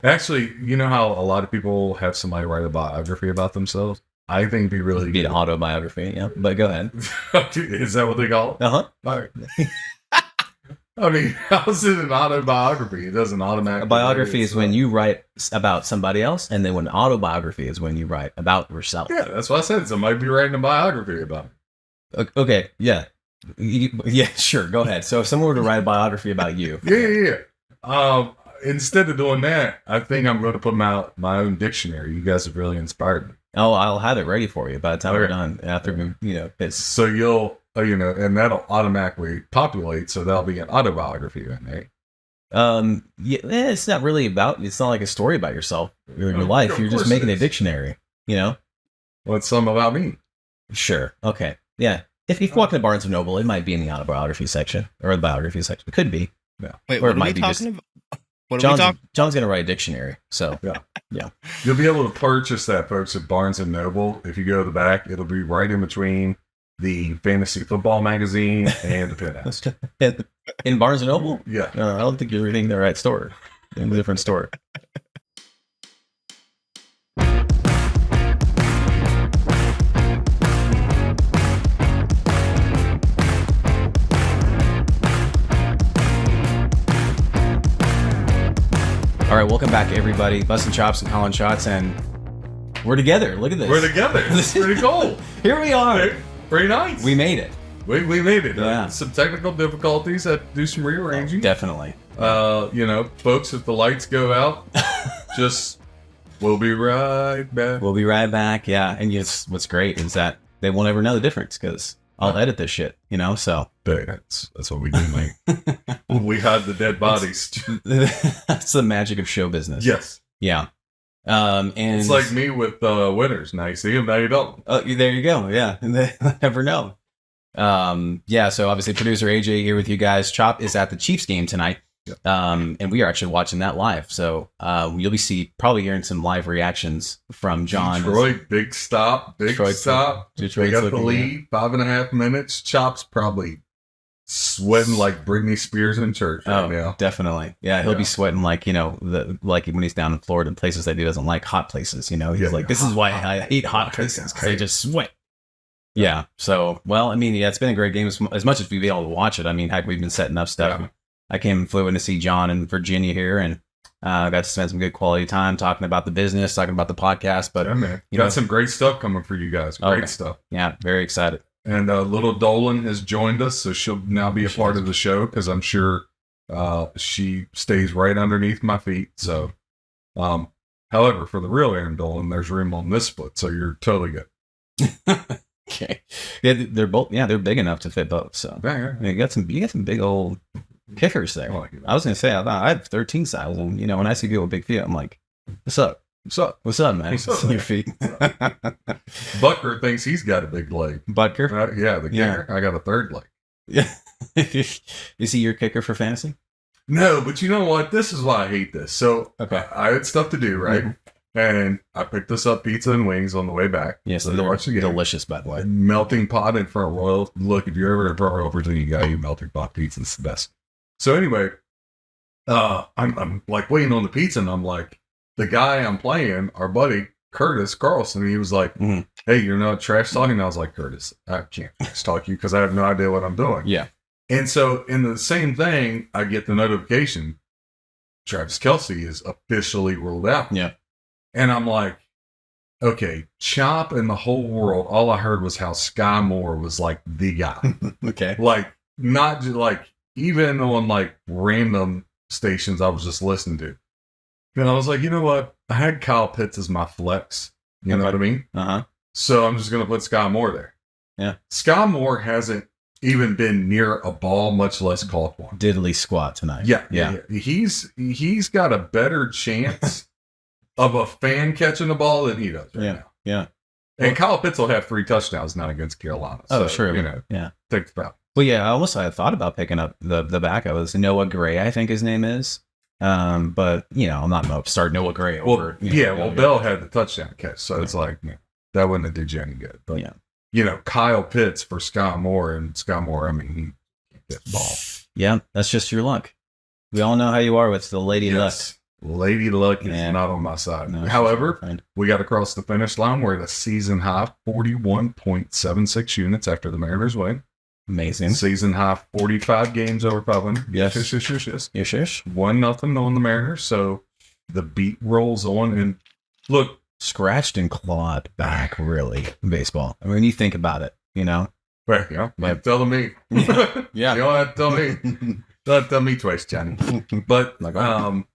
Actually, you know how a lot of people have somebody write a biography about themselves? I think it'd be really Be an good. autobiography, yeah. But go ahead. Is that what they call it? Uh-huh. All right. I mean, how's it an autobiography? It doesn't automatically. A biography is when you write about somebody else, and then when autobiography is when you write about yourself. Yeah, that's what I said. Somebody be writing a biography about me. Okay, yeah. Yeah, sure, go ahead. So if someone were to write a biography about you. Yeah. Instead of doing that, I think I'm going to put my own dictionary. You guys have really inspired me. Oh, I'll have it ready for you by the time we're done. After, it's... So you'll, and that'll automatically populate. So that'll be an autobiography then, right? Yeah, it's not really about, it's not like a story about yourself or your life. You're just making a dictionary, Well, it's something about me. Sure. Okay. Yeah. If you walk into Barnes & Noble, it might be in the autobiography section or the biography section. It could be. Yeah. Wait, or what it are might we be just... talking about? What are John's, we talking? John's going to write a dictionary. So, yeah. You'll be able to purchase that, folks, at Barnes & Noble. If you go to the back, it'll be right in between the fantasy football magazine and the penthouse. In Barnes & Noble? Yeah. No, I don't think you're reading the right store. In a different store. All right, welcome back, everybody. Bustin' Chops and Callin Shots, and we're together. Look at this. We're together. This is pretty cool. Here we are. Pretty nice. We made it. We made it. Yeah. Some technical difficulties. Had to do some rearranging. Definitely. Folks, if the lights go out, we'll be right back. We'll be right back. Yeah, and what's great is that they won't ever know the difference because I'll edit this shit. So That's what we do, mate. We hide the dead bodies. that's the magic of show business. Yes. Yeah. And it's like me with winners. Now you see them, now you don't. Oh, there you go. Yeah, and they never know. Yeah. So obviously, producer AJ here with you guys. Chop is at the Chiefs game tonight. Yep. And we are actually watching that live. So you'll be probably hearing some live reactions from John. Detroit, big stop. Detroit's They got the looking lead, 5.5 minutes. Chop's probably sweating like Britney Spears in church right now. Definitely. Yeah, he'll be sweating like, like when he's down in Florida in places that he doesn't like, hot places, He's like, this is why I hate hot places, because they just sweat. Yeah. So, well, I mean, it's been a great game as much as we've been able to watch it. I mean, heck, we've been setting up stuff. Yeah. I flew in to see John in Virginia here, and got to spend some good quality time talking about the business, talking about the podcast. But man, got some great stuff coming for you guys. Great stuff. Yeah, very excited. And little Dolan has joined us, so she'll now be a part of the show because I'm sure she stays right underneath my feet. So, however, for the real Aaron Dolan, there's room on this split, so you're totally good. Okay. Yeah, they're both. Yeah, they're big enough to fit both. So you got some big old kickers there. I was gonna say I have 13 size, and when I see people with big feet, I'm like, what's up? What's up, man? What's up, your feet. Butker thinks he's got a big leg. Butker? Yeah, the kicker. I got a third leg. Yeah. Is he your kicker for fantasy? No, but you know what? This is why I hate this. So I had stuff to do, right? Mm-hmm. And I picked us up pizza and wings on the way back. Yes, they're delicious, by the way. Melting pot in front of Royal. Look, if you're ever at Royal Virginia, you got melting pot pizza. It's the best. So anyway, I'm like waiting on the pizza, and I'm like, the guy I'm playing, our buddy Curtis Carlson, he was like, hey, you're not trash talking? And I was like, Curtis, I can't trash talk you because I have no idea what I'm doing. Yeah. And so in the same thing, I get the notification, Travis Kelce is officially ruled out. Yeah. And I'm like, okay, Chop in the whole world, all I heard was how Sky Moore was like the guy. Okay. Like, not just like, even on like random stations I was just listening to. And I was like, you know what? I had Kyle Pitts as my flex. You know what I mean? Uh-huh. So I'm just going to put Sky Moore there. Yeah. Sky Moore hasn't even been near a ball, much less caught one. Diddly squat tonight. Yeah. He's got a better chance of a fan catching the ball than he does right now. Yeah. And Kyle Pitts will have 3 touchdowns now against Carolina. So, sure. Yeah. Think about it. Well, yeah, I thought about picking up the backup. It was Noah Gray, I think his name is. But I'm not going to start Noah Gray over. Bell had the touchdown catch, so it's like that wouldn't have did you any good. But Kyle Pitts for Sky Moore, and Sky Moore, I mean, he can't get the ball. Yeah, that's just your luck. We all know how you are with the lady luck. Lady Luck is not on my side. No, however, we got across the finish line. We're at a season high 41.76 units after the Mariners win. Amazing. Season high 45 games over 500. Yes. Yes. 1-0 on the Mariners. So the beat rolls on. And look, scratched and clawed back, really, in baseball. I mean, you think about it, you know? Right, yeah. Like telling me. Yeah. You don't have to tell me. Don't tell me twice, Johnny. But, and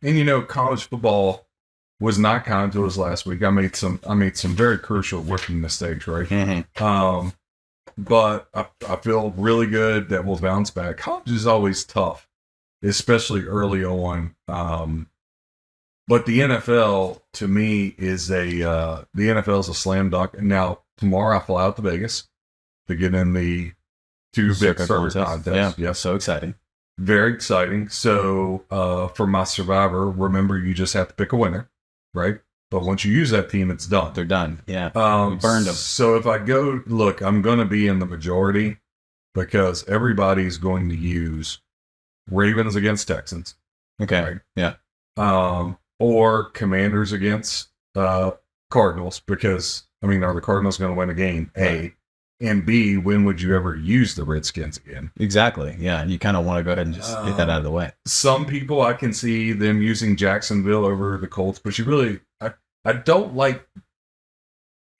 you know, college football was not kind to us last week. I made some very crucial working mistakes, right? Mm-hmm. But I feel really good that we'll bounce back. College is always tough, especially early on. But the NFL, to me, is the NFL is a slam dunk. And now, tomorrow I fly out to Vegas to get in the 2 big server contests. Yeah, so exciting. Very exciting. So, for my survivor, remember, you just have to pick a winner, right? But once you use that team, it's done. They're done. Yeah. We burned them. So if I go, look, I'm going to be in the majority because everybody's going to use Ravens against Texans. Okay. Right? Yeah. Or Commanders against Cardinals because, I mean, are the Cardinals going to win a game? A. And B, when would you ever use the Redskins again? Exactly. Yeah. And you kind of want to go ahead and just get that out of the way. Some people, I can see them using Jacksonville over the Colts, but you really, I don't like,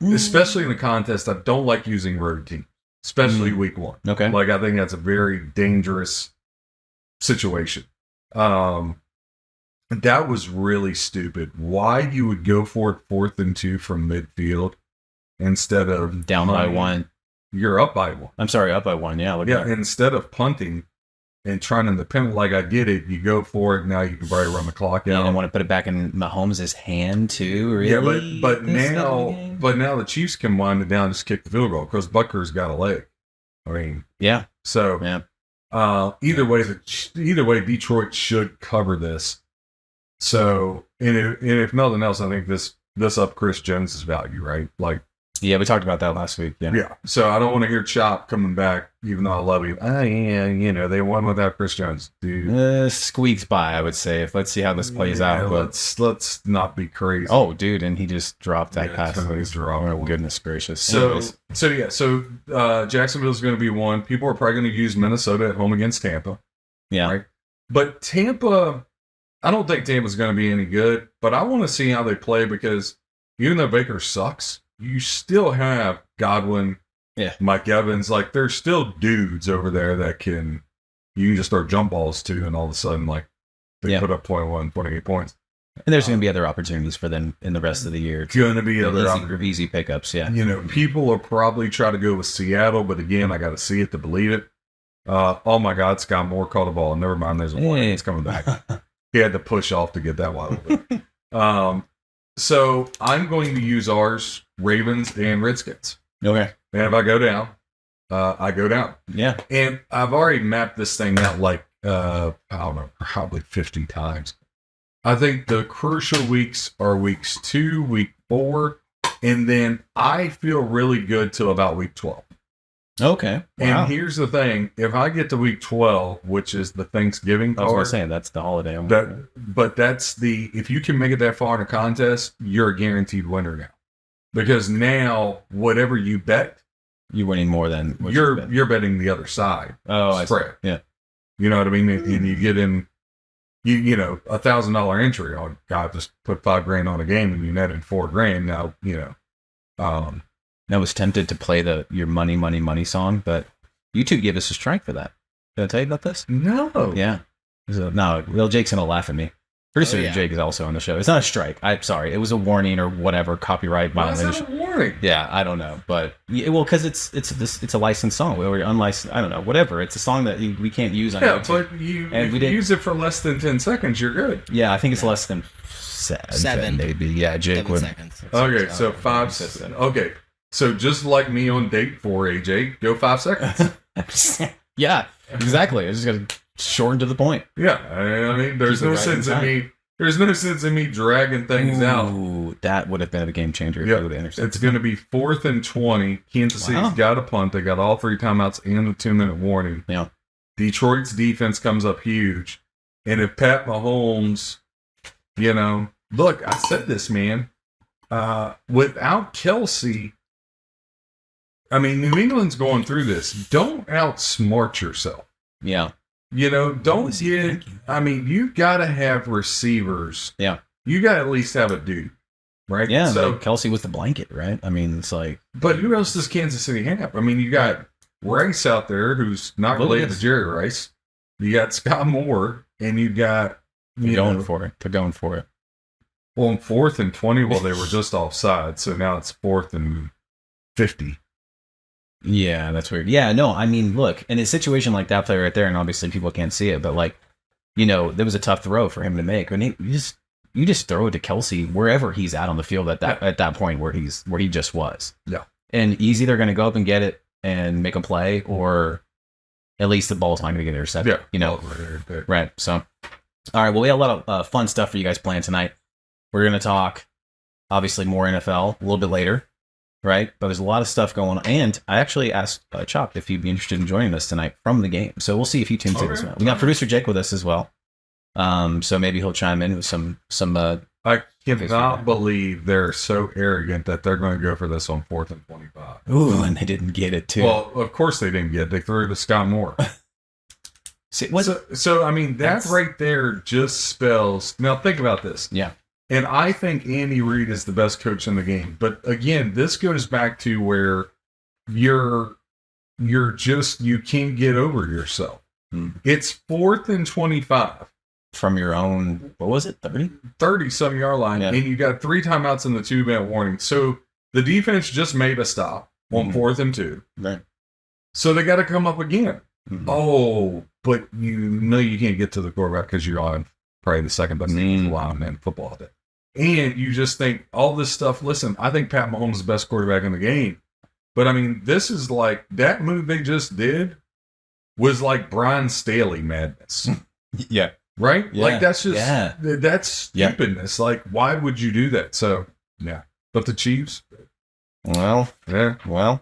especially in the contest, I don't like using road teams, especially week 1. Okay. Like, I think that's a very dangerous situation. That was really stupid. Why you would go for it 4th and 2 from midfield instead of down by 1. You're up by 1. I'm sorry, up by 1. Yeah. Instead of punting and trying to penalty, like I get it, you go for it. Now you can probably run the clock out. I want to put it back in Mahomes' hand too. Really? Yeah, but now the Chiefs can wind it down and just kick the field goal because Butker's got a leg. I mean, yeah. So either way, Detroit should cover this. So, and if nothing else, I think this up Chris Jones' value, right? Like, yeah, we talked about that last week. Yeah. So I don't want to hear Chop coming back, even though I love him. You know, they won without Chris Jones, dude. Squeaks by, I would say. Let's see how this plays out. But let's not be crazy. Oh, dude, and he just dropped that pass. Oh, goodness gracious. So Jacksonville's going to be 1. People are probably going to use Minnesota at home against Tampa. Yeah. Right? But Tampa, I don't think Tampa's going to be any good, but I want to see how they play because even though Baker sucks, you still have Godwin, Mike Evans. Like, there's still dudes over there that you can just throw jump balls to, and all of a sudden, like, they put up 28 points. And there's going to be other opportunities for them in the rest of the year. It's going to be easy pickups, yeah. You know, people will probably try to go with Seattle, but again, I got to see it to believe it. Oh my God, Scott Moore caught a ball. Never mind, there's a warning. It's coming back. He had to push off to get that wild bit. So I'm going to use ours, Ravens and Redskins. Okay. And if I go down, I go down. Yeah. And I've already mapped this thing out like, I don't know, probably 50 times. I think the crucial weeks are weeks 2, week 4, and then I feel really good till about week 12. Okay. Wow. And here's the thing. If I get to week 12, which is the Thanksgiving part. I was going to say, that's the holiday. But that's if you can make it that far in a contest, you're a guaranteed winner now. Because now, whatever you bet, you're winning more than what you're betting the other side. Oh, spread. I see. Yeah. You know what I mean? And you get in, you know, $1,000 entry on, God, just put $5,000 on a game and you net in $4,000. Now, you know, I was tempted to play your money song, but YouTube gave us a strike for that. Did I tell you about this? No. Yeah. No, Lil Jake's going to laugh at me. Producer Jake is also on the show. It's not a strike. I'm sorry. It was a warning or whatever, copyright violation. Why is that a warning? Yeah, I don't know. But, because it's a licensed song. Or unlicensed, I don't know, whatever. It's a song that we can't use on YouTube. But if you use it for less than 10 seconds, you're good. Yeah, I think it's less than 7 maybe. Yeah, Jake would. Seconds. Okay, so 5 seconds. Okay. So just like me on date 4, AJ, go 5 seconds. Yeah, exactly. I just got to shorten to the point. Yeah, I mean, there's no sense in me dragging things out. That would have been a game changer if you would have intercepted. It's going to be 4th and 20. Kansas City's got a punt. They got all 3 timeouts and the 2-minute warning. Yeah. Detroit's defense comes up huge. And if Pat Mahomes You know, look, I said this, man. Without Kelsey, I mean, New England's going through this. Don't outsmart yourself. Yeah. You know, don't get. I mean, you got to have receivers. Yeah. You got to at least have a dude, right? Yeah. So like Kelsey with the blanket, right? I mean, it's like. But who else does Kansas City have? I mean, you got Rice out there, who's not related to Jerry Rice. You got Scott Moore, and you got. They're going for it. Well, in 4th and 20, well, they were just offside, so now it's 4th and 50. Yeah, that's weird. Yeah, no, I mean, look, in a situation like that play right there, and obviously people can't see it, but like, you know, there was a tough throw for him to make. I mean, you just throw it to Kelsey wherever he's at on the field at that point where he just was. Yeah, and he's either going to go up and get it and make a play, or at least the ball's not going to get intercepted. Yeah, you know, right. So, all right. Well, we have a lot of fun stuff for you guys planned tonight. We're going to talk, obviously, more NFL a little bit later. Right, but there's a lot of stuff going on, and I actually asked Chuck if he'd be interested in joining us tonight from the game. So we'll see if he tunes in as well. We got producer Jake with us as well, so maybe he'll chime in with some. I cannot believe they're so arrogant that they're going to go for this on 4th and 25. Ooh, and they didn't get it too. Well, of course they didn't get it. They threw it to Scott Moore. See, so I mean, that right there just spells. Now think about this. Yeah. And I think Andy Reid is the best coach in the game. But again, this goes back to where you can't get over yourself. It's 4th and 25. From your own, what was it, 30? 30-some yard line. Yeah. And you got 3 timeouts in the 2-minute warning. So the defense just made a stop on 4th and 2. Right. So they got to come up again. Mm-hmm. Oh, but you know you can't get to the quarterback because you're on probably the second best line in football day. And you just think all this stuff. Listen, I think Pat Mahomes is the best quarterback in the game. But I mean, this is like that move they just did was like Brian Staley madness. Yeah. Right? Yeah. Like that's just that's stupidness. Like, why would you do that? So yeah. But the Chiefs, well. They're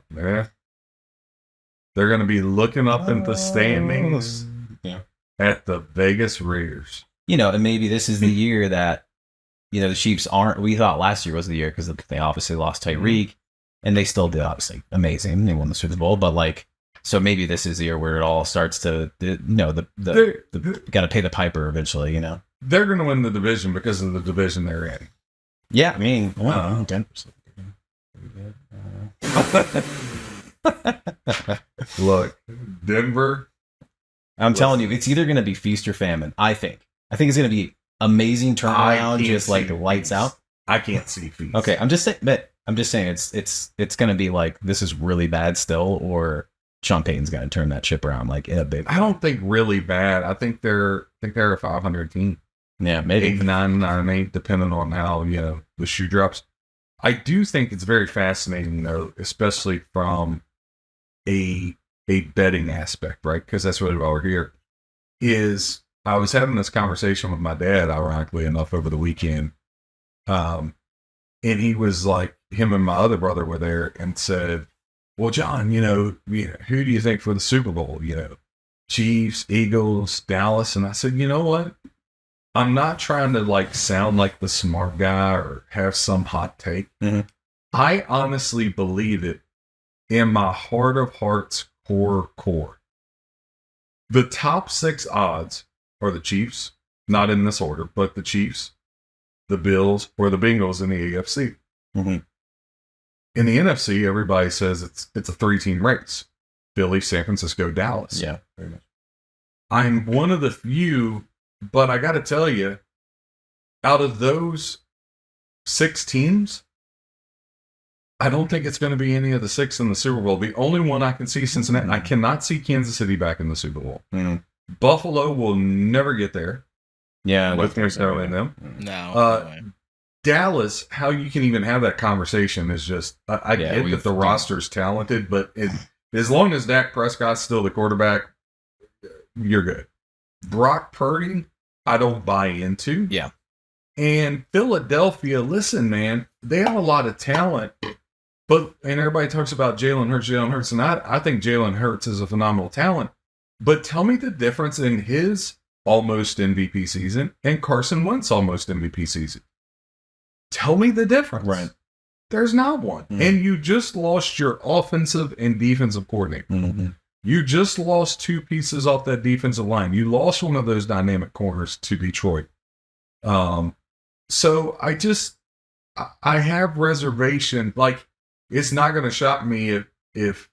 gonna be looking up in the standings at the Vegas Raiders. You know, and maybe this is the year that you know, the Chiefs aren't. We thought last year was the year because they obviously lost Tyreek, and they still did obviously amazing. They won the Super Bowl, but like, so maybe this is the year where it all starts to, you know, the got to pay the piper eventually. You know, they're going to win the division because of the division they're in. Yeah, I mean, well, 10%. Look, Denver. I'm telling you, it's either going to be feast or famine. I think it's going to be. Amazing turnaround, just like lights out. I can't see feast. Okay, I'm just saying it's going to be like this is really bad still, or Sean Payton's going to turn that ship around like in a big. I don't think really bad. I think they're a 500 team. Yeah, maybe 8, 9, 9, 8, depending on how the shoe drops. I do think it's very fascinating though, especially from a betting aspect, right? Because that's what we're here. Is I was having this conversation with my dad, ironically enough, over the weekend. And he was like, him and my other brother were there and said, well, John, who do you think for the Super Bowl? Chiefs, Eagles, Dallas. And I said, you know what? I'm not trying to like sound like the smart guy or have some hot take. Mm-hmm. I honestly believe it in my heart of hearts, core. The top 6 odds are the Chiefs, not in this order, but the Chiefs, the Bills, or the Bengals in the AFC. Mm-hmm. In the NFC, everybody says it's a 3-team race. Philly, San Francisco, Dallas. Yeah, very much. I'm one of the few, but I got to tell you, out of those 6 teams, I don't think it's going to be any of the 6 in the Super Bowl. The only one I can see, Cincinnati. I cannot see Kansas City back in the Super Bowl. Mm-hmm. Buffalo will never get there. Yeah, with Marcelo in them. No. Dallas, how you can even have that conversation is just. I get that the roster's talented, but as long as Dak Prescott's still the quarterback, you're good. Brock Purdy, I don't buy into. Yeah. And Philadelphia, listen, man, they have a lot of talent, and everybody talks about Jalen Hurts, and I think Jalen Hurts is a phenomenal talent. But tell me the difference in his almost MVP season and Carson Wentz almost MVP season. Tell me the difference. Right. There's not one. And you just lost your offensive and defensive coordinator. Mm-hmm. You just lost 2 pieces off that defensive line. You lost one of those dynamic corners to Detroit. So I have reservation. Like, it's not going to shock me if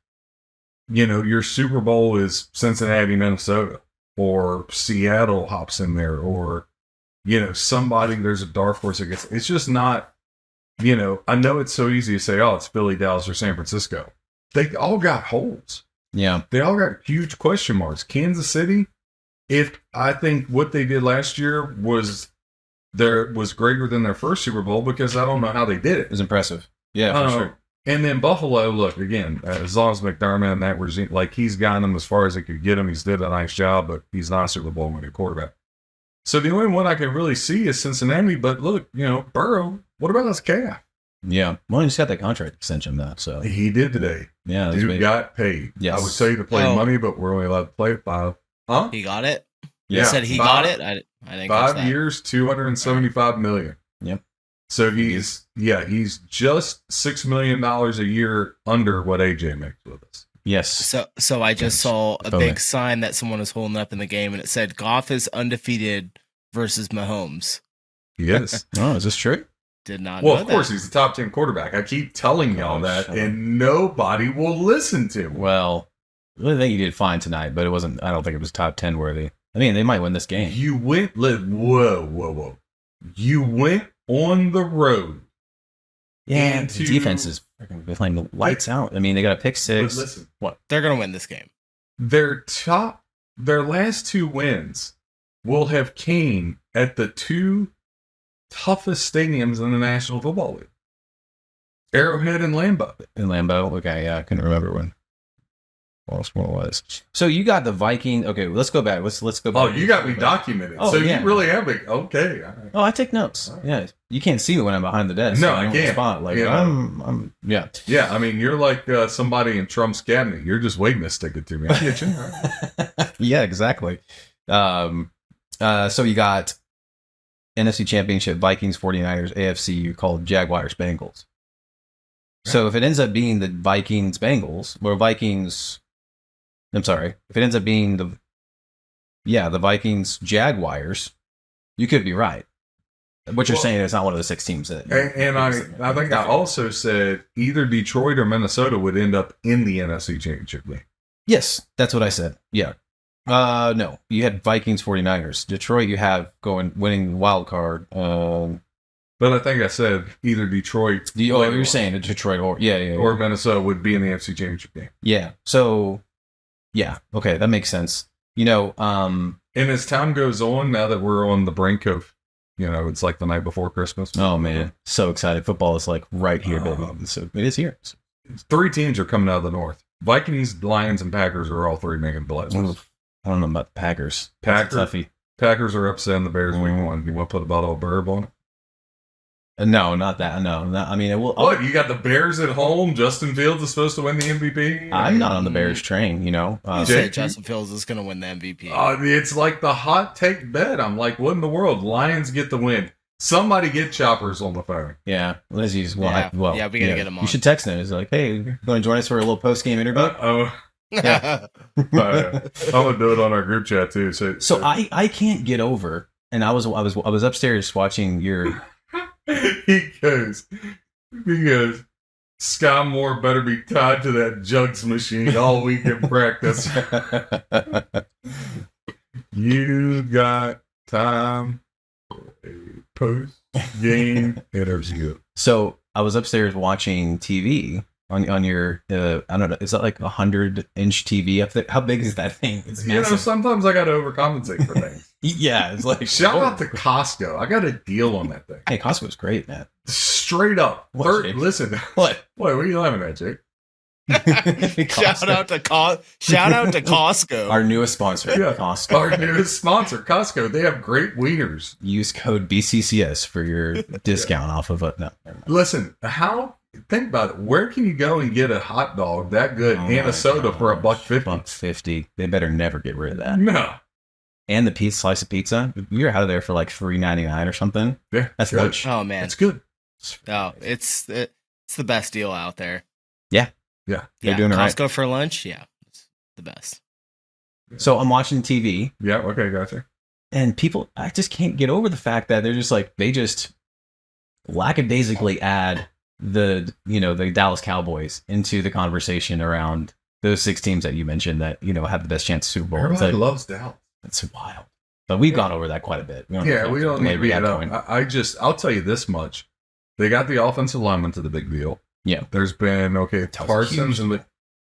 your Super Bowl is Cincinnati, Minnesota, or Seattle hops in there, or somebody, there's a dark horse against. It's just not. I know it's so easy to say, oh, it's Philly, Dallas, or San Francisco. They all got holes. Yeah, they all got huge question marks. Kansas City, I think what they did last year was greater than their first Super Bowl, because I don't know how they did it. It was impressive. Yeah, for sure. And then Buffalo, look, again, as long as McDermott and that regime, like, he's gotten them as far as they could get him. He's did a nice job, but he's not a Super Bowl winning quarterback. So the only one I can really see is Cincinnati. But look, Burrow, what about his calf? Yeah. Well, he just got that contract extension, though. So he did today. Yeah. Dude got paid. Yes. I would say to play money, but we're only allowed to play 5. Huh? He got it? Yeah. You said he got it? I didn't catch 5 that. years, $275 million. Yep. So he's just $6 million a year under what AJ makes with us. Yes. So I just saw a big sign that someone was holding up in the game, and it said Goff is undefeated versus Mahomes. Yes. Oh, is this true? Did not Well, know of course, that. he's the top 10 quarterback. I keep telling y'all that, and nobody will listen to him. Well, I really think he did fine tonight, but it wasn't. I don't think it was top 10 worthy. I mean, they might win this game. You went, whoa. You went on the road. Yeah, the defense is freaking playing the lights out. I mean, they got a pick 6. Listen, What? They're going to win this game. their last 2 wins will have came at the 2 toughest stadiums in the National Football League. Arrowhead and Lambeau. In Lambeau? Okay, yeah, I couldn't remember when. What it was. So you got the Viking. Okay, let's go back. Let's go back. Oh, you got me documented. Oh, so yeah. you really have it. Okay. All right. Oh, I take notes. All right. Yeah, you can't see me when I'm behind the desk. No, so I don't can't. Spot. Like Yeah. I'm. Yeah. Yeah, I mean, you're like somebody in Trump's cabinet. You're just waiting to stick it to me. I get you. All right. Yeah, exactly. So you got NFC Championship, Vikings, 49ers, AFC, you called Jaguars, Bengals. So if it ends up being the Vikings, Bengals, or Vikings, I'm sorry, if it ends up being the Vikings, Jaguars, you could be right. What you're saying is not one of the 6 teams that. And I think I also said either Detroit or Minnesota would end up in the NFC Championship game. Yes, that's what I said. Yeah. No, you had Vikings, 49ers. Detroit, you have winning wild card. But I think I said either Detroit. You're saying Detroit or or Minnesota would be in the NFC Championship game. Yeah. So, yeah. Okay, that makes sense. And as time goes on, now that we're on the brink of, it's like the night before Christmas. Oh man, so excited! Football is like right here, baby. So it is here. 3 teams are coming out of the North. Vikings, Lions, and Packers are all 3 making plays. I don't know about the Packers. Toughie. Packers are upsetting the Bears week 1. You want to put a bottle of Burb on it? No, not that. No, I mean, it will. What? You got the Bears at home? Justin Fields is supposed to win the MVP? I'm not on the Bears train, You said Justin Fields is going to win the MVP. It's like the hot take bet. I'm like, what in the world? Lions get the win. Somebody get Choppers on the phone. Yeah, Lizzie's. We gotta get him on. You should text him. He's like, hey, you going to join us for a little post game interview? Yeah. I'm gonna do it on our group chat too. So I can't get over, and I was upstairs watching your. he goes, Sky Moore better be tied to that jugs machine all week in practice. You got time for a post game interview. So I was upstairs watching TV on your I don't know, is that like 100-inch TV up there? How big is that thing? It's massive. Sometimes I got to overcompensate for things. Yeah, it's like shout out to Costco. I got a deal on that thing. Hey, Costco's great, man. Straight up. Listen. What? What are you laughing at, Jake? Shout out to Costco. Our newest sponsor, Yeah. Costco. Our newest sponsor, Costco. They have great wieners. Use code BCCS for your discount off of it. No, never mind. Listen, think about it. Where can you go and get a hot dog that good and a soda for $1.50? $1.50. They better never get rid of that. No. and the slice of pizza, we were out of there for like $3.99 or something. Yeah, that's lunch. Oh man, it's good. Oh, it's the best deal out there. Yeah. They're doing it right. Costco for lunch. Yeah, it's the best. So I'm watching TV. Yeah. Okay. Gotcha. And people, I just can't get over the fact that they're just like, they just lackadaisically add the Dallas Cowboys into the conversation around those 6 teams that you mentioned that, have the best chance of Super Bowl. Everybody loves Dallas. That's wild. But we've gone over that quite a bit. We don't need to be I'll tell you this much. They got the offensive lineman to the big deal. Yeah. There's been, Parsons. And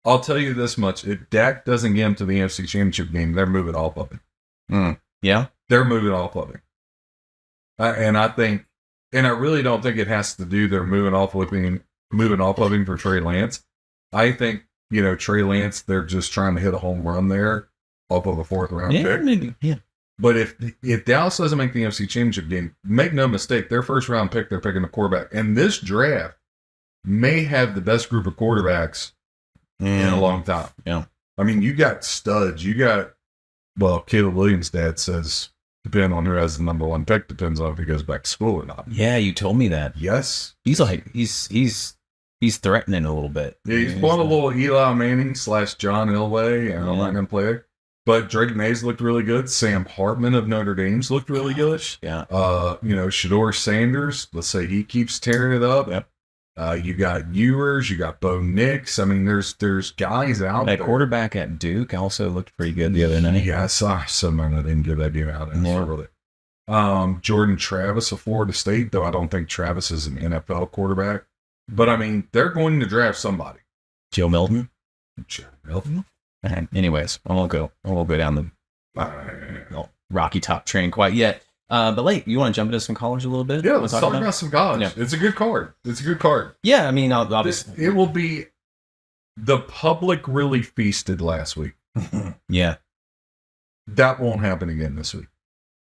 I'll tell you this much. If Dak doesn't get him to the NFC Championship game, they're moving off of it. Yeah? They're moving off of it. And I really don't think it has to do they're moving off of him for Trey Lance. I think, Trey Lance, they're just trying to hit a home run there off of a 4th round pick. Maybe. Yeah. But if Dallas doesn't make the NFC Championship game, make no mistake, their 1st round pick, they're picking a quarterback. And this draft may have the best group of quarterbacks in a long time. Yeah. I mean, you got studs. Caleb Williams' dad says, depending on who has the number 1 pick, depends on if he goes back to school or not. Yeah, you told me that. Yes. He's like, he's threatening a little bit. Yeah, he's pulling a little Eli Manning / John Elway, and I'm not going to play it. But Drake Mays looked really good. Sam Hartman of Notre Dame's looked really good. Yeah. Shador Sanders, let's say he keeps tearing it up. Yep. You got Ewers, you got Bo Nix. I mean, there's guys out there. That quarterback at Duke also looked pretty good the other night. Yeah, I saw someone that didn't give that game out. And struggled it. Jordan Travis of Florida State, though I don't think Travis is an NFL quarterback. But, I mean, they're going to draft somebody. Joe Milton? Joe Milton? Anyways, I won't go down the Rocky Top train quite yet. But you want to jump into some college a little bit? Yeah, let's talk about some college. Yeah. It's a good card. Yeah, I mean, obviously. It will be the public really feasted last week. Yeah. That won't happen again this week.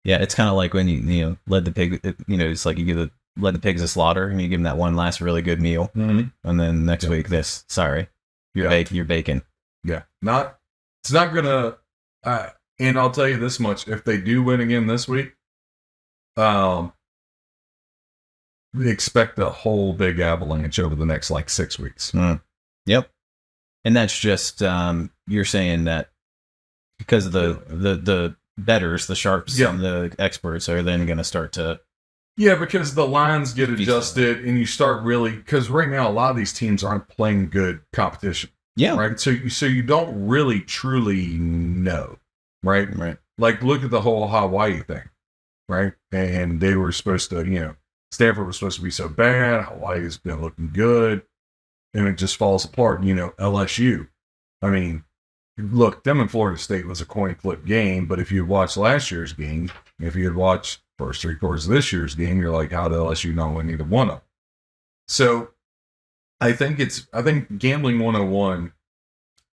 Yeah, it's kind of like when you led the pig, it's like you led the pigs to slaughter and you give them that one last really good meal. Mm-hmm. And then next week, you're bacon. Yeah. It's not going to, and I'll tell you this much, if they do win again this week, we expect a whole big avalanche over the next 6 weeks. Yep. And that's just, you're saying that because of the bettors, the sharps, and the experts are then going to start to. Yeah, because the lines get adjusted and you start really, because right now a lot of these teams aren't playing good competition. Yeah. Right. So you don't really truly know. Right. Right. Like, look at the whole Hawaii thing. Right. And they were supposed to, Stanford was supposed to be so bad. Hawaii's been looking good. And it just falls apart. LSU. I mean, look, them and Florida State was a coin flip game. But if you watched last year's game, if you had watched first 3 quarters of this year's game, you're like, how did LSU not win either one of them? So I think gambling 101,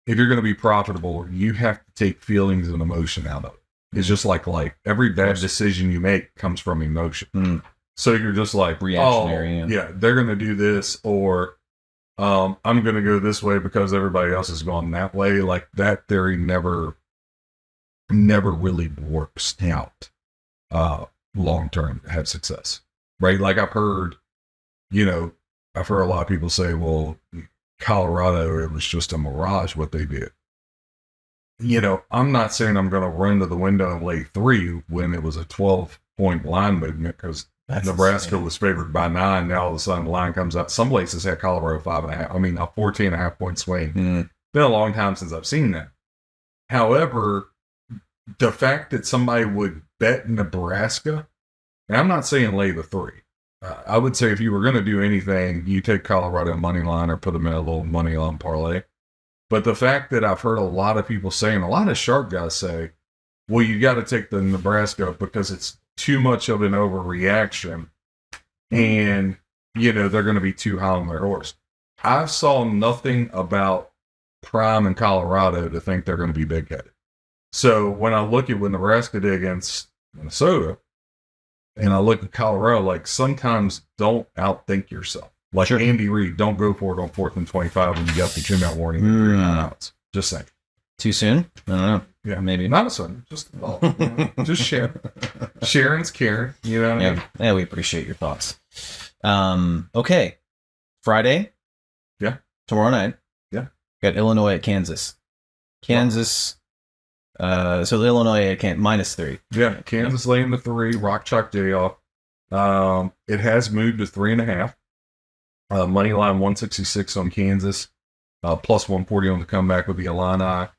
if you're going to be profitable, you have to take feelings and emotion out of it. It's just like life. Every bad decision you make comes from emotion. So you're just like, reactionary. They're going to do this, or I'm going to go this way because everybody else has gone that way. Like, that theory never really works out long term to have success, right? Like, I've heard a lot of people say, well, Colorado, it was just a mirage what they did. I'm not saying I'm going to run to the window and lay 3 when it was a 12-point line movement, because Nebraska was favored by 9. Now all of a sudden the line comes up. Some places had Colorado 5.5. I mean, a 14.5 point swing. Been a long time since I've seen that. However, the fact that somebody would bet Nebraska, and I'm not saying lay the 3. I would say if you were going to do anything, you take Colorado money line or put them in a little money line parlay. But the fact that I've heard a lot of people saying, a lot of sharp guys say, well, you got to take the Nebraska because it's too much of an overreaction and, they're going to be too high on their horse. I saw nothing about Prime and Colorado to think they're going to be big-headed. So when I look at what Nebraska did against Minnesota, and I look at Colorado, like, sometimes don't outthink yourself. Like, Andy Reid, don't go for it on 4th and 25 when you got the 2-minute warning and 3 outs. Just saying. Too soon? I don't know. Yeah, maybe not a son. Just just share. Sharon's caring. You know what I mean? Yeah, we appreciate your thoughts. Okay, Friday. Yeah. Tomorrow night. Yeah. Got Illinois at Kansas. Kansas. So Illinois at -3. Yeah, Kansas laying the 3. Rock chalk day off. It has moved to 3.5. Money line 166 on Kansas. Plus 140 on the comeback with the Illini.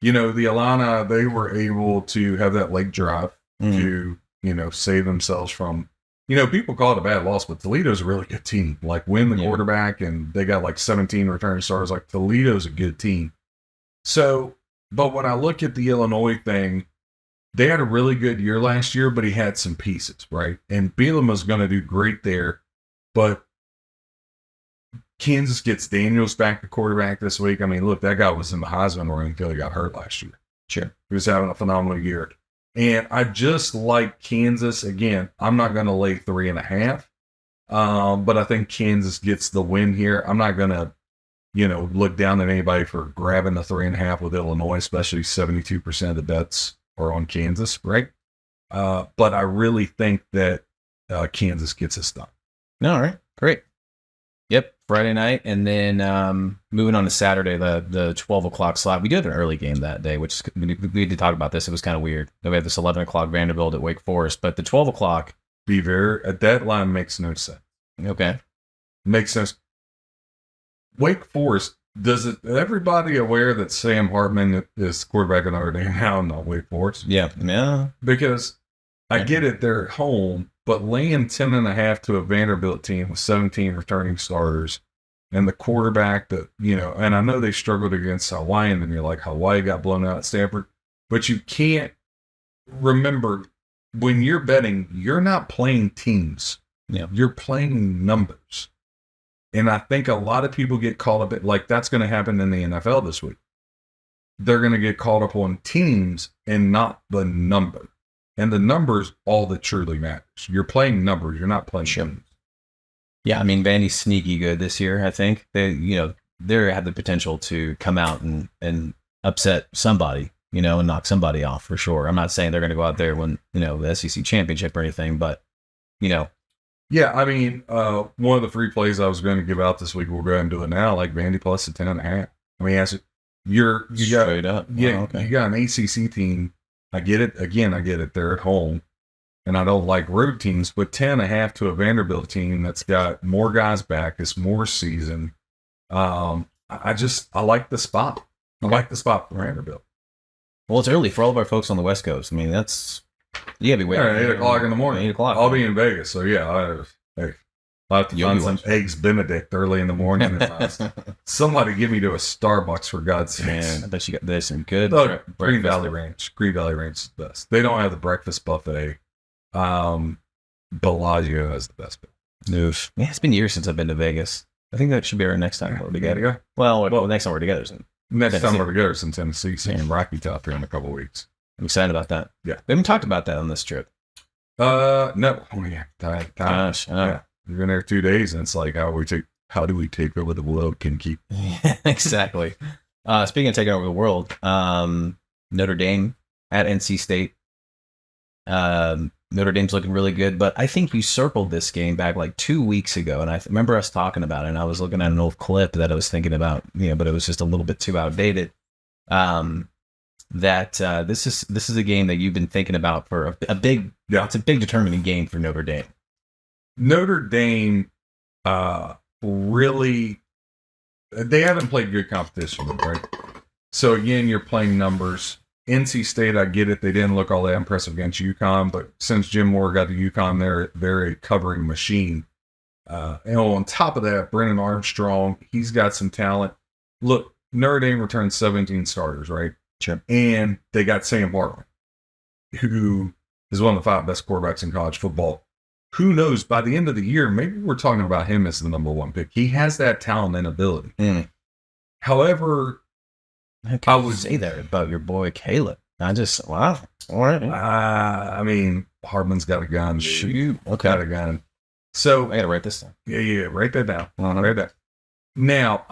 You know, the Illini, they were able to have that late drive to, save themselves from, people call it a bad loss, but Toledo's a really good team. Like, win the quarterback, and they got like 17 returning starters. Like, Toledo's a good team. So, but when I look at the Illinois thing, they had a really good year last year, but he had some pieces, right? And Bielema's going to do great there, but Kansas gets Daniels back to quarterback this week. I mean, look, that guy was in the Heisman running until he got hurt last year. Sure. He was having a phenomenal year. And I just like Kansas. Again, I'm not going to lay 3.5. But I think Kansas gets the win here. I'm not going to, look down at anybody for grabbing the 3.5 with Illinois, especially 72% of the bets are on Kansas, right? But I really think that Kansas gets this done. All right. Great. Yep, Friday night, and then moving on to Saturday, the 12 o'clock slot. We did have an early game that day, which we did talk about this. It was kind of weird. We had this 11 o'clock Vanderbilt at Wake Forest, but the 12 o'clock. That line makes no sense. Okay. Makes sense. Wake Forest, everybody aware that Sam Hartman is quarterback of Notre Dame now, not Wake Forest? Yeah. Because I get it, they're at home, but laying 10.5 to a Vanderbilt team with 17 returning starters and the quarterback that, and I know they struggled against Hawaii, and then you're like, Hawaii got blown out at Stanford, but you can't remember when you're betting, you're not playing teams. Yeah. You're playing numbers. And I think a lot of people get caught up, like that's going to happen in the NFL this week. They're going to get caught up on teams and not the number. And the numbers all that truly matters. You're playing numbers. You're not playing teams. Yeah, I mean, Vandy's sneaky good this year, I think. They have the potential to come out and upset somebody, and knock somebody off for sure. I'm not saying they're going to go out there and win, the SEC championship or anything, but, Yeah, I mean, one of the free plays I was going to give out this week, we'll go ahead and do it now, like Vandy plus the 10.5. I mean, you got straight up. Yeah, wow, okay. You got an ACC team. I get it. Again, I get it. They're at home, and I don't like road teams, but 10.5 to a Vanderbilt team that's got more guys back, it's more seasoned. I like the spot. I like the spot for Vanderbilt. Well, it's early for all of our folks on the West Coast. I mean, you gotta be waiting. 8 o'clock in the morning. 8 o'clock. I'll be in Vegas, so yeah. I'll have to find some eggs Benedict early in the morning. Somebody give me to a Starbucks, for God's sake. Man, I bet there's some good. Green Valley Ranch. Green Valley Ranch is the best. They don't have the breakfast buffet. Bellagio has the best. Oof. Yeah, it's been years since I've been to Vegas. I think that should be our next time we're together. Well, next time we're together. Next time we're together is in Tennessee, seeing Rocky Top here in a couple of weeks. I'm excited about that. Yeah. We haven't talked about that on this trip. No. Oh, yeah. Gosh, yeah. We've been there 2 days, and it's like, how do we take over the world? Can keep. Exactly. Speaking of taking over the world, Notre Dame at NC State. Notre Dame's looking really good, but I think you circled this game back like 2 weeks ago, and I remember us talking about it, and I was looking at an old clip that I was thinking about, but it was just a little bit too outdated. This is a game that you've been thinking about for a big, it's a big determining game for Notre Dame. Notre Dame, really, they haven't played good competition, right? So again, you're playing numbers. NC State, I get it. They didn't look all that impressive against UConn, but since Jim Moore got to UConn, they're a covering machine. And on top of that, Brennan Armstrong, he's got some talent. Look, Notre Dame returned 17 starters, right? Sure. And they got Sam Hartman, who is one of the 5 best quarterbacks in college football. Who knows, by the end of the year, maybe we're talking about him as the number 1 pick. He has that talent and ability. However, I would say that about your boy Callin. Wow. All right. I mean, Hartman's got a gun. Shoot. Okay. Got a gun. So I got to write this down. Yeah. Write that down. Uh-huh. Write that. Now,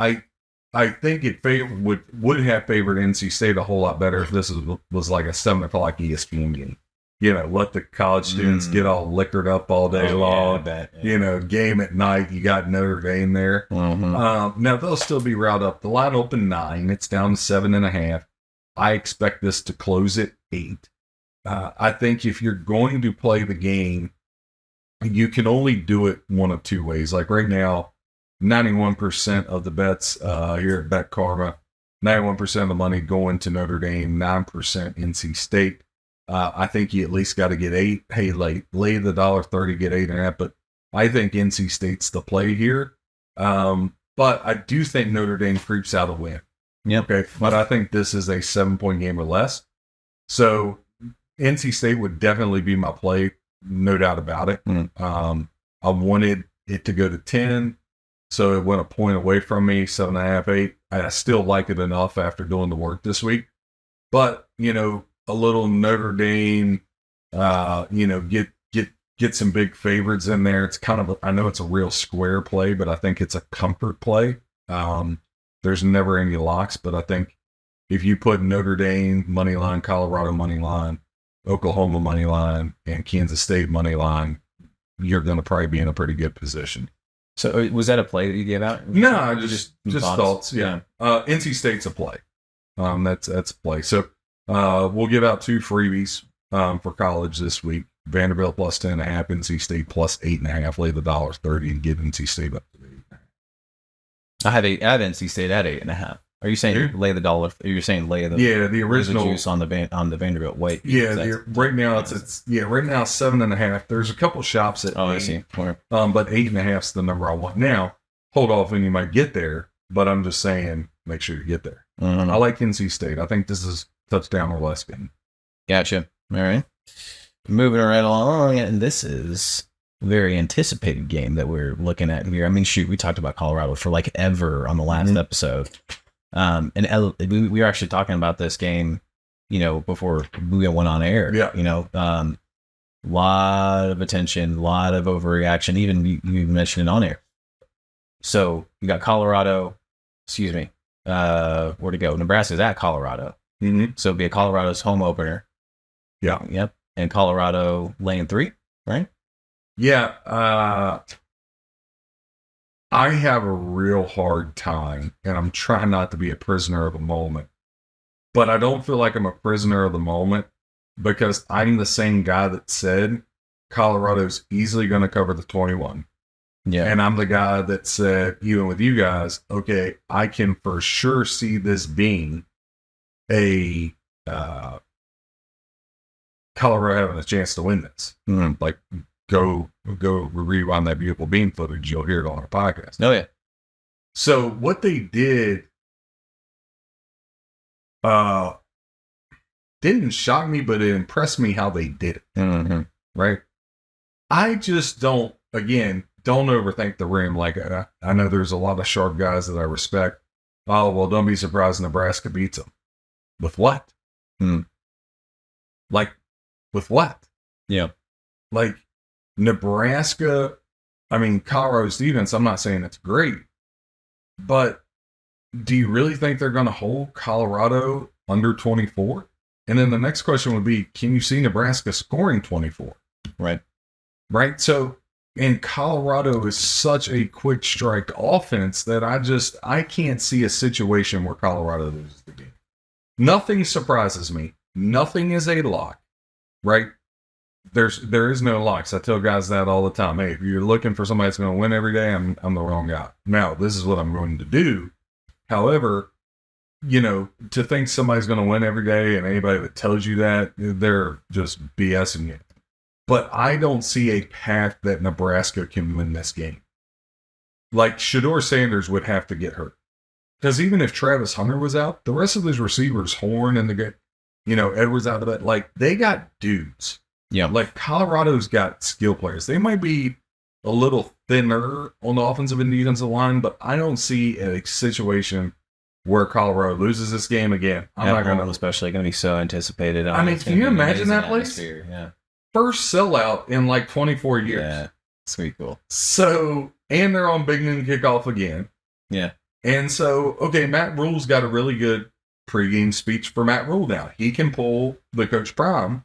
I think it would have favored NC State a whole lot better if this was like a 7:00 ESPN game. Let the college students get all liquored up all day long. Yeah. Game at night. You got Notre Dame there. Mm-hmm. Now they'll still be riled up. The line opened 9. It's down to 7.5. I expect this to close at 8. I think if you're going to play the game, you can only do it one of two ways. Like right now, 91% of the bets here at Bet Karma, 91% of the money going to Notre Dame, 9% NC State. I think you at least got to get 8. Hey, lay the $1.30, get 8.5. But I think NC State's the play here. But I do think Notre Dame creeps out a win. Yep. Okay. But I think this is a 7-point game or less. So NC State would definitely be my play, no doubt about it. I wanted it to go to 10. So it went a point away from me, 7.5, 8. I still like it enough after doing the work this week. But, a little Notre Dame, get some big favorites in there. It's kind of, I know it's a real square play, but I think it's a comfort play. There's never any locks, but I think if you put Notre Dame money line, Colorado money line, Oklahoma money line, and Kansas State money line, you're going to probably be in a pretty good position. So was that a play that you gave out? No, just thoughts. Yeah. NC State's a play. That's a play. So we'll give out 2 freebies for college this week. Vanderbilt plus 10.5, NC State plus 8.5. Lay the $1.30 and get NC State up to 8.5. I have NC State at 8.5. Are you saying lay the dollar? You're saying lay the the original juice on the Vanderbilt weight? Yeah, right now it's right now 7.5. There's a couple shops at 8. I see. Where? But 8.5 is the number I want. Now hold off when you might get there, but I'm just saying make sure you get there. I like NC State. I think this is touchdown or less game. Gotcha. All right, moving right along, and this is a very anticipated game that we're looking at here. I mean, shoot, we talked about Colorado for like ever on the last episode. And we were actually talking about this game, before we went on air. Yeah. Lot of attention, lot of overreaction. Even you mentioned it on air. So you got Colorado. Excuse me. Where'd it go? Nebraska's at Colorado. So it'd be a Colorado's home opener. Yeah. Yep. And Colorado laying 3, right? Yeah. I have a real hard time, and I'm trying not to be a prisoner of the moment. But I don't feel like I'm a prisoner of the moment because I'm the same guy that said Colorado's easily going to cover the 21. Yeah. And I'm the guy that said, even with you guys, okay, I can for sure see this being a Colorado having a chance to win this. Like, go rewind that beautiful bean footage. You'll hear it on our podcast. Oh, yeah. So what they did didn't shock me, but it impressed me how they did it. Right? I just don't overthink the rim. Like, I know there's a lot of sharp guys that I respect. Oh, well, don't be surprised Nebraska beats them. With what? Like, with what? Yeah. Like, Nebraska, Colorado's defense, I'm not saying it's great, but do you really think they're going to hold Colorado under 24? And then the next question would be, can you see Nebraska scoring 24? Right. So, and Colorado is such a quick strike offense that I can't see a situation where Colorado loses the game. Nothing surprises me. Nothing is a lock, right? There is no locks. I tell guys that all the time. Hey, if you're looking for somebody that's going to win every day, I'm the wrong guy. Now, this is what I'm going to do. However, to think somebody's going to win every day and anybody that tells you that, they're just BSing you. But I don't see a path that Nebraska can win this game. Like, Shedeur Sanders would have to get hurt. Because even if Travis Hunter was out, the rest of those receivers, Horn and Edwards out of it, like, they got dudes. Yeah. Like, Colorado's got skill players. They might be a little thinner on the offensive and defensive line, but I don't see a situation where Colorado loses this game again. I'm not going to. Especially going to be so anticipated. Can you imagine that place? Yeah. First sellout in like 24 years. Yeah. It's pretty cool. So, and they're on Big Noon kickoff again. Yeah. And so, okay, Matt Rule's got a really good pregame speech for Matt Rule now. He can pull the Coach Prime.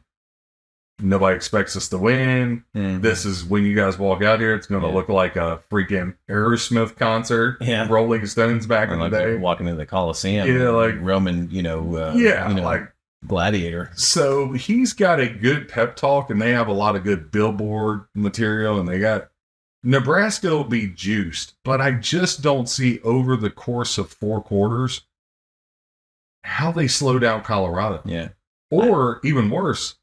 Nobody expects us to win. Mm-hmm. This is when you guys walk out here, it's going to look like a freaking Aerosmith concert. Yeah. Rolling Stones back in the day. Walking into the Coliseum. Yeah, like Roman, like gladiator. So he's got a good pep talk, and they have a lot of good billboard material, and they got Nebraska will be juiced, but I just don't see over the course of 4 quarters how they slow down Colorado. Yeah. Or even worse,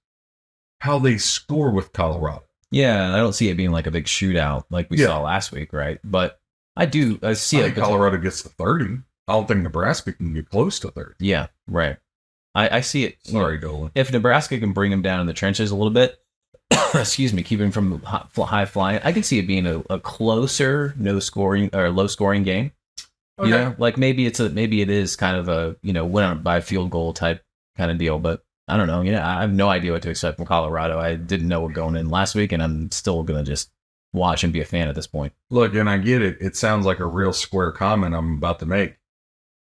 how they score with Colorado. Yeah, I don't see it being like a big shootout like we saw last week, right? But I see it. Colorado gets to 30. I don't think Nebraska can get close to 30. Yeah, right. I see it. Sorry, Dolan. If Nebraska can bring them down in the trenches a little bit, excuse me, keep him from high flying, I can see it being a closer, no scoring or low scoring game. Okay. You know, like maybe it is kind of a win by a field goal type kind of deal, but I don't know. I have no idea what to expect from Colorado. I didn't know what going in last week, and I'm still gonna just watch and be a fan at this point. Look, and I get it. It sounds like a real square comment I'm about to make,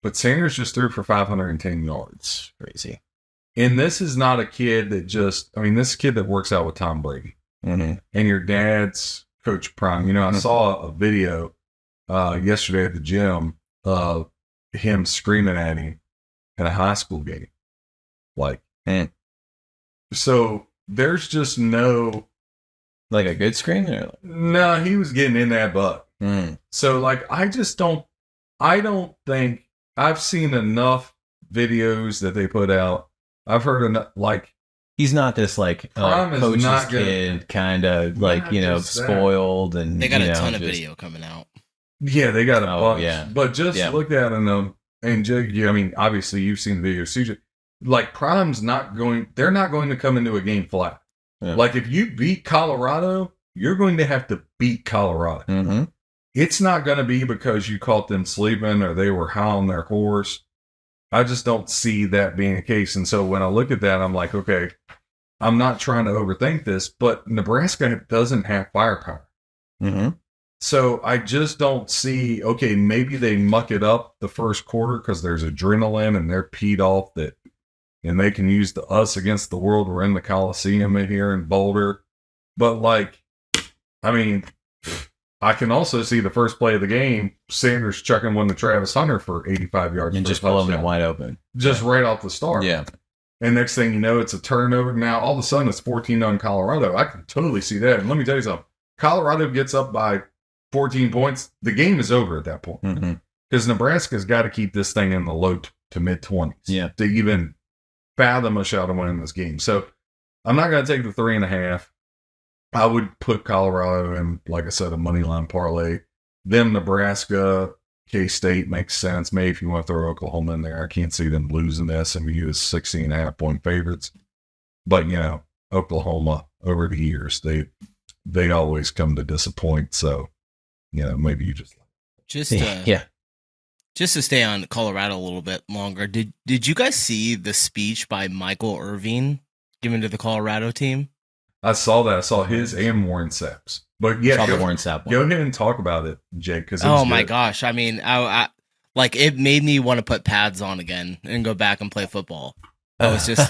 but Sanders just threw for 510 yards. Crazy. And this is not a kid that this is a kid that works out with Tom Brady. Mm-hmm. And your dad's Coach Prime. I saw a video yesterday at the gym of him screaming at him at a high school game. So there's just no... Like a good scream? No, he was getting in that butt. Mm. So, I don't think... I've seen enough videos that they put out. I've heard enough, he's not this coach's kid kind of spoiled, and they got a ton of video coming out. Yeah, they got a bunch. Yeah. But just look at them, and obviously you've seen the video, CJ. Prime's they're not going to come into a game flat. Yeah. If you beat Colorado, you're going to have to beat Colorado. Mm-hmm. It's not going to be because you caught them sleeping or they were high on their horse. I just don't see that being the case. And so when I look at that, I'm like, okay, I'm not trying to overthink this, but Nebraska doesn't have firepower. Mm-hmm. So I just don't see, okay, maybe they muck it up the first quarter because there's adrenaline and they're peed off and they can use us against the world. We're in the Coliseum here in Boulder. But I can also see the first play of the game, Sanders chucking one to Travis Hunter for 85 yards. And just blowing it wide open. Just right off the start. Yeah. And next thing you know, it's a turnover. Now, all of a sudden, it's 14-0 Colorado. I can totally see that. And let me tell you something. Colorado gets up by 14 points. The game is over at that point. Because Nebraska's got to keep this thing in the low to mid-20s to even fathom a shot of winning this game. So I'm not going to take the 3.5. I would put Colorado in, like I said, a money line parlay. Then Nebraska, K-State makes sense. Maybe if you want to throw Oklahoma in there, I can't see them losing to SMU as 16.5-point favorites. But, Oklahoma over the years, they always come to disappoint. So, maybe you just to stay on Colorado a little bit longer. Did you guys see the speech by Michael Irvin given to the Colorado team? I saw that. I saw his and Warren Sapp's. But yeah, go ahead and talk about it, Jake. Because my gosh, I it made me want to put pads on again and go back and play football. I was just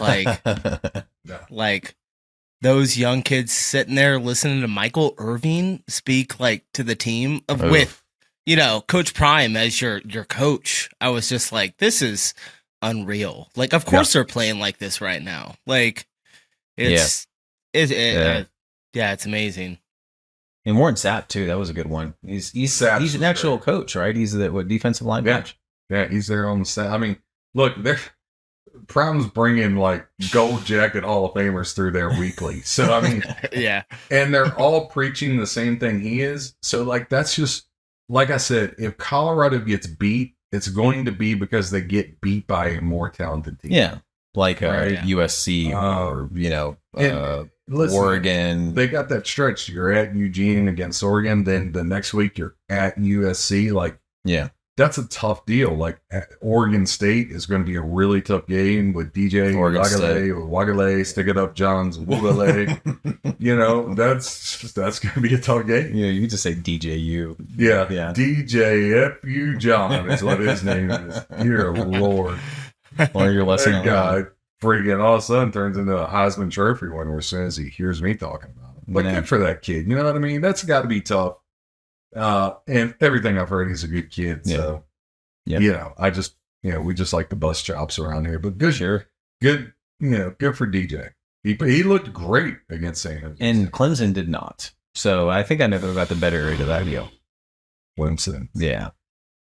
those young kids sitting there listening to Michael Irvin speak to the team with Coach Prime as your coach. I was just like, this is unreal. Of course they're playing like this right now. It's amazing. And Warren Sapp too. That was a good one. He's an actual coach, right? He's the defensive line coach. Yeah, he's there on the staff. Look, Prime's bringing gold jacket Hall of Famers through there weekly. So yeah, and they're all preaching the same thing he is. So that's just like I said. If Colorado gets beat, it's going to be because they get beat by a more talented team. Yeah, USC or listen, Oregon. They got that stretch. You're at Eugene against Oregon. Then the next week you're at USC. that's a tough deal. Like Oregon State is going to be a really tough game with DJ Wagale, Stick It Up Johns, Wugale. You know, that's going to be a tough game. Yeah, you just say DJU. Yeah. DJ F.U. John is what his name is. Dear Lord. Learn your lesson. That guy freaking all of a sudden turns into a Heisman Trophy winner as soon as he hears me talking about him. But good for that kid. You know what I mean? That's got to be tough. And everything I've heard, he's a good kid. So, you know, we just like to bust chops around here. But good, good for DJ. He looked great against San Jose. And Clemson did not. So I think I never got the better end of that deal. Clemson. Yeah.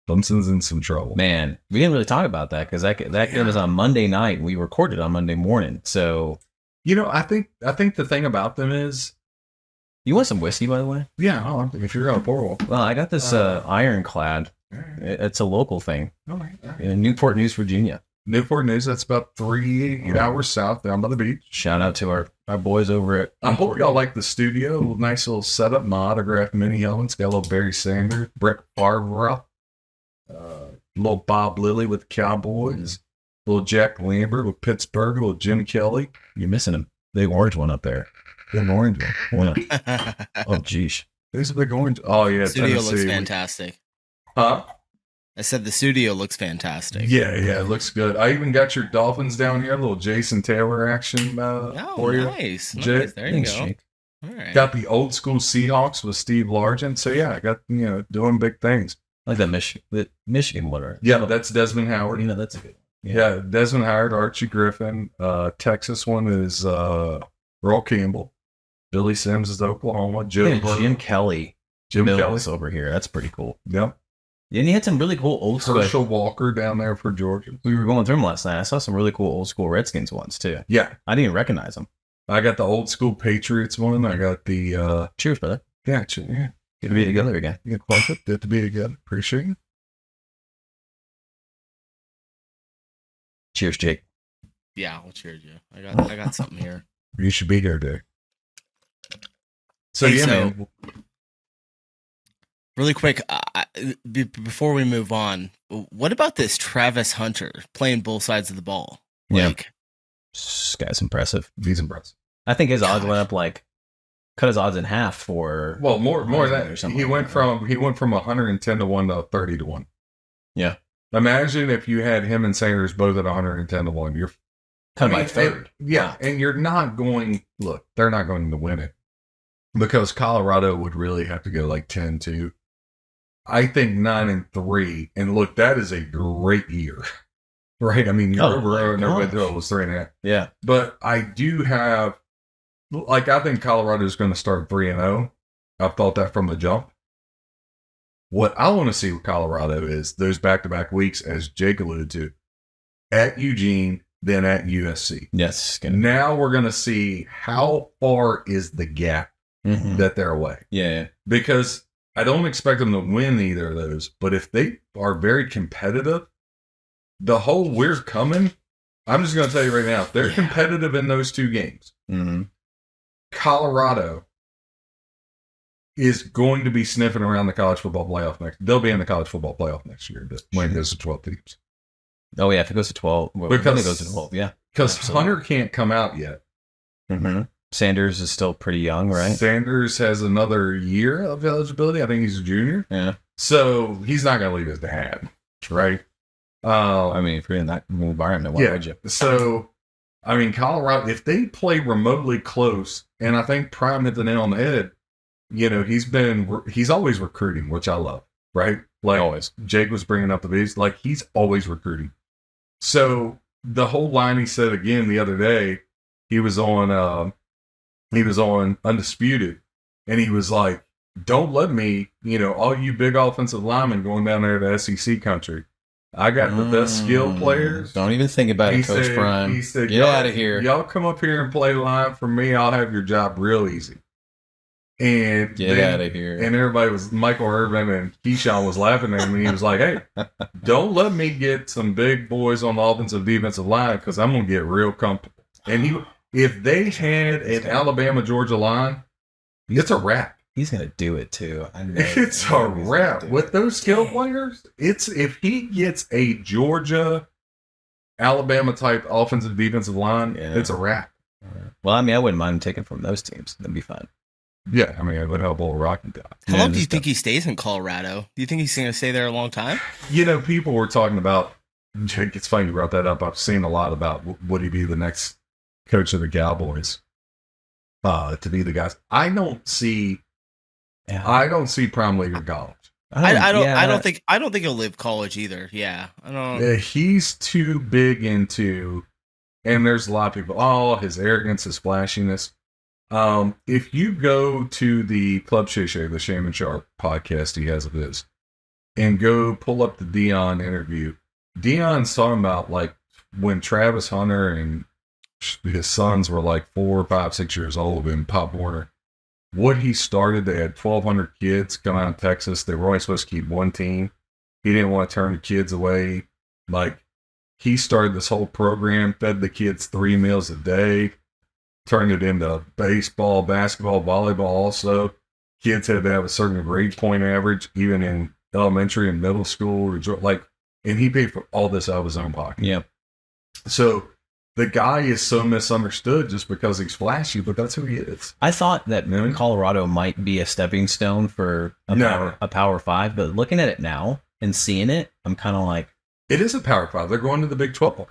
Clemson's in some trouble. Man, we didn't really talk about that because that game was on Monday night and we recorded on Monday morning. So, you know, I think the thing about them is, you want some whiskey, by the way? Yeah, if you're going to pour one. Well, I got this Ironclad. It's a local thing. In Newport News, Virginia. Newport News, that's about 3 hours south down by the beach. Shout out to our boys over at... I hope y'all like the studio. Nice little setup. My autographed mini helmets. Got a little Barry Sanders, Brett Favre, little Bob Lilly with the Cowboys, little Jack Lambert with Pittsburgh, little Jim Kelly. You're missing him. Big orange one up there. An orange one. Oh, geez. There's a big orange. Oh, yeah. The studio looks fantastic. Huh? I said the studio looks fantastic. Yeah, it looks good. I even got your Dolphins down here, a little Jason Taylor action for you. Nice. There you go. Jake. All right. Got the old school Seahawks with Steve Largent. So, yeah, I got, doing big things. Like that Michigan one, right? Yeah, that's Desmond Howard. That's a good one. Yeah, Desmond Howard, Archie Griffin. Texas one is Earl Campbell. Billy Sims is Oklahoma. Jim Kelly. Jim Kelly's over here. That's pretty cool. Yep. Yeah, and he had some really cool old school. Herschel Walker down there for Georgia. We were going through them last night. I saw some really cool old school Redskins ones too. Yeah. I didn't even recognize them. I got the old school Patriots one. I got the cheers, brother. Yeah. Good to be together again. Good to be together. Appreciate you. Cheers, Jake. Yeah, I'll cheers you. I got something here. You should be there, Dick. Man. Really quick, before we move on, what about this Travis Hunter playing both sides of the ball? This guy's impressive. He's impressive. I think his odds went up cut his odds in half for. Well, more than that. Or something he went from 110 to 1 to 30 to 1. Yeah. Imagine if you had him and Sanders both at 110 to 1. You're kind of third. And you're not going. Look, they're not going to win it because Colorado would really have to go 10-2. I think 9-3, and look, that is a great year, right? I mean, over and everybody thought it was 3.5. Yeah, but I do have, I think Colorado is going to start 3-0. I've thought that from the jump. What I want to see with Colorado is those back-to-back weeks, as Jake alluded to, at Eugene, then at USC. Yes. Now we're going to see how far is the gap that they're away. Yeah. Because I don't expect them to win either of those, but if they are very competitive, the whole we're coming, I'm just going to tell you right now, if they're competitive in those two games, Colorado is going to be sniffing around the college football playoff next. They'll be in the college football playoff next year when it goes to 12 teams. Oh, yeah, if it goes to 12. Because it goes to 12, yeah. Because Hunter can't come out yet. Sanders is still pretty young, right? Sanders has another year of eligibility. I think he's a junior. Yeah. So he's not going to leave his dad, right? I mean, if you're in that environment, why would you? So, I mean, Colorado, if they play remotely close, and I think Prime hit the nail on the head, he's always recruiting, which I love, right? Always. Jake was bringing up the beast. He's always recruiting. So the whole line he said again the other day, he was on Undisputed, and he was like, don't let me, all you big offensive linemen going down there to SEC country. I got the best skilled players. Don't even think about it, Coach Prime. He said, get out of here. Y'all come up here and play line for me. I'll have your job real easy. And get out of here. And everybody was, Michael Irvin and Keyshawn was laughing at him, and he was like, hey, don't let me get some big boys on the offensive defensive line because I'm going to get real comfortable. And if they had an Alabama-Georgia line, it's a wrap. He's gonna do it too. I know. It's a wrap with those skill players. It's if he gets a Georgia, Alabama type offensive defensive line, it's a wrap. Well, I mean, I wouldn't mind taking from those teams. That'd be fun. Yeah, I mean, it would help old Rocky Top. How long do you think he stays in Colorado? Do you think he's going to stay there a long time? You know, people were talking about. It's funny you brought that up. I've seen a lot about would he be the next coach of the Cowboys to be the guys. I don't see Prime League or college. I don't think he'll live college either. Yeah, I don't. He's too big into, and there's a lot of people. Oh, his arrogance, his flashiness. If you go to the Club Shay Shay, the Shaman Sharp podcast he has of his, and go pull up the Dion interview, Dion's talking about like when Travis Hunter and his sons were like 4, 5, 6 years old in Pop Warner. What he started, they had 1,200 kids come out of Texas. They were only supposed to keep one team. He didn't want to turn the kids away. Like, he started this whole program, fed the kids 3 meals a day, turned it into baseball, basketball, volleyball also. Kids had to have a certain grade point average, even in elementary and middle school. Like, and he paid for all this out of his own pocket. Yeah. So the guy is so misunderstood just because he's flashy, but that's who he is. I thought that Colorado might be a stepping stone for a Power 5, but looking at it now and seeing it, I'm kind of like... It is a Power 5. They're going to the Big 12.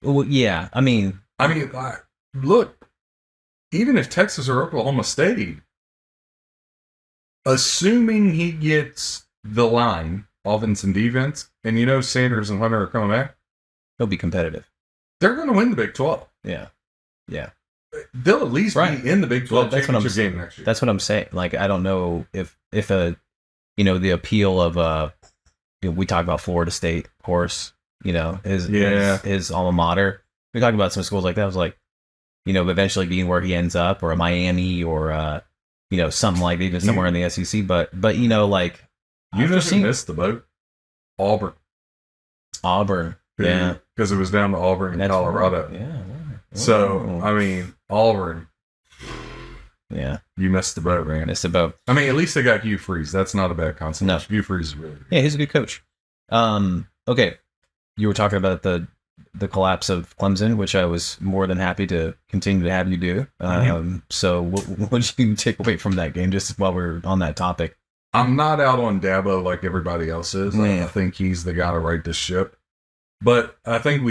Well, yeah, I mean, look, even if Texas or Oklahoma State, assuming he gets the line, offense and defense, and you know Sanders and Hunter are coming back, he'll be competitive. They're going to win the Big 12. Yeah. They'll at least be in the Big 12 championship game next year. That's what I'm saying. Like, I don't know if the appeal of we talk about Florida State, of course, his alma mater. We talked about some schools like that. I was like, eventually being where he ends up, or a Miami, or something like even somewhere in the SEC. But like, you just missed the boat. Auburn. Yeah. Because it was down to Auburn and Colorado. Right. Yeah. So, I mean, Auburn. Yeah. You missed the boat, man. Missed the boat. I mean, at least they got Hugh Freeze. That's not a bad concept. No. Hugh Freeze is really good. Yeah, he's a good coach. Okay. You were talking about the collapse of Clemson, which I was more than happy to continue to have you do. So what did you take away from that game, just while we're on that topic? I'm not out on Dabo like everybody else is. I think he's the guy to right this ship. But I think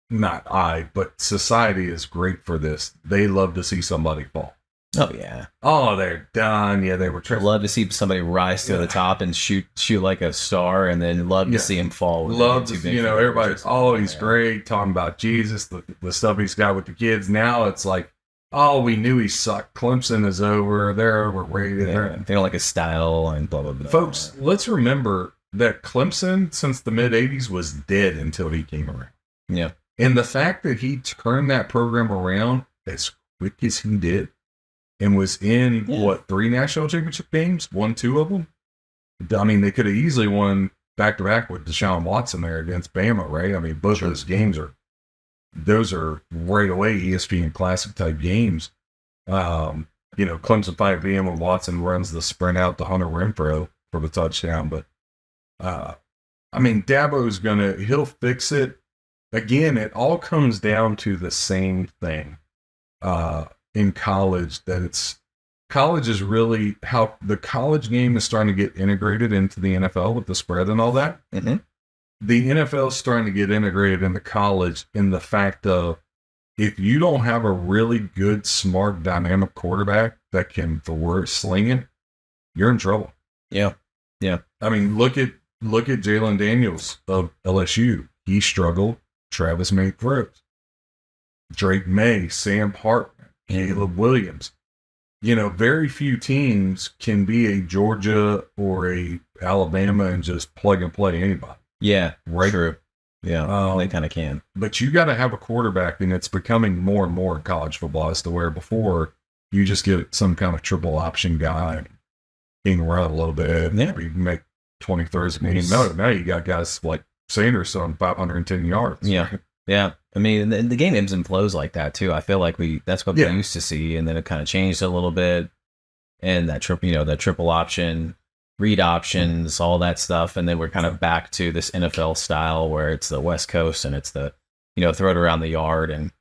but society is great for this. They love to see somebody fall. Oh, yeah. Oh, they're done. Yeah, they were trying. Love to see somebody rise to the top and shoot like a star, and then love to see him fall. Love to, everybody's, he's great, talking about Jesus, the stuff he's got with the kids. Now it's like, we knew he sucked. Clemson is over. They're overrated. They don't like his style and blah, blah, blah. Folks, let's remember that Clemson, since the mid-'80s, was dead until he came around. Yeah. And the fact that he turned that program around as quick as he did and was in, 3 national championship games, won 2 of them? I mean, they could have easily won back-to-back with Deshaun Watson there against Bama, right? I mean, both of those games those are right away ESPN Classic-type games. Clemson 5 when Watson runs the sprint out to Hunter Renfrow for the touchdown, but Dabo's he'll fix it. Again, it all comes down to the same thing in college, that college is really how the college game is starting to get integrated into the NFL with the spread and all that. Mm-hmm. The NFL is starting to get integrated into college in the fact of, if you don't have a really good, smart, dynamic quarterback that can sling it, you're in trouble. Yeah. I mean, look at Jalen Daniels of LSU. He struggled. Travis made throws. Drake May, Sam Hartman, Caleb Williams. Very few teams can be a Georgia or a Alabama and just plug and play anybody. Yeah, right. True. Yeah, they kind of can. But you got to have a quarterback, and it's becoming more and more in college football, as to where before you just get some kind of triple option guy and run a little bit. Yeah. You make 20 throws a game. Now you got guys like Sanders on 510 yards. Yeah. I mean, the game ebbs and flows like that too. I feel like that's what we used to see, and then it kind of changed a little bit. and that triple option, read options, all that stuff. And then we're kind of back to this NFL style where it's the West Coast and it's the, throw it around the yard. And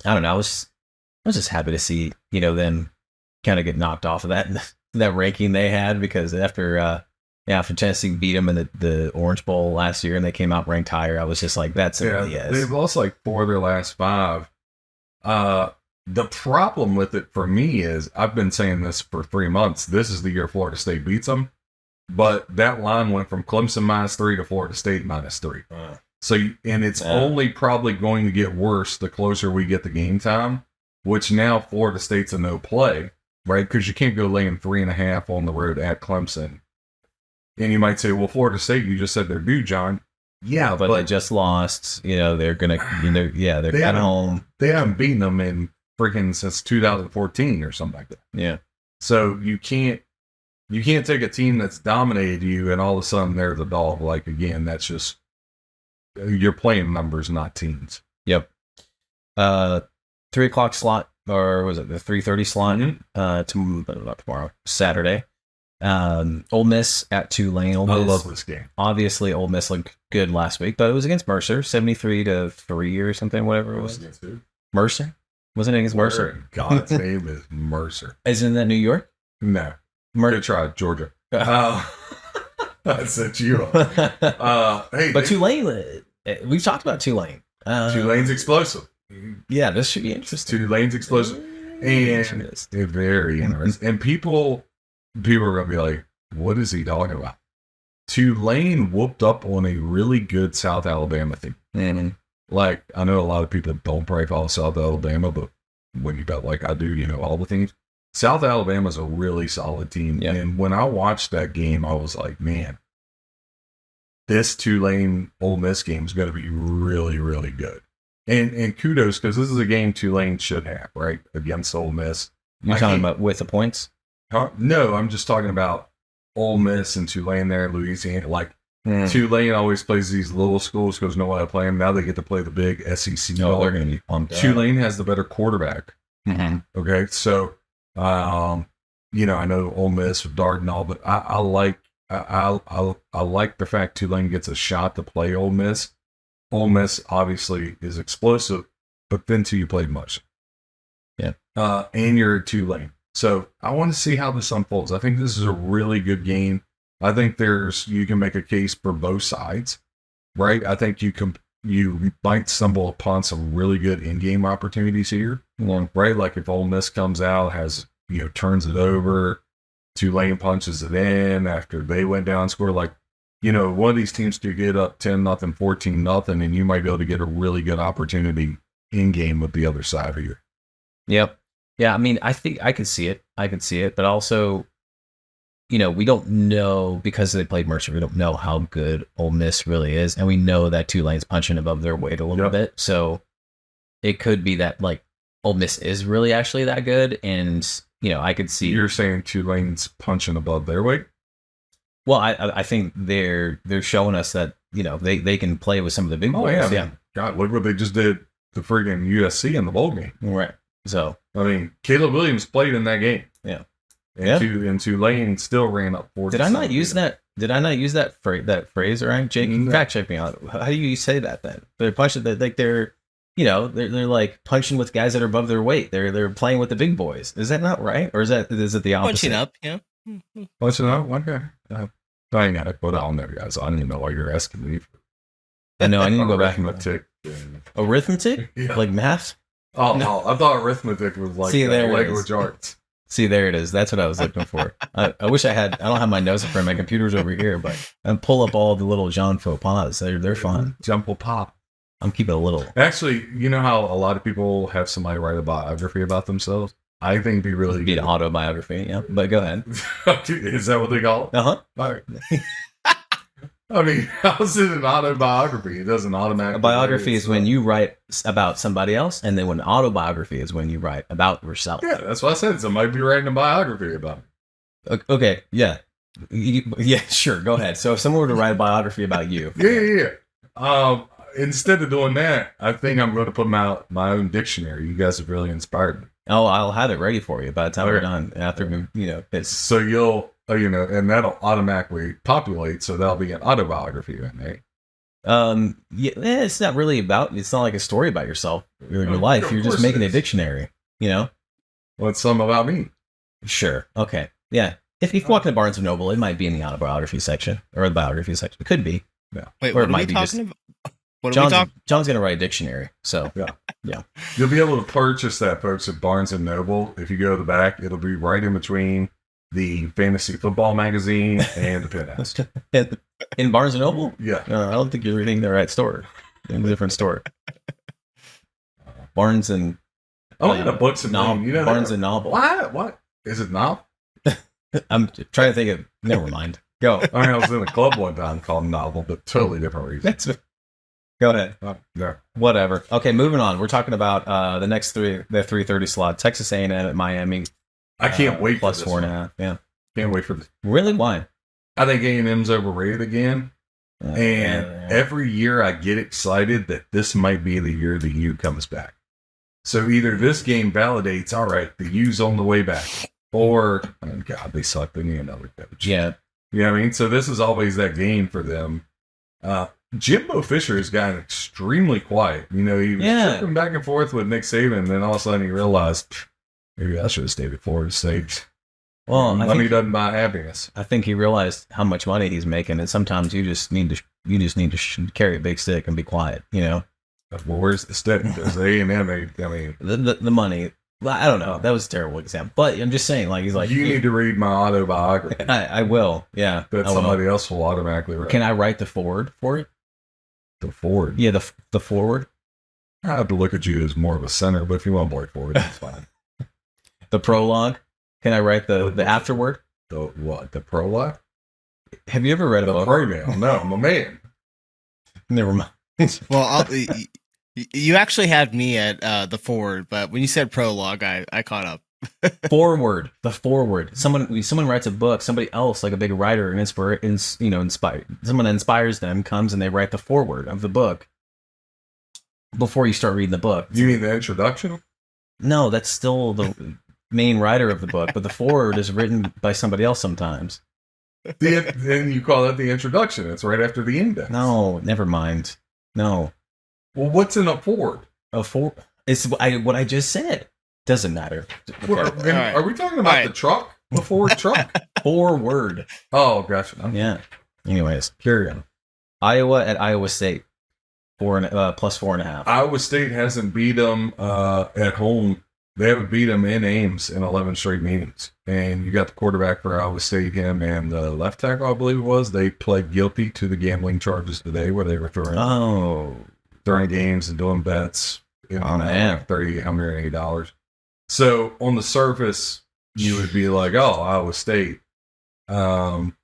I don't know, I was just happy to see, them kind of get knocked off of that ranking they had, because after Tennessee beat them in the Orange Bowl last year and they came out ranked higher, I was just like, that's yes. They've lost like 4 of their last 5. The problem with it for me is, I've been saying this for 3 months, this is the year Florida State beats them, but that line went from Clemson -3 to Florida State -3. And it's only probably going to get worse the closer we get the game time, which now Florida State's a no play, right? Because you can't go laying 3.5 on the road at Clemson. And you might say, well, Florida State, you just said they're due, John. Yeah, but they just lost. They're gonna, they're at home. They haven't beaten them in freaking since 2014 or something like that. Yeah. So you can't take a team that's dominated you and all of a sudden they're the dog. Like, again, that's just, you're playing numbers, not teams. Yep. 3 o'clock slot, or was it the 3:30 slot? Not tomorrow, Saturday. Ole Miss at Tulane. I love this game. Obviously, Ole Miss looked good last week, but it was against Mercer, 73-3 or something, whatever it was. Against who? Mercer? Wasn't it against Mercer? God's name is Mercer. Isn't that New York? No. Good try, Georgia. I set you up. But Tulane, we've talked about Tulane. Tulane's explosive. Yeah, this should be interesting. Tulane's explosive. And it's very interesting. And people are going to be like, what is he talking about? Tulane whooped up on a really good South Alabama team. Mm-hmm. Like, I know a lot of people don't probably follow South Alabama, but when you bet like I do, all the teams. South Alabama's a really solid team. Yeah. And when I watched that game, I was like, man, this Tulane Ole Miss game is going to be really, really good. And kudos, because this is a game Tulane should have, right? Against Ole Miss. You're talking about with the points? No, I'm just talking about Ole Miss and Tulane there in Louisiana. Like, Tulane always plays these little schools because no one to play them. Now they get to play the big SEC. No, they're going to be pumped. Tulane has the better quarterback. Mm-hmm. Okay, so I know Ole Miss with Dart and all, but I like the fact Tulane gets a shot to play Ole Miss. Ole Miss obviously is explosive, but then too you played much. Yeah, and you're at Tulane, so I want to see how this unfolds. I think this is a really good game. I think you can make a case for both sides, right? I think you might stumble upon some really good in-game opportunities here, right? Like if Ole Miss comes out, turns it over, Tulane punches it in after they went down, score like, one of these teams could get up 10-0, 14-0, and you might be able to get a really good opportunity in-game with the other side here. Yep. Yeah, I mean, I think I could see it, but also, we don't know, because they played Mercer, we don't know how good Ole Miss really is, and we know that Tulane's punching above their weight a little bit, so it could be that, like, Ole Miss is really actually that good, and, I could see... You're saying Tulane's punching above their weight? Well, I think they're showing us that, they can play with some of the big boys. Yeah. God, look what they just did to friggin' USC in the bowl game. Right. So, I mean, Caleb Williams played in that game. Yeah. And Tulane still ran up 40. Did I not use that phrase, right? Jake, fact check me out. How do you say that then? They're punching, they're like punching with guys that are above their weight. They're playing with the big boys. Is that not right? Or is it the opposite? Punching up, yeah. Punching up? Okay. I ain't got to put on there, guys. I don't even know why you're asking me. I know, I need to go back and arithmetic. Arithmetic? Yeah. Like math? Oh, no. I thought arithmetic was like language arts. See, there it is. That's what I was looking for. I wish I don't have my notes in front. My computer's over here, but I pull up all the little Jean faux pas. They're fun. Jumble pop. I'm keeping a little. Actually, you know how a lot of people have somebody write a biography about themselves? I think it'd be really good. An autobiography, yeah. But go ahead. Is that what they call it? Uh-huh. All right. I mean, how's it an autobiography? It doesn't automatically. A biography is when you write about somebody else, and then an autobiography is when you write about yourself. Yeah, that's what I said. Somebody be writing a biography about me. Okay, yeah. Yeah, sure, go ahead. So if someone were to write a biography about you. Yeah. Instead of doing that, I think I'm going to put out my own dictionary. You guys have really inspired me. Oh, I'll have it ready for you by the time we're done. After it's so you'll and that'll automatically populate. So that'll be an autobiography, right? Yeah, it's not really about. It's not like a story about yourself or your life. You're just making a dictionary. What's some about me? Sure. Okay. Yeah. If you walk into Barnes & Noble, it might be in the autobiography section or the biography section. It could be. Yeah. Wait, or what it are might we be talking just. about? What are we talking? John's gonna write a dictionary. So yeah. You'll be able to purchase that, folks, at Barnes & Noble. If you go to the back, it'll be right in between the fantasy football magazine and the penthouse. In Barnes & Noble? Yeah. I don't think you're reading the right store. In a different store. Barnes and the books and novel. Barnes and Novel. What? Is it novel? I'm trying to think of. Never mind. Go. I was in a club one time called Novel, but totally different reason. Go ahead. Yeah. Whatever. Okay, moving on. We're talking about the next the 3:30 slot. Texas A&M at Miami. I can't wait plus for this 4.5. Yeah. Can't wait for this. Really? Why? I think A&M's overrated again. And every year I get excited that this might be the year the U comes back. So either this game validates, all right, the U's on the way back, or, oh God, they suck. They need another coach. Yeah. You know what I mean? So this is always that game for them. Jimbo Fisher has gotten extremely quiet. He was tripping back and forth with Nick Saban, and then all of a sudden he realized, maybe I should have stayed at Florida State. Well, money doesn't buy happiness. I think he realized how much money he's making, and sometimes you just need to carry a big stick and be quiet. Well, where's the stick? There's A&M. I mean, the money. Well, I don't know. That was a terrible example, but I'm just saying. Like he's like, you need to read my autobiography. I will. Yeah, that somebody else will automatically write. Can I write the foreword for it? The foreword. Yeah, the foreword. I have to look at you as more of a center, but if you want to play forward, that's fine. The prologue. Can I write the afterword? The what? The prologue? Have you ever read a book? Premail. No, I'm a man. Never mind. Well, you actually had me at the forward, but when you said prologue, I caught up. Forward. The forward. Someone writes a book. Somebody else, like a big writer, inspired. Someone that inspires them comes and they write the forward of the book before you start reading the book. You mean the introduction? No, that's still the main writer of the book, but the foreword is written by somebody else sometimes. Then you call that the introduction. It's right after the index. No, never mind. No. Well, what's in a forward? It's what I just said. Doesn't matter. Okay. Right. Are we talking about the truck? The Ford truck? Forward. Oh, gotcha. Yeah. Anyways, carry on. Iowa at Iowa State. Plus 4.5. Iowa State hasn't beat them at home. They haven't beat them in Ames in 11 straight meetings. And you got the quarterback for Iowa State, him, and the left tackle, I believe it was. They pled guilty to the gambling charges today where they were throwing games and doing bets. $380. So on the surface, you would be like, oh, Iowa State. And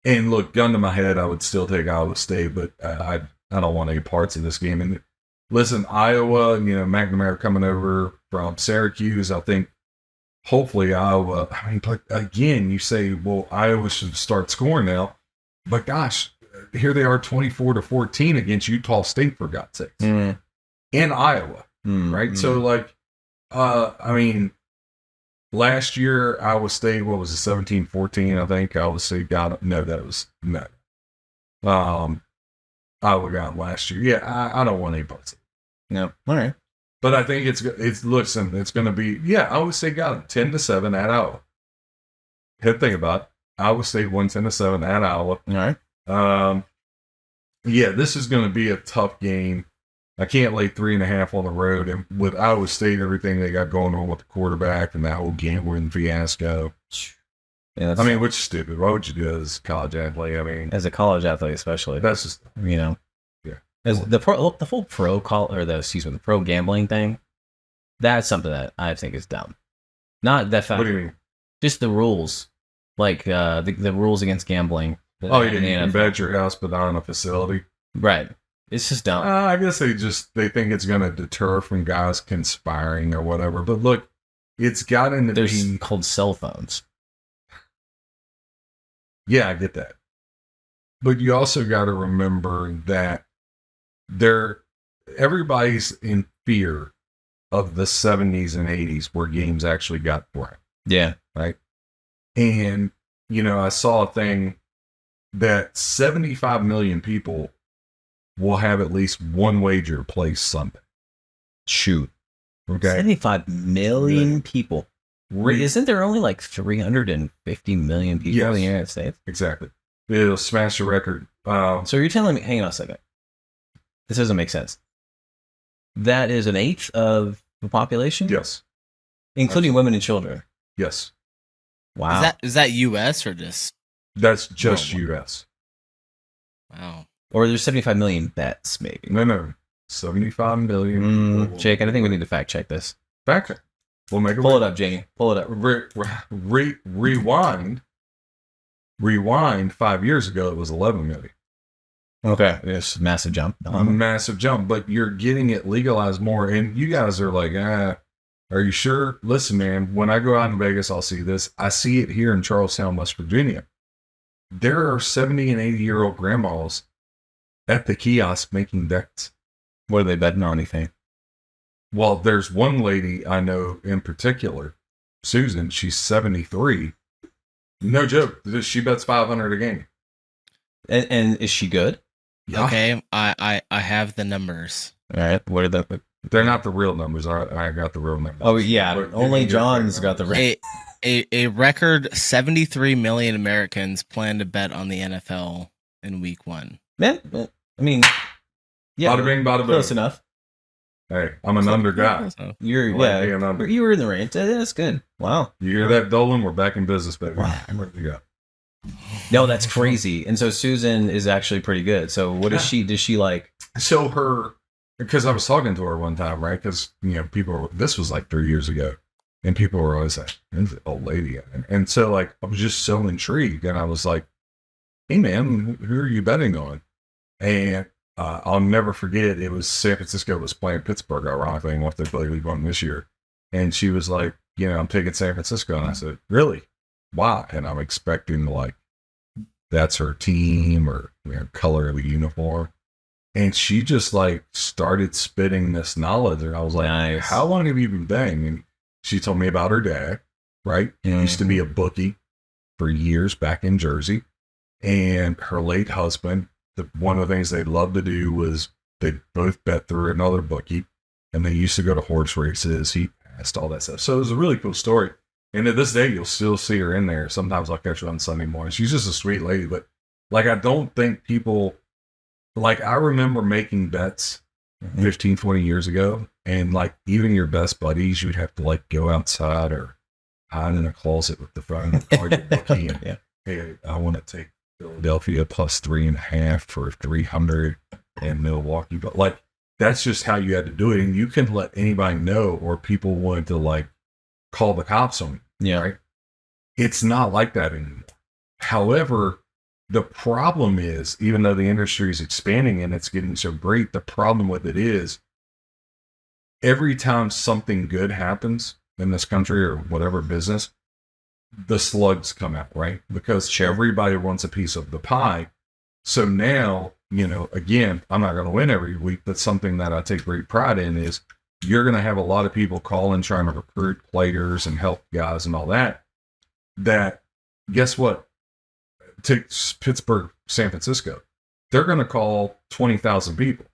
look, gun to my head, I would still take Iowa State, but I don't want any parts of this game. And listen, Iowa, McNamara coming over from Syracuse. I think hopefully Iowa, but again, you say, well, Iowa should start scoring now. But gosh, here they are 24-14 against Utah State, for God's sakes. In Iowa, right? So, last year, Iowa State, what was it, 17-14, I think. Iowa State got it. No, that was, no. Iowa got it last year. Yeah, I don't want any parts. No. All right. But I think it's going to be, Iowa State got it 10-7 at Iowa. Head thing about it. Iowa State won 10-7 at Iowa. All right. This is going to be a tough game. I can't lay 3.5 on the road. And with Iowa State, everything they got going on with the quarterback and that whole gambling fiasco. Yeah, which is stupid. Why would you do that as a college athlete? As a college athlete, especially. That's just, Yeah. As the full the pro gambling thing, that's something that I think is dumb. Not that fact. What do you mean? Just the rules. Like the rules against gambling. You can bet your house, but not on a facility. Right. It's just dumb. I guess they think it's going to deter from guys conspiring or whatever. But look, it's gotten to be called cell phones. Yeah, I get that. But you also got to remember that everybody's in fear of the 70s and 80s where games actually got played. Yeah. Right. And, I saw a thing that 75 million people will have at least one wager placed Sunday. Shoot. Okay. 75 million people. Isn't there only like 350 million people in the United States? Exactly. It'll smash the record. So you're telling me, hang on a second. This doesn't make sense. That is an eighth of the population? Yes. Including women and children? Yes. Wow. Is that U.S. or just? That's just U.S. Wow. Or there's 75 million bets, maybe. No. 75 million. Jake, I think we need to fact check this. Fact check. We'll make it. Pull it up, Jamie. Pull it up. Rewind 5 years ago, it was 11 million. Okay. Yes, massive jump. A massive jump, but you're getting it legalized more. And you guys are like, are you sure? Listen, man, when I go out in Vegas, I'll see this. I see it here in Charlestown, West Virginia. There are 70 and 80-year-old grandmas at the kiosk making bets. What are they betting on, anything? Well, there's one lady I know in particular, Susan. She's 73. No joke. She bets 500 a game. And is she good? Yeah. Okay, I have the numbers. All right. What are the? They're not the real numbers. I got the real numbers. Oh yeah, But only John's got the real. A record 73 million Americans plan to bet on the NFL in Week 1. Man, I mean, yeah, Bada bing, bada boom. close enough. Hey, I'm an under guy. You're you were in the range. That's good. Wow. You hear that, Dolan? We're back in business, baby. Wow. I'm ready to go. No, that's crazy. And so Susan is actually pretty good. So what is she? Does she like? So because I was talking to her one time, right? Because this was like 3 years ago, and people were always like, "Who's the old lady?" And so I was just so intrigued, and I was like, "Hey, man, who are you betting on?" And I'll never forget. It was San Francisco was playing Pittsburgh, ironically, and what they played won this year. And she was like, "I'm taking San Francisco," and I said, "Really? Why?" And I'm expecting like that's her team or color of the uniform. And she just like started spitting this knowledge. And I was like, nice. How long have you been betting? And she told me about her dad, right? He used to be a bookie for years back in Jersey. And her late husband, one of the things they loved to do was they both bet through another bookie. And they used to go to horse races. He passed all that stuff. So it was a really cool story. And to this day, you'll still see her in there. Sometimes I'll catch her on Sunday morning. She's just a sweet lady. But like, I don't think people... Like, I remember making bets 15, 20 years ago, and like even your best buddies, you'd have to like go outside or hide in a closet with the phone and call your bookie and, hey, I want to take Philadelphia plus 3.5 for 300 and Milwaukee. But like, that's just how you had to do it. And you can let anybody know, or people wanted to like call the cops on you. Yeah. Right? It's not like that anymore. However, the problem is, even though the industry is expanding and it's getting so great, the problem with it is every time something good happens in this country or whatever business, the slugs come out, right? Because everybody wants a piece of the pie. So now, again, I'm not going to win every week, but something that I take great pride in is you're going to have a lot of people calling, trying to recruit players and help guys and all that. That, guess what? Take Pittsburgh, San Francisco. They're going to call 20,000 people.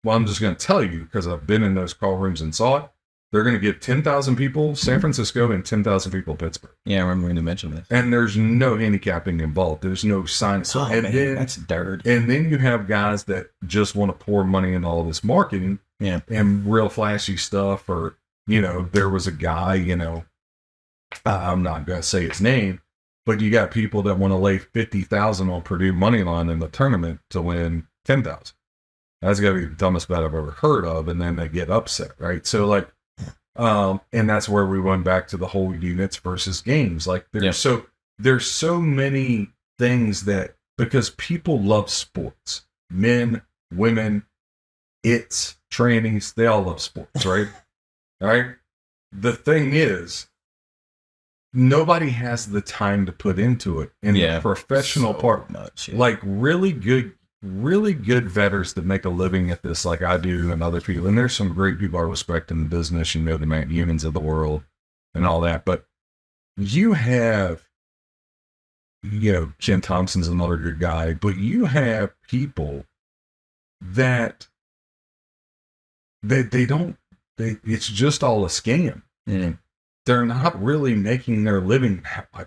Well, I'm just going to tell you, because I've been in those call rooms and saw it. They're going to get 10,000 people San Francisco and 10,000 people Pittsburgh. Yeah, I remember when you mentioned this. And there's no handicapping involved. There's no sign. Oh, man, that's dirt. And then you have guys that just want to pour money into all this marketing and real flashy stuff. Or, there was a guy, I'm not going to say his name, but you got people that want to lay 50,000 on Purdue money line in the tournament to win 10,000. That's got to be the dumbest bet I've ever heard of. And then they get upset, right? So like, and that's where we went back to the whole units versus games. Like there's so many things that, because people love sports, men, women, trannies, they all love sports, right? All right. The thing is, nobody has the time to put into it in the professional part. Much, Like really good really good veterans that make a living at this like I do and other people. And there's some great people I respect in the business, you know, the Matt Humans of the world and all that. But you have, you know, Ken Thompson's another good guy, but you have people that it's just all a scam. Mm. They're not really making their living that way.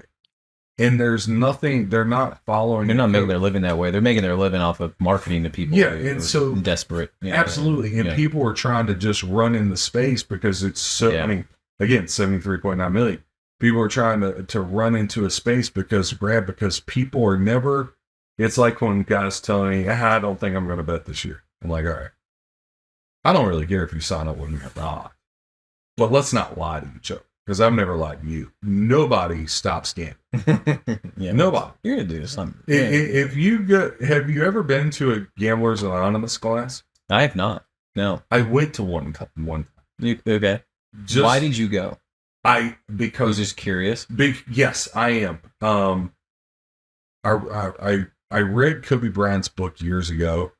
And there's nothing, they're not following. They're not making their living that way. They're making their living off of marketing to people. Yeah, and so desperate. You know, absolutely. And people are trying to just run in the space because it's so, I mean, again, 73.9 million. People are trying to run into a space because people are never, it's like when guys tell me, I don't think I'm going to bet this year. I'm like, all right. I don't really care if you sign up with me or not. But let's not lie to each other. Because I've never lied to you. Nobody stops gambling. Nobody. You're gonna do something. Have you ever been to a Gamblers Anonymous class? I have not. No. I went to one time. Okay. Why did you go? Because I was just curious. Yes, I am. I read Kobe Bryant's book years ago,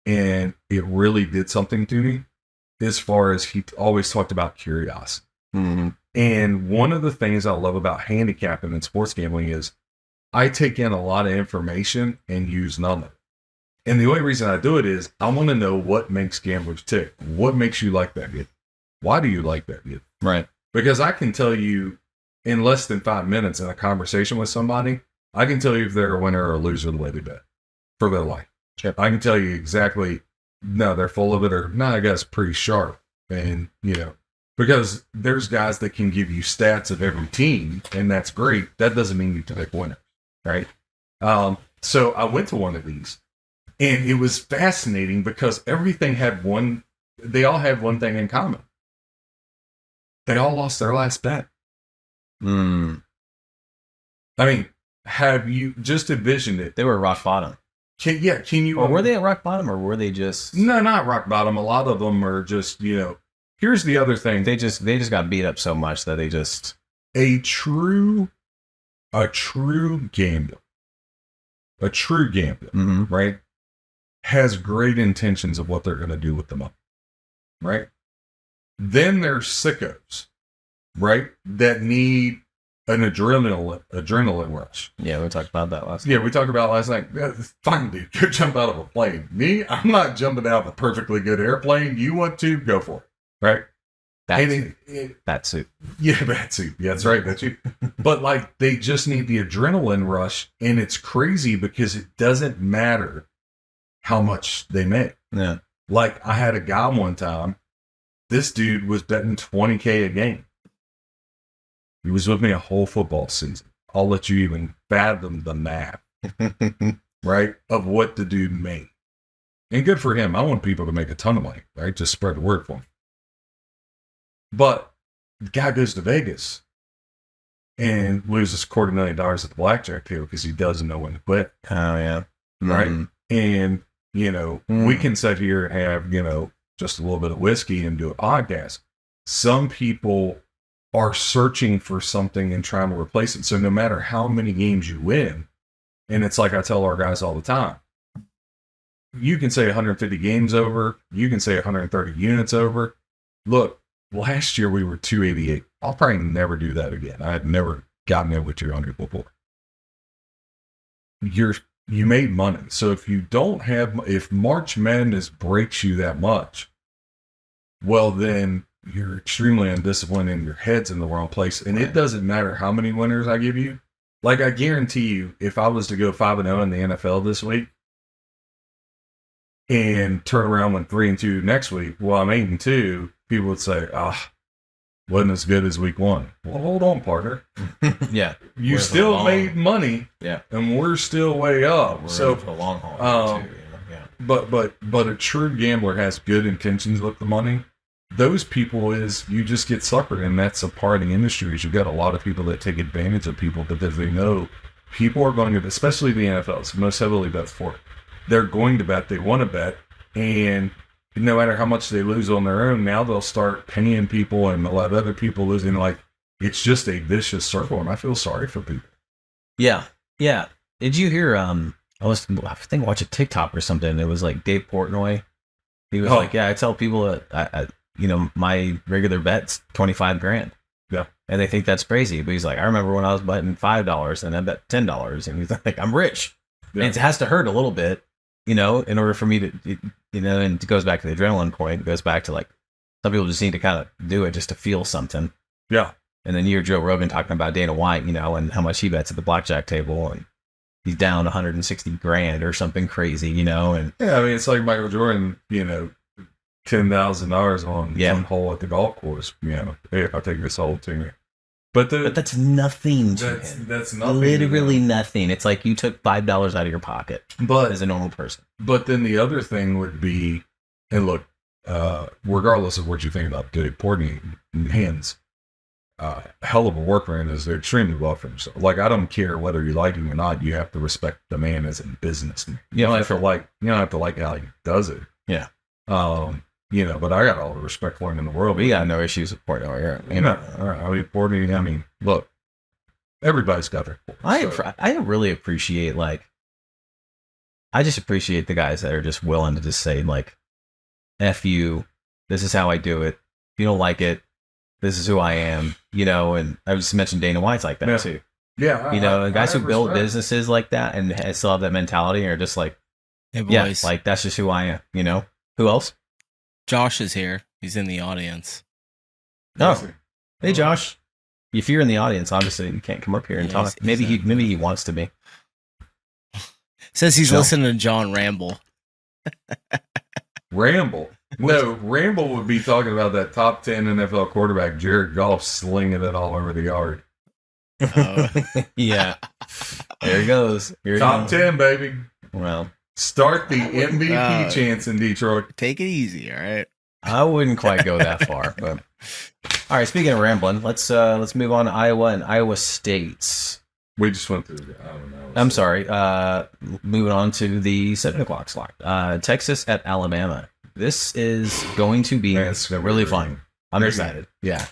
and it really did something to me. As far as he always talked about curiosity. Mm-hmm. And one of the things I love about handicapping and sports gambling is I take in a lot of information and use none of it. And the only reason I do it is I want to know what makes gamblers tick. What makes you like that good? Why do you like that good? Right. Because I can tell you in less than 5 minutes in a conversation with somebody, I can tell you if they're a winner or a loser the way they bet for their life. Sure. I can tell you exactly, no, they're full of it, or no, I guess pretty sharp. And, you know, because there's guys that can give you stats of every team, and that's great. That doesn't mean you can pick winners, right? So I went to one of these, and it was fascinating because everything had they all had one thing in common. They all lost their last bet. Mm. I mean, have you just envisioned it? They were rock bottom. Can you? Or were they at rock bottom, or were they just? No, not rock bottom. A lot of them are just, you know. Here's the other thing. They just got beat up so much that they just a true gambler, mm-hmm. right, has great intentions of what they're going to do with the money, right? Then there's sickos, right, that need an adrenaline rush. Yeah, we talked about that last. Yeah, we talked about last night. Fine, dude, go jump out of a plane. Me, I'm not jumping out of a perfectly good airplane. You want to go for it. Right? Bat suit. Yeah, bat suit. Yeah, that's right. That's you. But like, they just need the adrenaline rush, and it's crazy because it doesn't matter how much they make. Yeah. Like, I had a guy one time, this dude was betting $20K a game. He was with me a whole football season. I'll let you even fathom the math, right, of what the dude made. And good for him. I want people to make a ton of money, right? Just spread the word for him. But the guy goes to Vegas and loses $250,000 at the blackjack table because he doesn't know when to quit. Oh, yeah. Right? Mm. And, you know, we can sit here and have, you know, just a little bit of whiskey and do a podcast. Some people are searching for something and trying to replace it. So no matter how many games you win, and it's like I tell our guys all the time, you can say 150 games over, you can say 130 units over. Look, last year we were 288. I'll probably never do that again. I had never gotten over 200 before. You made money. So if March Madness breaks you that much, well then you're extremely undisciplined and your head's in the wrong place. And it doesn't matter how many winners I give you. Like, I guarantee you, if I was to go 5-0 in the NFL this week and turn around with 3-2 next week, well, I'm 8-2, people would say, wasn't as good as week one. Well, hold on, partner. Yeah. You still made money. Yeah. And we're still way up. We're so for the long haul. Too, yeah. But a true gambler has good intentions with the money. Those people you just get suckered, and that's a part of the industry. Is you got a lot of people that take advantage of people because they know people are going to, especially the NFL, it's the most heavily bet sport. They're going to bet, they want to bet, and no matter how much they lose on their own, now they'll start paying people and they'll have other people losing. Like, it's just a vicious circle, and I feel sorry for people. Yeah. Yeah. Did you hear, I think watch a TikTok or something. It was like Dave Portnoy. He was like, yeah, I tell people that my regular bet's $25,000. Yeah. And they think that's crazy. But he's like, I remember when I was betting $5 and I bet $10. And he's like, I'm rich. Yeah. And it has to hurt a little bit, in order for me to, and it goes back to the adrenaline point. It goes back to like, some people just need to kind of do it just to feel something. Yeah. And then you hear Joe Rogan talking about Dana White, and how much he bets at the blackjack table. And he's down $160,000 or something crazy, and. Yeah, I mean, it's like Michael Jordan, $10,000 on some hole at the golf course. Hey, I'll take this hole to me. But that's nothing to him. That's nothing. Literally nothing. It's like you took $5 out of your pocket as a normal person. But then the other thing would be, and look, regardless of what you think about Dave Portnoy hands, hell of a worker and is extremely well for himself. Like, I don't care whether you like him or not. You have to respect the man as a businessman. You don't have to like how he does it. Yeah. But I got all the respect for him in the world. We got no issues with Portnoy. Portnoy, look, everybody's got their. I really appreciate, I just appreciate the guys that are just willing to just say, like, F you, this is how I do it. If you don't like it, this is who I am, and I just mentioned Dana White's like that too. Yeah. Guys who build businesses like that and still have that mentality are just like, hey, boys. like, that's just who I am, Who else? Josh is here. He's in the audience. Oh, hey, Josh. If you're in the audience, obviously you can't come up here and talk. Maybe he wants to be. Says he's listening to John ramble. Ramble? No, Ramble would be talking about that top 10 NFL quarterback, Jared Goff, slinging it all over the yard. Yeah. There he goes. Top 10, baby. Well. Start the MVP chance in Detroit. Take it easy, all right? I wouldn't quite go that far, but all right. Speaking of rambling, let's move on to Iowa and Iowa State. We just went through. I'm sorry. Moving on to the 7:00 slot. Texas at Alabama. This is going to be really fun. I'm excited. Yeah.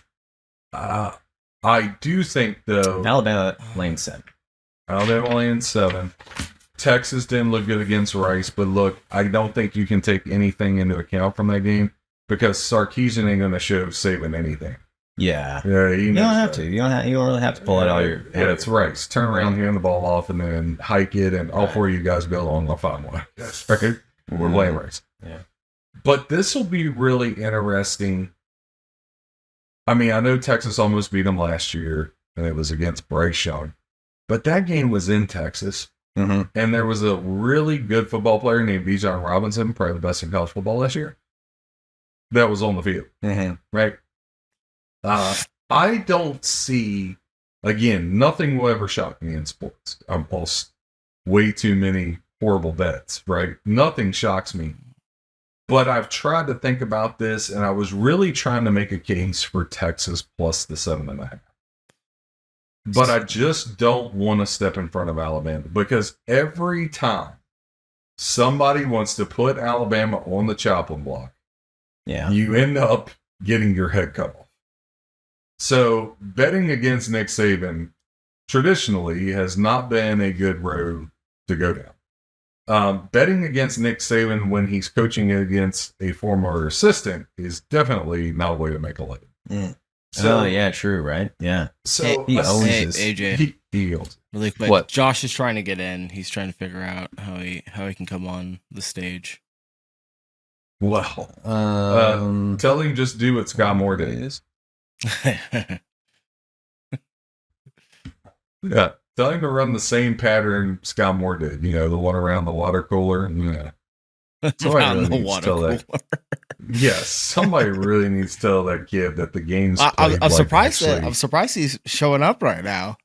I do think though. Alabama lane 7. Alabama lane 7. Texas didn't look good against Rice, but look, I don't think you can take anything into account from that game because Sarkisian ain't going to show Saban anything. Yeah. You don't have to. You don't really have to pull out all your. Yeah, it's Rice. Turn around, hand the ball off, and then hike it, and all four of you guys go along the fine way. Okay? We're playing Rice. Yeah. But this will be really interesting. I mean, I know Texas almost beat them last year, and it was against Bryce Young. But that game was in Texas. Mm-hmm. And there was a really good football player named Bijan Robinson, probably the best in college football last year, that was on the field. Mm-hmm. Right? I don't see, again, nothing will ever shock me in sports. I'm lost way too many horrible bets, right? Nothing shocks me. But I've tried to think about this, and I was really trying to make a case for Texas plus the 7.5. But I just don't want to step in front of Alabama because every time somebody wants to put Alabama on the chopping block, you end up getting your head cut off. So betting against Nick Saban traditionally has not been a good road to go down. Betting against Nick Saban when he's coaching against a former assistant is definitely not a way to make a living. Mm. So, yeah, true, right? Yeah. So he owns this. AJ. He owns it. Really quick. What? Josh is trying to get in. He's trying to figure out how he can come on the stage. Well, tell him just do what Scott Moore did. Yeah. Tell him to run the same pattern Scott Moore did. The one around the water cooler. Yeah. Around the water cooler. Yes, somebody really needs to tell that kid that the game's. I'm surprised he's showing up right now.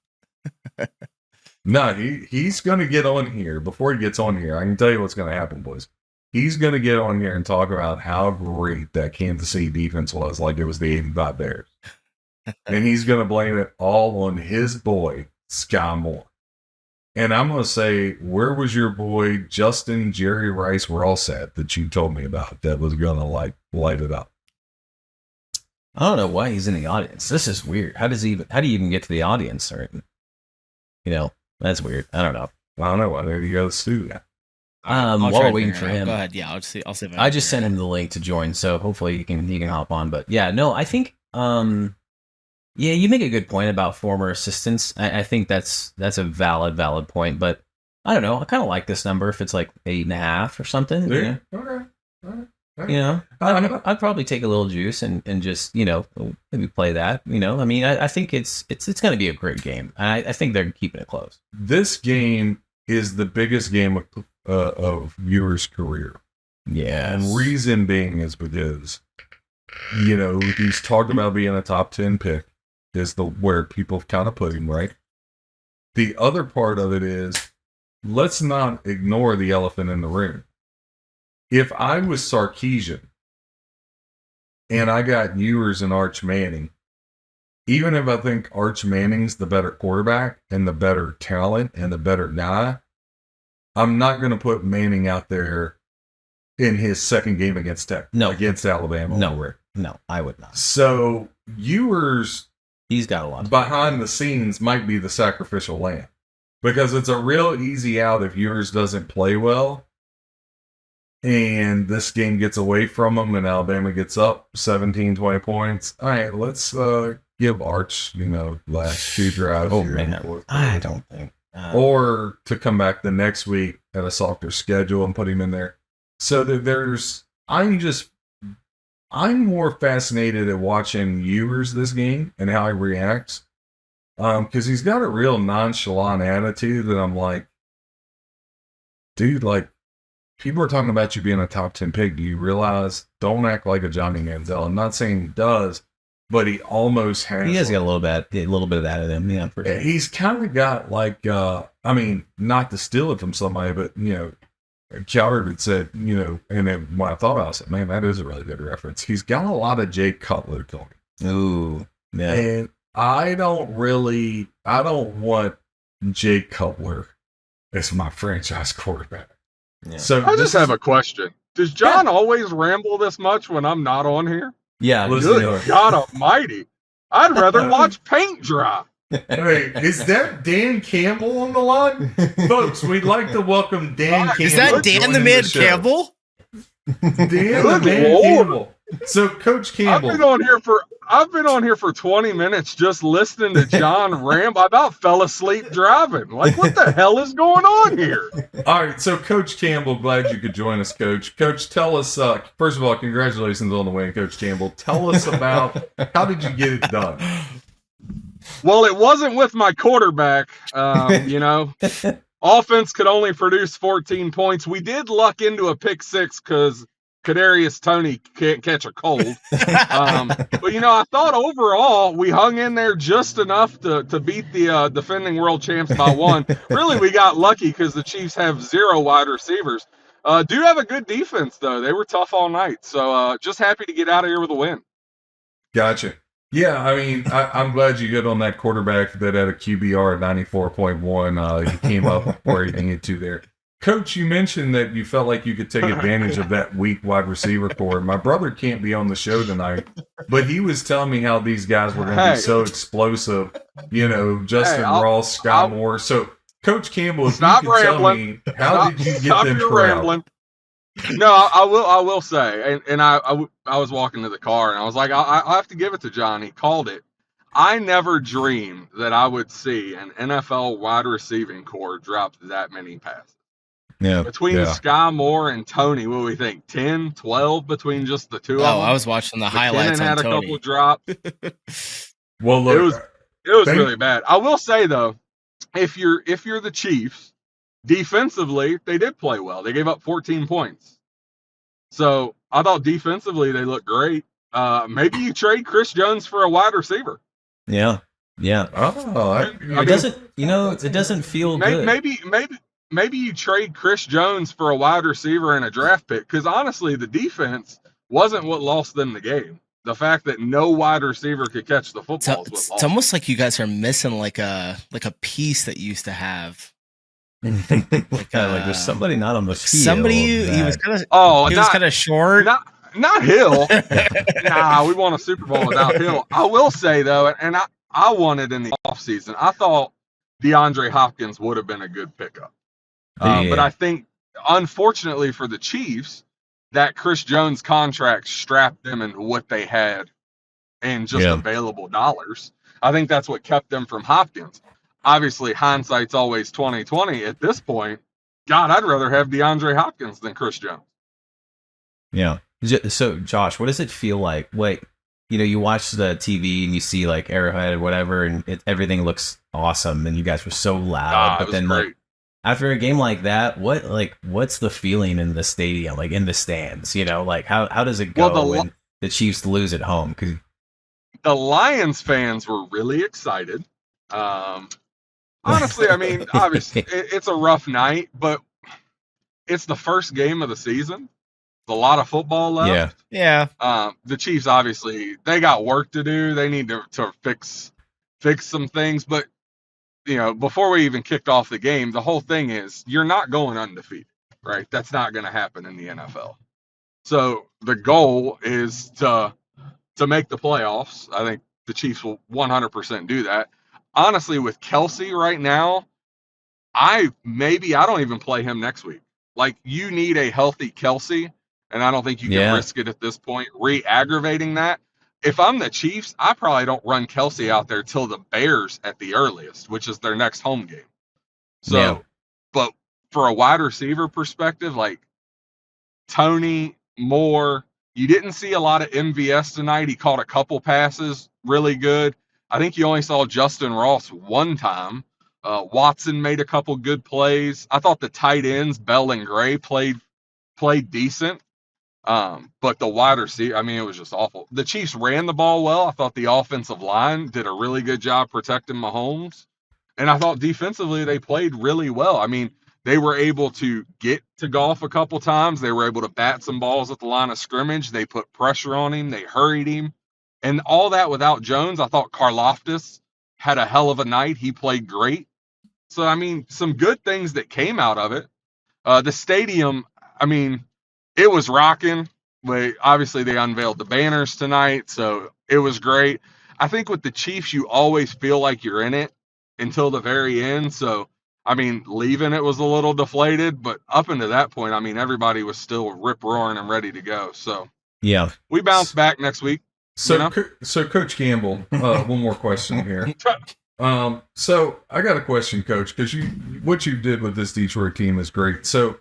No, he's going to get on here. Before he gets on here, I can tell you what's going to happen, boys. He's going to get on here and talk about how great that Kansas City defense was, like it was the 85 Bears, and he's going to blame it all on his boy Sky Moore. And I'm going to say, where was your boy Justin Jerry Rice Rawlsat that you told me about that was going to light it up? I don't know why he's in the audience. This is weird. How do you even get to the audience? Or, that's weird. I don't know. I don't know. There you go, Stu. I'll While try we're to waiting figure for it out. him, Go ahead. Yeah, I'll see if I just sent him the link to join, so hopefully he can hop on. But yeah, no, I think yeah, you make a good point about former assistants. I think that's a valid point. But I don't know. I kind of like this number if it's like 8.5 or something. You know? Okay. All right. You know, I'd probably take a little juice and just, you know, maybe play that. You know, I mean, I think it's going to be a great game. I think they're keeping it close. This game is the biggest game of viewers' career. Yeah, and reason being is because, you know, he's talked about being a top 10 pick is where people kind of put him, right? The other part of it is, let's not ignore the elephant in the room. If I was Sarkisian and I got Ewers and Arch Manning, even if I think Arch Manning's the better quarterback and the better talent and the better guy, I'm not going to put Manning out there in his second game against against Alabama. No, I would not. So Ewers, he's got a lot behind the scenes, might be the sacrificial lamb because it's a real easy out if Ewers doesn't play well. And this game gets away from him and Alabama gets up 17, 20 points. All right, let's give Arch, you know, last two drives. Oh, man. I don't think. Or to come back the next week at a softer schedule and put him in there. So I'm more fascinated at watching Ewers this game and how he reacts. Because he's got a real nonchalant attitude that I'm like, dude, like, people are talking about you being a top 10 pick. Do you realize? Don't act like a Johnny Manziel. I'm not saying he does, but he almost has. He has got a little bit of that in him. Yeah, for sure. He's kind of got like, I mean, not to steal it from somebody, but, you know, Coward had said, you know, and then when I thought about it, I said, man, that is a really good reference. He's got a lot of Jay Cutler to him. Ooh, yeah. And I don't want Jay Cutler as my franchise quarterback. Yeah. So I just have a question. Does John always ramble this much when I'm not on here? Yeah. Good God almighty. I'd rather watch paint dry. Hey, is that Dan Campbell on the line? Folks, we'd like to welcome Dan Campbell. Is that Dan the Man Campbell? Dan the Man Campbell. So, Coach Campbell. I've been on here for 20 minutes just listening to John ramble. I about fell asleep driving. Like, what the hell is going on here? All right, so Coach Campbell, glad you could join us, Coach. Coach, tell us, first of all, congratulations on the win, Coach Campbell. Tell us about how did you get it done? Well, it wasn't with my quarterback. You know, offense could only produce 14 points. We did luck into a pick six because Kadarius Toney can't catch a cold. But, you know, I thought overall we hung in there just enough to beat the defending world champs by one. Really, we got lucky because the Chiefs have 0 wide receivers. Do have a good defense, though. They were tough all night. So just happy to get out of here with a win. Gotcha. Yeah, I mean, I'm glad you hit on that quarterback that had a QBR of 94.1. He came up where he needed to there. Coach, you mentioned that you felt like you could take advantage of that weak wide receiver core. My brother can't be on the show tonight, but he was telling me how these guys were going to be so explosive. You know, Justin Ross, Scott Moore. So, Coach Campbell, if you could tell me, how did you get them rambling? No, I will say, and I was walking to the car, and I was like, I have to give it to John. He called it. I never dreamed that I would see an NFL wide receiving core drop that many passes. Yeah. Between Sky Moore and Toney, what do we think? 10, 12 between just the two of them? Oh, I was watching the highlights on had Toney. A couple drops. Well, look, it was really bad. I will say though, if you're the Chiefs, defensively they did play well. They gave up 14 points. So I thought defensively they looked great. Maybe you trade Chris Jones for a wide receiver. Yeah. Yeah. It doesn't feel good. Maybe you trade Chris Jones for a wide receiver and a draft pick, because honestly, the defense wasn't what lost them the game. The fact that no wide receiver could catch the football is what lost. It's almost like you guys are missing like a piece that you used to have. like there's somebody not on the field. Somebody he was kind of short. Not Hill. Nah, we won a Super Bowl without Hill. I will say though, and I won it in the offseason. I thought DeAndre Hopkins would have been a good pickup. But I think, unfortunately for the Chiefs, that Chris Jones contract strapped them into what they had and just available dollars. I think that's what kept them from Hopkins. Obviously, hindsight's always 20/20 at this point. God, I'd rather have DeAndre Hopkins than Chris Jones. Yeah. So, Josh, what does it feel like? Wait, you watch the TV and you see like Arrowhead or whatever, and everything looks awesome, and you guys were so loud. But then, great. Like, after a game like that, what's the feeling in the stadium, like in the stands? Like how does it go when the Chiefs lose at home? Because the Lions fans were really excited. Honestly, I mean, obviously, it's a rough night, but it's the first game of the season. A lot of football left. Yeah. The Chiefs, obviously, they got work to do. They need to fix some things. But, before we even kicked off the game, the whole thing is you're not going undefeated, right? That's not going to happen in the NFL. So the goal is to make the playoffs. I think the Chiefs will 100% do that. Honestly, with Kelsey right now, I don't even play him next week. Like, you need a healthy Kelsey, and I don't think you can risk it at this point, re-aggravating that. If I'm the Chiefs, I probably don't run Kelsey out there till the Bears at the earliest, which is their next home game. So, but for a wide receiver perspective, like Tony, Moore, you didn't see a lot of MVS tonight. He caught a couple passes really good. I think you only saw Justin Ross one time. Watson made a couple good plays. I thought the tight ends, Bell and Gray, played decent. But the wide receiver, I mean, it was just awful. The Chiefs ran the ball well. I thought the offensive line did a really good job protecting Mahomes. And I thought defensively they played really well. I mean, they were able to get to Goff a couple times. They were able to bat some balls at the line of scrimmage. They put pressure on him. They hurried him. And all that without Jones. I thought Karlaftis had a hell of a night. He played great. So, I mean, some good things that came out of it. The stadium, I mean, it was rocking. Obviously, they unveiled the banners tonight, so it was great. I think with the Chiefs, you always feel like you're in it until the very end. So, I mean, leaving it was a little deflated, but up until that point, I mean, everybody was still rip-roaring and ready to go. So, we bounce back next week. So, so Coach Campbell, one more question here. So I got a question, Coach, because what you did with this Detroit team is great. So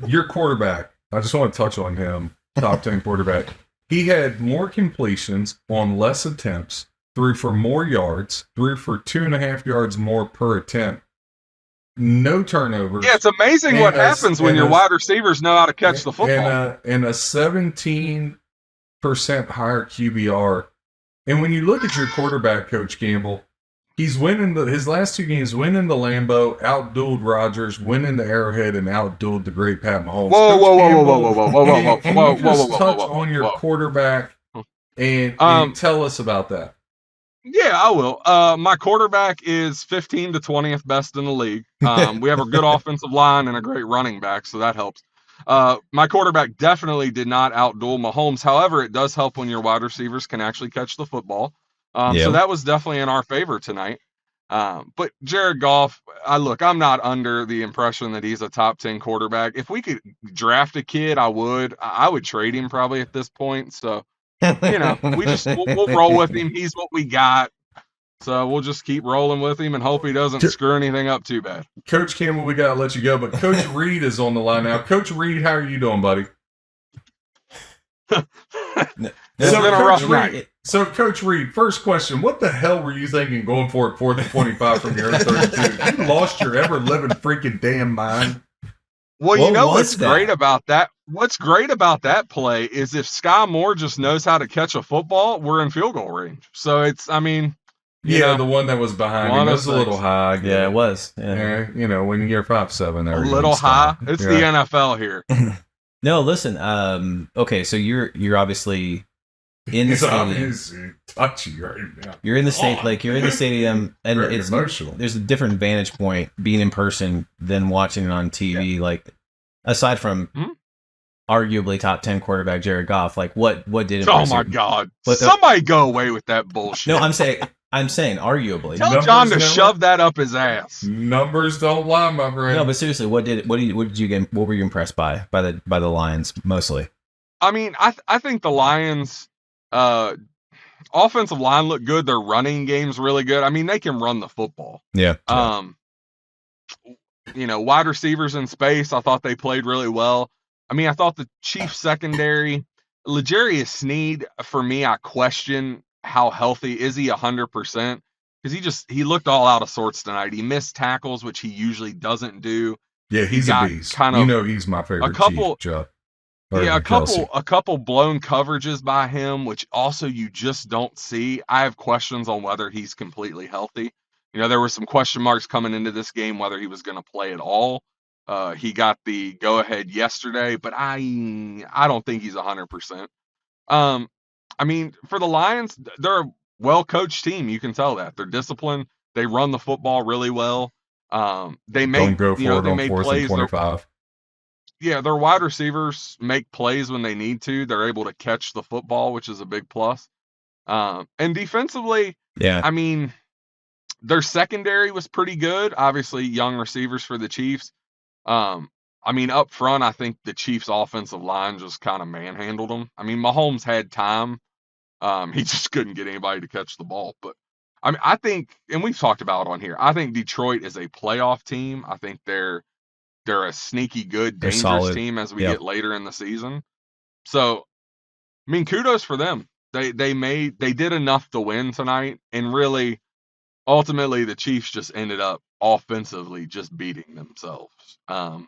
your quarterback, I just want to touch on him, top 10 quarterback. He had more completions on less attempts, threw for more yards, threw for 2.5 yards more per attempt. No turnovers. Yeah, it's amazing what happens when your wide receivers know how to catch the football. And a 17% higher QBR. And when you look at your quarterback, Coach Campbell, he's winning his last two games, winning the Lambeau, outdueled Rodgers, winning the Arrowhead, and outdueled the great Pat Mahomes. Whoa. Touch on your quarterback and tell us about that. Yeah, I will. My quarterback is 15 to 20th best in the league. We have a good offensive line and a great running back, so that helps. My quarterback definitely did not outduel Mahomes. However, it does help when your wide receivers can actually catch the football. So that was definitely in our favor tonight. But Jared Goff, I'm not under the impression that he's a top 10 quarterback. If we could draft a kid, I would trade him probably at this point. So, we'll roll with him. He's what we got. So we'll just keep rolling with him and hope he doesn't screw anything up too bad. Coach Campbell, we got to let you go, but Coach Reed is on the line now. Coach Reed, how are you doing, buddy? It's been a rough night. So, Coach Reed, first question. What the hell were you thinking going for it 4th and 25 from your own 32? You lost your ever-living freaking damn mind. Well, what's great about that? What's great about that play is if Sky Moore just knows how to catch a football, we're in field goal range. So the one that was behind him was a little high. Yeah, it was. Yeah. When you're 5'7", a little high. It's the NFL here. No, listen. Okay, so you're obviously in the stadium. Touchy right now. You're in the you're in the stadium, and it's emotional. There's a different vantage point being in person than watching it on TV. Yeah. Like, aside from arguably top 10 quarterback Jared Goff, like what did it? Oh my God! Somebody go away with that bullshit. No, I'm saying I'm saying arguably. Tell Numbers John to never- shove that up his ass. Numbers don't lie, my friend. No, but seriously, what did you get? What were you impressed by the Lions mostly? I mean, I think the Lions offensive line look good. Their running game's really good. I mean, they can run the football. Yeah. Wide receivers in space, I thought they played really well. I mean, I thought the Chiefs secondary, L'Jarius Sneed, for me, I question how healthy is he 100%, because he looked all out of sorts tonight. He missed tackles, which he usually doesn't do. Yeah, he's a beast. He's my favorite Chief, Chuck. Yeah, a couple blown coverages by him, which also you just don't see. I have questions on whether he's completely healthy. There were some question marks coming into this game whether he was going to play at all. He got the go ahead yesterday, but I don't think he's 100%. I mean, for the Lions, they're a well coached team. You can tell that they're disciplined. They run the football really well. They make don't go for it they on made 4th plays. and 25. Yeah, their wide receivers make plays when they need to. They're able to catch the football, which is a big plus. And defensively, yeah, I mean, their secondary was pretty good. Obviously, young receivers for the Chiefs. I mean, up front, I think the Chiefs' offensive line just kind of manhandled them. I mean, Mahomes had time. He just couldn't get anybody to catch the ball. But I mean, I think, and we've talked about it on here, I think Detroit is a playoff team. I think they're a sneaky good, dangerous team as we get later in the season. So, I mean, kudos for them. They did enough to win tonight, and really, ultimately, the Chiefs just ended up offensively just beating themselves,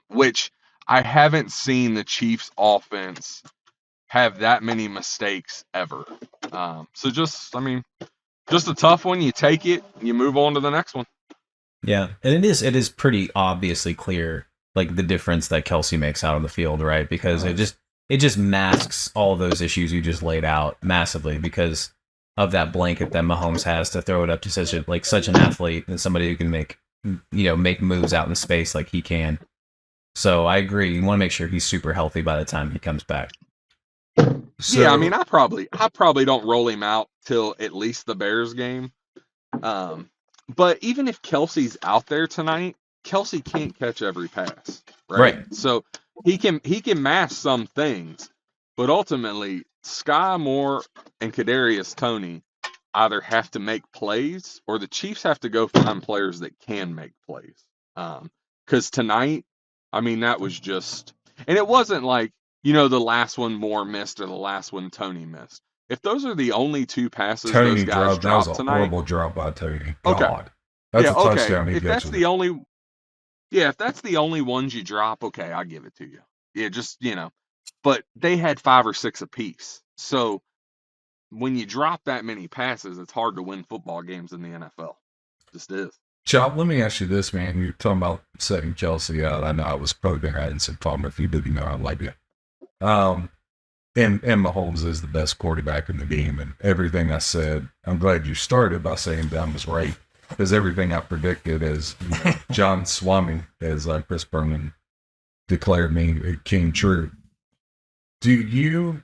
which I haven't seen the Chiefs offense have that many mistakes ever. So just a tough one. You take it, you move on to the next one. Yeah, and it is pretty obviously clear, like the difference that Kelsey makes out on the field, right? Because it just masks all those issues you just laid out massively because of that blanket that Mahomes has to throw it up to such an athlete and somebody who can make moves out in space like he can. So I agree. You want to make sure he's super healthy by the time he comes back. So, yeah, I mean, I probably don't roll him out till at least the Bears game. But even if Kelsey's out there tonight, Kelsey can't catch every pass, right? So he can mask some things, but ultimately Sky Moore and Kadarius Toney either have to make plays or the Chiefs have to go find players that can make plays. Because tonight, I mean, that was just, and it wasn't like, the last one Moore missed or the last one Toney missed. If those are the only two passes those guys dropped tonight, horrible drop by Toney. Okay. God. That's a touchdown. If that's the only ones you drop, okay, I'll give it to you. Yeah, just, but they had 5 or 6 apiece. So when you drop that many passes, it's hard to win football games in the NFL. Just is. Chop, let me ask you this, man. You're talking about setting Kelsey out. I know I was probably there. I didn't say Palmer if you did, I like you. And Mahomes is the best quarterback in the game, and everything I said, I'm glad you started by saying that I was right, because everything I predicted as John Swami, as Chris Berman declared me, it came true. Do you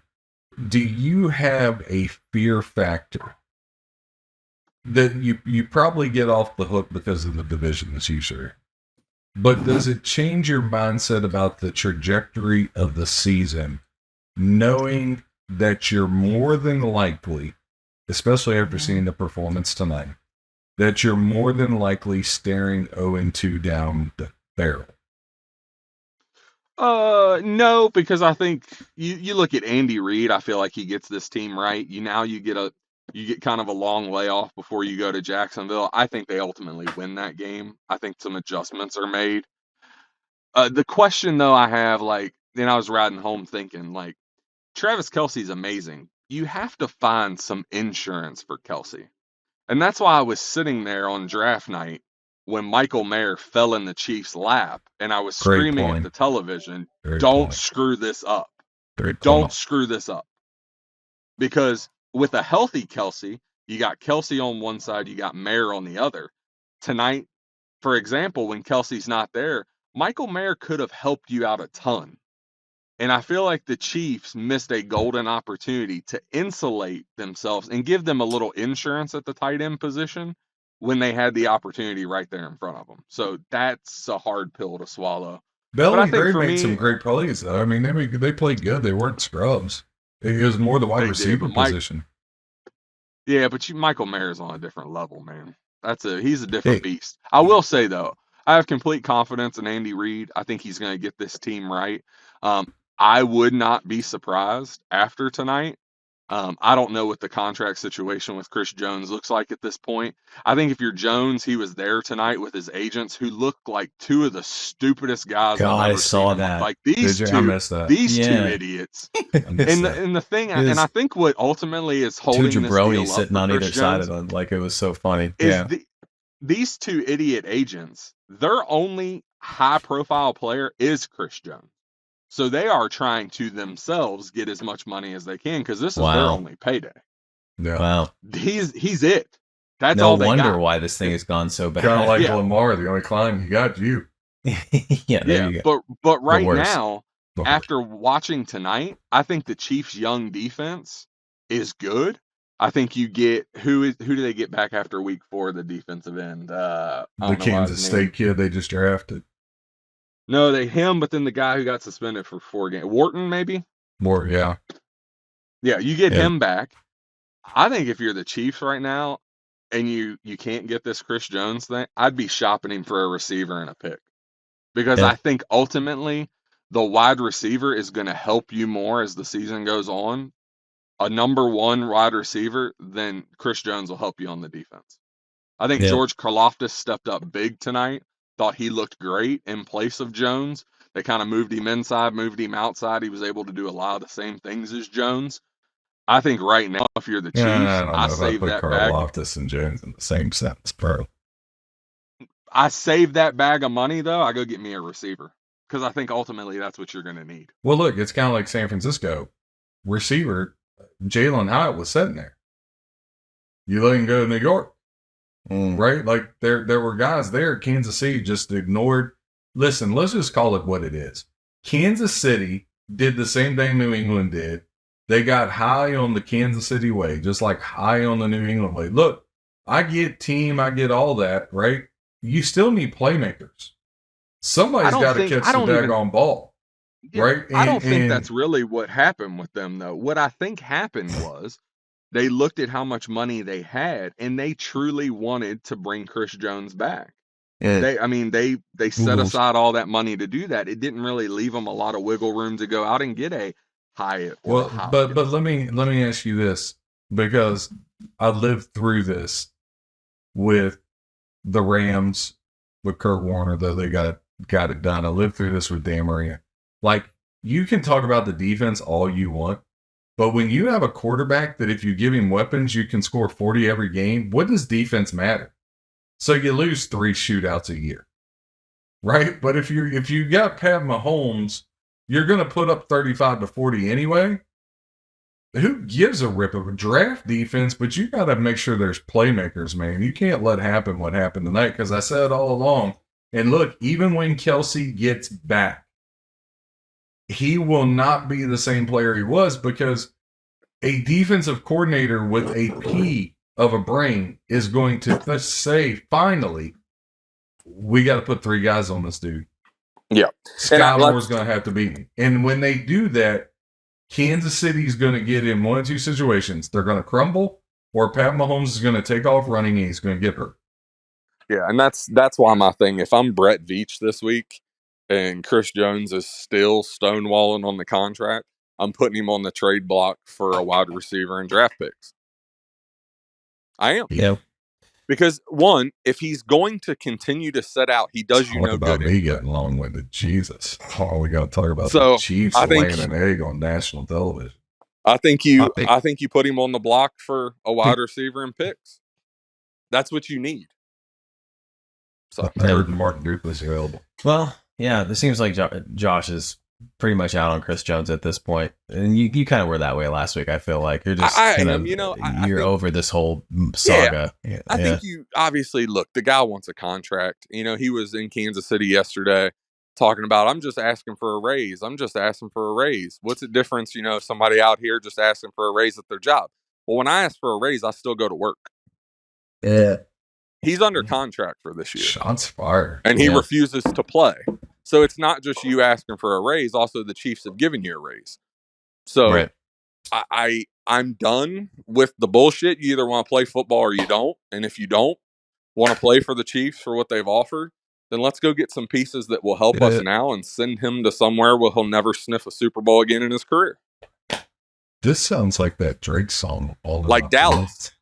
have a fear factor that you probably get off the hook because of the division that you share? But does it change your mindset about the trajectory of the season, knowing that you're more than likely, especially after seeing the performance tonight, that you're more than likely staring 0-2 down the barrel? No, because I think you look at Andy Reid, I feel like he gets this team right. You get kind of a long layoff before you go to Jacksonville. I think they ultimately win that game. I think some adjustments are made. The question though I have, then I was riding home thinking, Travis Kelce's amazing. You have to find some insurance for Kelce. And that's why I was sitting there on draft night when Michael Mayer fell in the Chiefs' lap, and I was screaming at the television, don't screw this up. Don't screw this up. Because with a healthy Kelce, you got Kelce on one side, you got Mayer on the other. Tonight, for example, when Kelce's not there, Michael Mayer could have helped you out a ton. And I feel like the Chiefs missed a golden opportunity to insulate themselves and give them a little insurance at the tight end position when they had the opportunity right there in front of them. So that's a hard pill to swallow. Bell But I and think Gray for made me, some great plays, though. I mean, they played good. They weren't scrubs. It was more the wide They did, receiver but position. yeah, but Michael Mayer's on a different level, man. He's a different beast. I will say though, I have complete confidence in Andy Reid. I think he's going to get this team right. I would not be surprised after tonight. I don't know what the contract situation with Chris Jones looks like at this point. I think if you're Jones, he was there tonight with his agents, who looked like two of the stupidest guys God, I've ever I saw seen. that. Like I these missed that. two idiots. And the thing, and I think what ultimately is holding two this deal jabronis up sitting for on Chris either side Jones of them, like it was so funny. is Yeah, these two idiot agents. Their only high-profile player is Chris Jones. So they are trying to themselves get as much money as they can because this is their only payday. Yeah. Wow. He's it. That's No all they wonder got. why this thing has gone so bad. Kind of like Yeah. Lamar, the only client you got, you. Yeah, there you go. But right worst. now, after watching tonight, I think the Chiefs' young defense is good. I think you get who do they get back after week 4? The defensive end, The Kansas State kid they just drafted. No, him, but then the guy who got suspended for 4 games, Wharton maybe. More, yeah. Yeah, you get him back. I think if you're the Chiefs right now, and you can't get this Chris Jones thing, I'd be shopping him for a receiver and a pick. Because I think ultimately the wide receiver is going to help you more as the season goes on. A number 1 wide receiver, then Chris Jones will help you on the defense. I think George Karlaftis stepped up big tonight. Thought he looked great in place of Jones. They kind of moved him inside, moved him outside. He was able to do a lot of the same things as Jones. I think right now, if you're the Chiefs, I save that bag. Karlaftis and Jones in the same sentence, bro. I save that bag of money, though. I go get me a receiver because I think ultimately that's what you're going to need. Well, look, it's kind of like San Francisco. Receiver, Jalen Hyatt was sitting there. You let him go to New York, right? Like there were guys there. Kansas City just ignored. Listen, let's just call it what it is. Kansas City did the same thing New England did. They got high on the Kansas City way, just like high on the New England way. Look, I get team, I get all that, right? You still need playmakers. Somebody's got to catch the daggone ball, right? I don't think that's really what happened with them, though. What I think happened was they looked at how much money they had, and they truly wanted to bring Chris Jones back. Yeah. They set aside all that money to do that. It didn't really leave them a lot of wiggle room to go out and get a Hyatt. But let me ask you this, because I lived through this with the Rams with Kurt Warner, though they got it done. I lived through this with Dan Marino. Like, you can talk about the defense all you want, but when you have a quarterback that if you give him weapons, you can score 40 every game, what does defense matter? So you lose 3 shootouts a year, right? But if you got Pat Mahomes, you're going to put up 35 to 40 anyway. Who gives a rip of a draft defense? But you got to make sure there's playmakers, man. You can't let happen what happened tonight, because I said all along, and look, even when Kelsey gets back, he will not be the same player he was, because a defensive coordinator with a P of a brain is going to say, finally, we got to put 3 guys on this dude. Yeah. Scott Moore's going to have to beat him. And when they do that, Kansas City's going to get in one of 2 situations. They're going to crumble, or Pat Mahomes is going to take off running and he's going to get hurt. Yeah, and that's why my thing, if I'm Brett Veach this week and Chris Jones is still stonewalling on the contract, I'm putting him on the trade block for a wide receiver and draft picks. I am. Yeah. Because, one, if he's going to continue to set out, he does you no about good. Me getting long-winded. Jesus. Oh, we got to talk about the Chiefs laying an egg on national television. I think you put him on the block for a wide receiver and picks. That's what you need. So I heard Martin Duplass available. Well, yeah, it seems like Josh is pretty much out on Chris Jones at this point, and you kind of were that way last week. I feel like you're just you're over this whole saga. Yeah, I think you obviously look. The guy wants a contract. He was in Kansas City yesterday. talking about, I'm just asking for a raise. I'm just asking for a raise. What's the difference, somebody out here just asking for a raise at their job? Well, when I ask for a raise, I still go to work. Yeah. He's under contract for this year. Shots fired. And he refuses to play. So it's not just you asking for a raise. Also, the Chiefs have given you a raise. So I'm done with the bullshit. You either want to play football or you don't. And if you don't want to play for the Chiefs for what they've offered, then let's go get some pieces that will help us now and send him to somewhere where he'll never sniff a Super Bowl again in his career. This sounds like that Drake song. All like Dallas.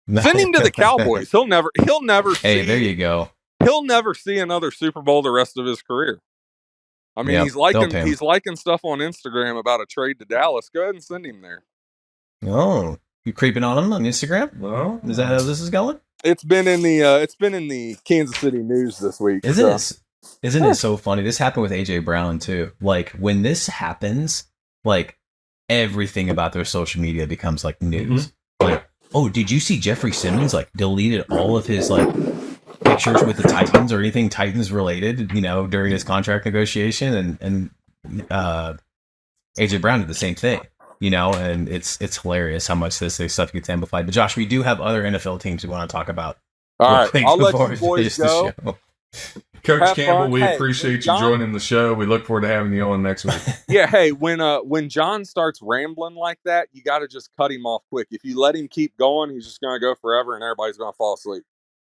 Send him to the Cowboys. He'll never Hey, there you go. He'll never see another Super Bowl the rest of his career. I mean, he's liking stuff on Instagram about a trade to Dallas. Go ahead and send him there. Oh, you creeping on him on Instagram? Well, is that how this is going? It's been in the Kansas City news this week. Isn't it so funny? This happened with AJ Brown too. Like when this happens, like everything about their social media becomes like news. Mm-hmm. Like, oh, did you see Jeffrey Simmons like deleted all of his like pictures with the Titans or anything Titans related, during his contract negotiation, and AJ Brown did the same thing, and it's hilarious how much this stuff gets amplified. But Josh, we do have other NFL teams we want to talk about. All right, I'll let you boys go. Coach Have Campbell, we appreciate you joining the show. We look forward to having you on next week. Yeah, hey, when John starts rambling like that, you got to just cut him off quick. If you let him keep going, he's just going to go forever, and everybody's going to fall asleep.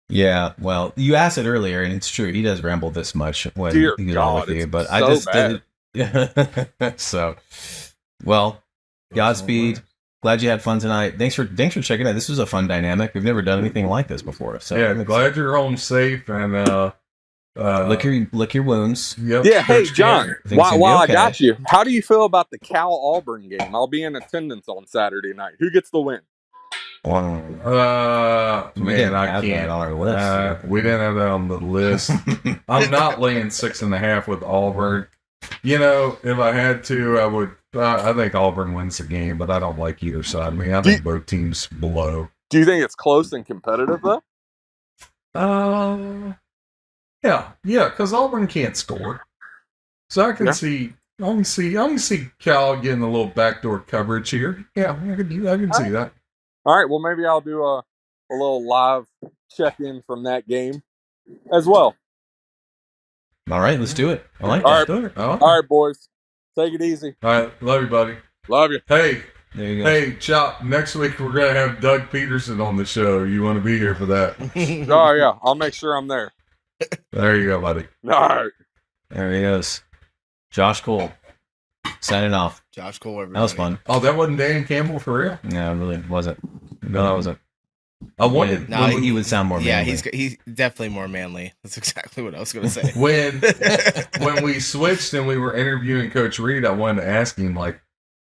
Yeah, well, you asked it earlier, and it's true. He does ramble this much when he's on with you, but so I just bad. did. So, well, Godspeed. Glad you had fun tonight. Thanks for checking out. This was a fun dynamic. We've never done anything like this before. So yeah, glad you're home safe and lick your wounds. Yep. Yeah, hey John, while okay. I got you, how do you feel about the Cal Auburn game? I'll be in attendance on Saturday night. Who gets the win? Man, I can't. On our list. We didn't have that on the list. I'm not laying 6.5 with Auburn. If I had to, I would. I think Auburn wins the game, but I don't like either side. I mean, I think both teams blow. Do you think it's close and competitive though? Yeah, because Auburn can't score, so I can see. I can see Cal getting a little backdoor coverage here. Yeah, I can see that. All right, well, maybe I'll do a little live check-in from that game as well. All right, let's do it. I like that. All right, boys. Take it easy. All right, love you, buddy. Love you. Hey, there you go. Hey, Chop, next week we're going to have Doug Peterson on the show. You want to be here for that? Oh, yeah. I'll make sure I'm there. There you go, buddy. All right. There he goes. Josh Cole. Signing off. Josh Cole, everybody. That was fun. Oh, that wasn't Dan Campbell for real? No, it really wasn't. No, that wasn't. I wanted. No, he would sound more manly. Yeah, he's definitely more manly. That's exactly what I was going to say. When we switched and we were interviewing Coach Reed, I wanted to ask him, like,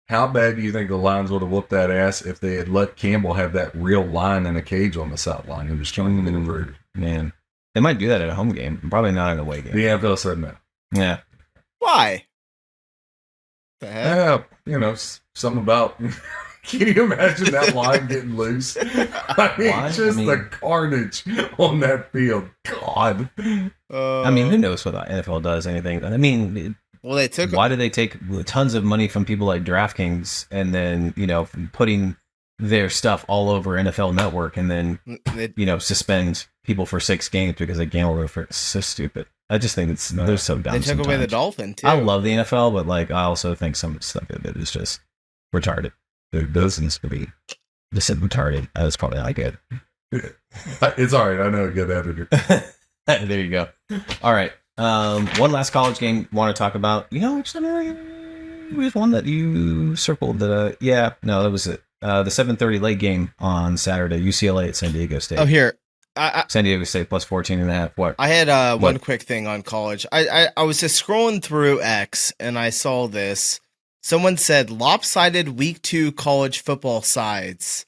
how bad do you think the Lions would have whooped that ass if they had let Campbell have that real lion in a cage on the sideline? He was killing him in the Man, they might do that at a home game. Probably not at an away game. The NFL said no. Yeah. Why? The heck? Yeah, something about. Can you imagine that line getting loose? I mean, the carnage on that field. God. I mean, who knows what the NFL does? Anything? I mean, well, they took. Why do they take tons of money from people like DraftKings and then putting their stuff all over NFL Network and then suspend people for 6 games because they gamble for it's so stupid. I just think they're so dumb. They took away the Dolphin too. I love the NFL, but I also think some stuff of it is just retarded. Their business could be just retarded. That's probably not good. It's all right. I know a good editor. There you go. All right. One last college game I want to talk about. Which was one that you circled. That that was it. The 7:30 late game on Saturday. UCLA at San Diego State. Oh, here. San Diego State plus 14.5. What? I had one quick thing on college. I was just scrolling through X and I saw this. Someone said lopsided week 2 college football sides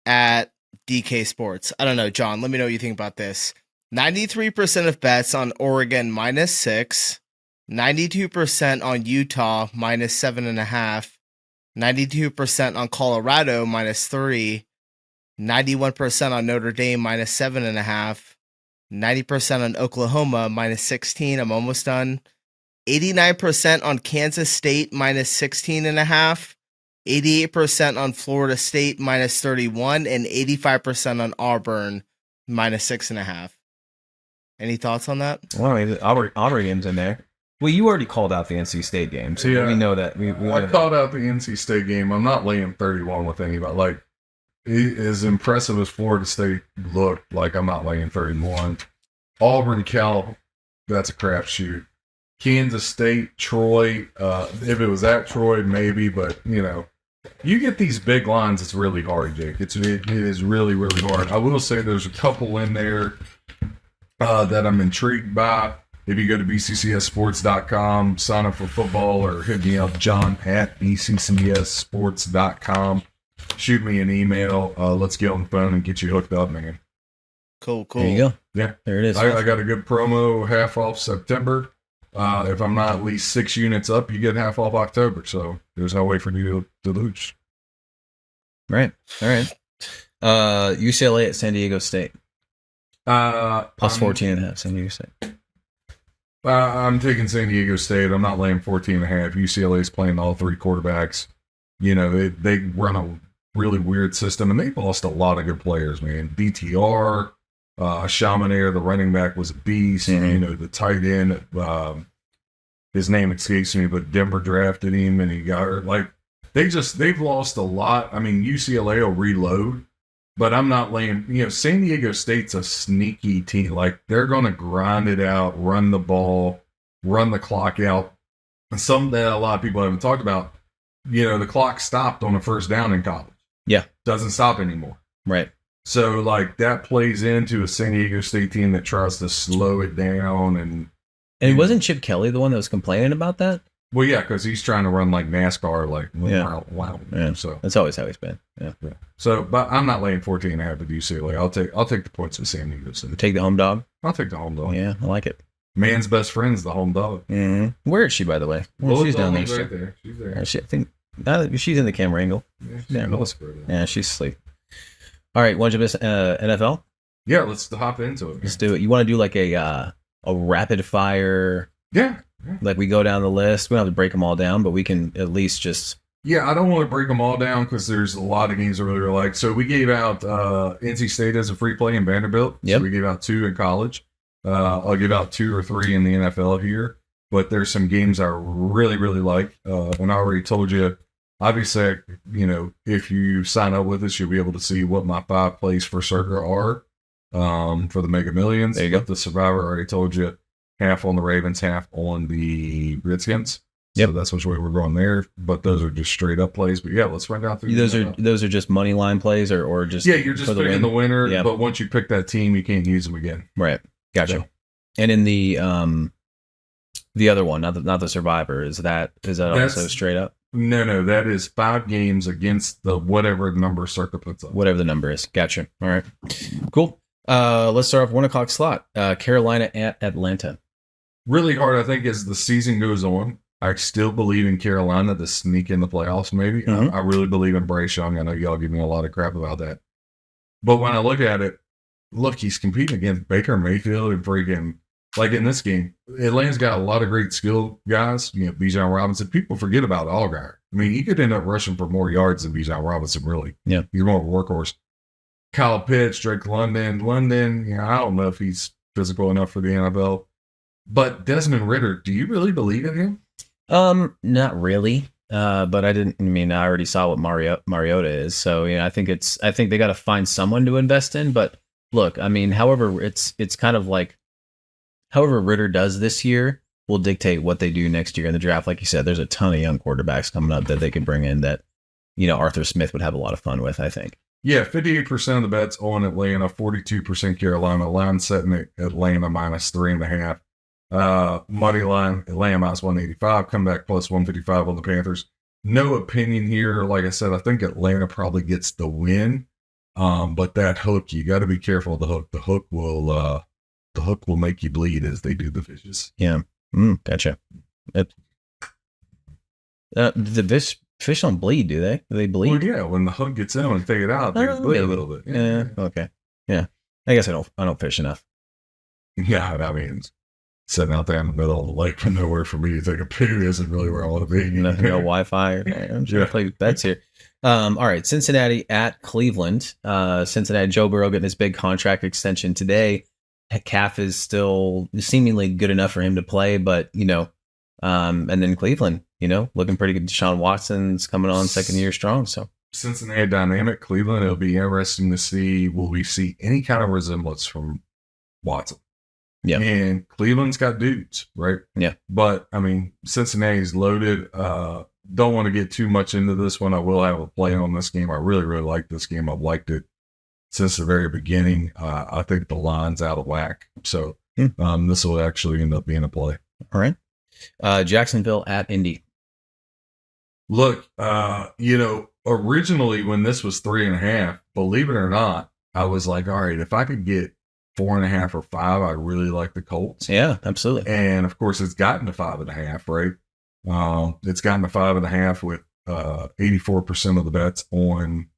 at DK Sports. I don't know, John. Let me know what you think about this. 93% of bets on Oregon -6, 92% on Utah -7.5, 92% on Colorado -3, 91% on Notre Dame -7.5, 90% on Oklahoma, minus 16. I'm almost done. 89% on Kansas State, minus 16.5. 88% on Florida State, minus 31. And 85% on Auburn, minus 6.5. Any thoughts on that? Well, I mean, the Auburn game's in there. Well, you already called out the NC State game, so Yeah. we know that. I called out the NC State game. I'm not laying 31 with anybody. Like, as impressive as Florida State looked, like, I'm not laying 31. Auburn, Cal, that's a crapshoot. Kansas State, Troy, if it was at Troy, maybe, but, you know, you get these big lines, it's really hard, Jake. It is really, really hard. I will say there's a couple in there that I'm intrigued by. If you go to bccsports.com, sign up for football, or hit me up, John at bccsports.com. Shoot me an email. Let's get on the phone and get you hooked up, man. Cool. There you go. Yeah. There it is. I got a good promo, half off September. If I'm not at least 6 units up, you get half off October. So there's no way for you to lose. Right. All right. UCLA at San Diego State. Plus 14.5, San Diego State. I'm taking San Diego State. I'm not laying 14.5. UCLA's playing all three quarterbacks. You know, they run a really weird system, and they've lost a lot of good players, man. DTR, Chaminair, the running back, was a beast. Mm-hmm. You know, the tight end, his name escapes me, but Denver drafted him, and he got hurt. Like, they've lost a lot. I mean, UCLA will reload, but I'm not laying, you know, San Diego State's a sneaky team. Like, they're going to grind it out, run the ball, run the clock out. And something that a lot of people haven't talked about, you know, the clock stopped on the first down in college. Yeah. Doesn't stop anymore. Right. So, like, that plays into a San Diego State team that tries to slow it down. And wasn't Chip Kelly the one that was complaining about that? Well, yeah, because he's trying to run like NASCAR, like, wow. Yeah. So That's always how he's been. Yeah. So, but I'm not laying 14.5 with UCLA. I'll take the points with San Diego State. Take the home dog? I'll take the home dog. Yeah, I like it. Man's best friend's the home dog. Mm-hmm. Where is she, by the way? Well, She's down there. right there. She's there. I think she's in the camera angle. Yeah, Yeah, she's asleep. All right, want to miss NFL? Yeah, let's hop into it. Let's do it. You want to do like a rapid fire? Yeah. Like we go down the list. We don't have to break them all down, but we can at least just. Yeah, I don't want to break them all down because there's a lot of games I really like. So we gave out NC State as a free play in Vanderbilt. Yep. So we gave out 2 in college. I'll give out 2 or 3 in the NFL here. But there's some games I really, really like. And I already told you, obviously, you know, if you sign up with us, you'll be able to see what my 5 plays for Circa are for the Mega Millions. There you go. The Survivor, I already told you, half on the Ravens, half on the Redskins. Yep. So that's which way we're going there. But those are just straight up plays. But yeah, let's run down through Those are just money line plays or just you're just picking the winner. Yeah. But once you pick that team, you can't use them again. Right. Gotcha. So. And in the other one, not the Survivor, is that also straight up? No, that is 5 games against the whatever number Circa puts up. Whatever the number is. Gotcha. All right. Cool. Let's start off 1:00 slot. Carolina at Atlanta. Really hard, I think, as the season goes on. I still believe in Carolina to sneak in the playoffs, maybe. Mhm. I really believe in Bryce Young. I know y'all give me a lot of crap about that. But when I look at it, he's competing against Baker Mayfield and freaking, like in this game, Atlanta's got a lot of great skill guys. You know, Bijan Robinson. People forget about Allgaier. I mean, he could end up rushing for more yards than Bijan Robinson, really. Yeah. He's more of a workhorse. Kyle Pitts, Drake London, I don't know if he's physical enough for the NFL. But Desmond Ridder, do you really believe in him? Not really. But I already saw what Mariota is. So, yeah, I think they got to find someone to invest in. But look, I mean, however, it's kind of like however Ridder does this year will dictate what they do next year in the draft. Like you said, there's a ton of young quarterbacks coming up that they could bring in that, you know, Arthur Smith would have a lot of fun with, I think. Yeah, 58% of the bets on Atlanta, 42% Carolina. Line setting at Atlanta minus 3.5. Money line, Atlanta minus 185, comeback plus 155 on the Panthers. No opinion here. Like I said, I think Atlanta probably gets the win. But that hook, you got to be careful of the hook. The hook will make you bleed as they do the fishes. Yeah. Gotcha. The fish don't bleed, do they? Do they bleed? Well, yeah, when the hook gets in and take it out, they bleed a little bit. Yeah. Okay. Yeah. I guess I don't fish enough. Yeah, I mean, sitting out there in the middle of the lake from nowhere for me to take a picture isn't really where I want to be. No Wi-Fi. I'm just gonna play bets here. All right, Cincinnati at Cleveland. Cincinnati, Joe Burrow getting his big contract extension today. Calf is still seemingly good enough for him to play, but and then Cleveland, looking pretty good. Deshaun Watson's coming on second year strong. So Cincinnati dynamic, Cleveland. It'll be interesting to see. Will we see any kind of resemblance from Watson? Yeah. And Cleveland's got dudes, right? Yeah. But I mean, Cincinnati's loaded. Don't want to get too much into this one. I will have a play on this game. I really, really like this game. I've liked it since the very beginning. I think the line's out of whack. So this will actually end up being a play. All right. Jacksonville at Indy. Look, originally when this was 3.5, believe it or not, I was like, all right, if I could get 4.5 or 5, I really like the Colts. Yeah, absolutely. And of course, it's gotten to 5.5, right? It's gotten to 5.5 with 84% of the bets on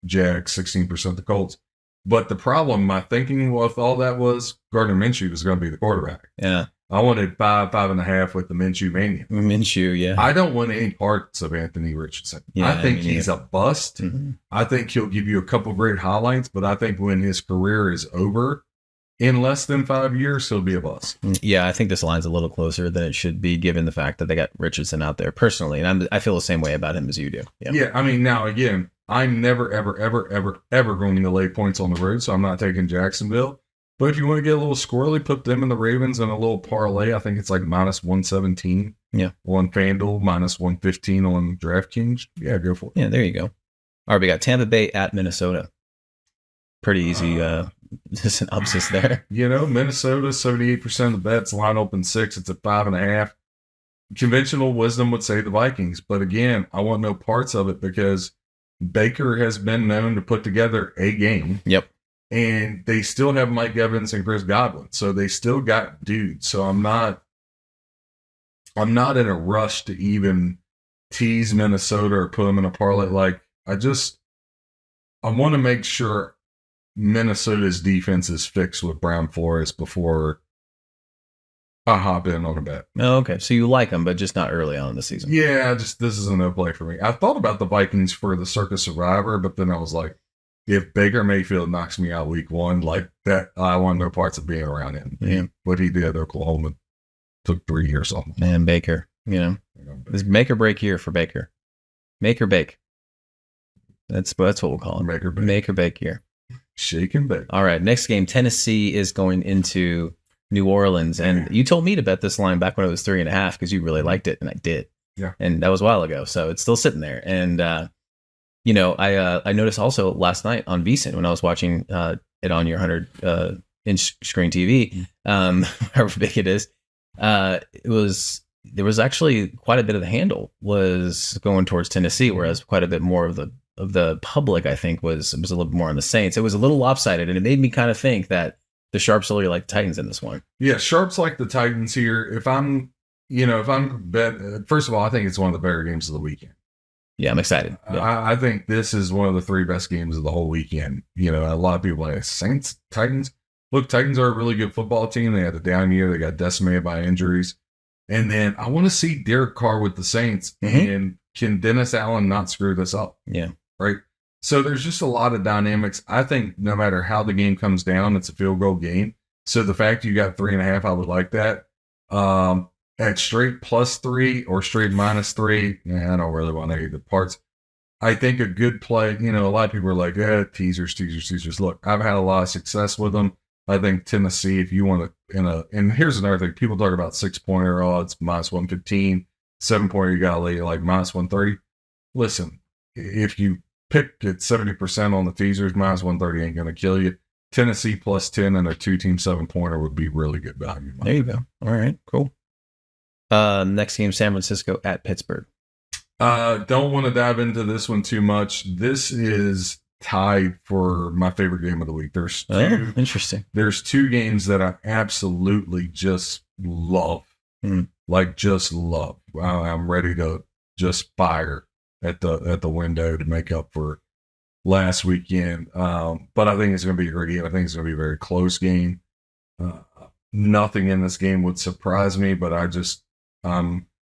Jags, 16% the Colts. But the problem, my thinking with all that was Gardner Minshew was going to be the quarterback. Yeah. I wanted 5.5 with the Minshew mania. Minshew, yeah. I don't want any parts of Anthony Richardson. Yeah, I think he's a bust. Mm-hmm. I think he'll give you a couple great highlights, but I think when his career is over, in less than 5 years, he'll be a bust. Yeah, I think this line's a little closer than it should be, given the fact that they got Richardson out there personally, and I feel the same way about him as you do. Yeah. I mean, now again, I'm never, ever, ever, ever, ever going to lay points on the road, so I'm not taking Jacksonville. But if you want to get a little squirrely, put them and the Ravens in a little parlay. I think it's like minus 117. Yeah, on FanDuel, minus 115 on DraftKings. Yeah, go for it. Yeah, there you go. All right, we got Tampa Bay at Minnesota. Pretty easy. Just an upset there. Minnesota, 78% of the bets, line open 6. It's at 5.5. Conventional wisdom would say the Vikings. But again, I want no parts of it because Baker has been known to put together a game. Yep. And they still have Mike Evans and Chris Godwin. So they still got dudes. So I'm not in a rush to even tease Minnesota or put them in a parlay. Like, I want to make sure Minnesota's defense is fixed with Brown Flores before I hop in on a bet. Oh, okay. So you like them, but just not early on in the season. Yeah, this is a no play for me. I thought about the Vikings for the Circus Survivor, but then I was like, if Baker Mayfield knocks me out week 1, like that, I want no parts of being around him. Yeah. What he did at Oklahoma took 3 years off. Man, Baker, this make or break year for Baker. Make or bake. That's what we'll call it. Make or bake. Make or bake year. Shake and bake. All right, next game, Tennessee is going into New Orleans, and you told me to bet this line back when it was 3.5 because you really liked it, and I did. Yeah, and that was a while ago, so it's still sitting there. And I noticed also last night on VSiN when I was watching it on your 100-inch screen TV, however big it is, there was actually quite a bit of the handle was going towards Tennessee, whereas quite a bit more of the public, I think, was a little bit more on the Saints. It was a little lopsided, and it made me kind of think that the Sharps really like the Titans in this one. Yeah, Sharps like the Titans here. If I'm first of all, I think it's one of the better games of the weekend. Yeah, I'm excited. Yeah. I think this is one of the 3 best games of the whole weekend. A lot of people are like, Saints, Titans. Look, Titans are a really good football team. They had a down year. They got decimated by injuries. And then I want to see Derek Carr with the Saints. Mm-hmm. And can Dennis Allen not screw this up? Yeah. Right? So there's just a lot of dynamics. I think no matter how the game comes down, it's a field goal game. So the fact you got 3.5, I would like that. At straight +3 or straight -3, I don't really want any of the parts. I think a good play, a lot of people are like, teasers. Look, I've had a lot of success with them. I think Tennessee, if you want to, and here's another thing, people talk about 6-pointer odds, -115, 7-pointer, you got to lay like -130. Listen, if you picked at 70% on the teasers, -130 ain't going to kill you. Tennessee +10 and a 2-team 7-pointer would be really good value. There you go. All right, cool. Next game, San Francisco at Pittsburgh. Don't want to dive into this one too much. This is tied for my favorite game of the week. There's interesting. There's 2 games that I absolutely just love. Like just love. I'm ready to just fire at the window to make up for last weekend. But I think it's going to be a great game. I think it's going to be a very close game. nothing in this game would surprise me, but I just,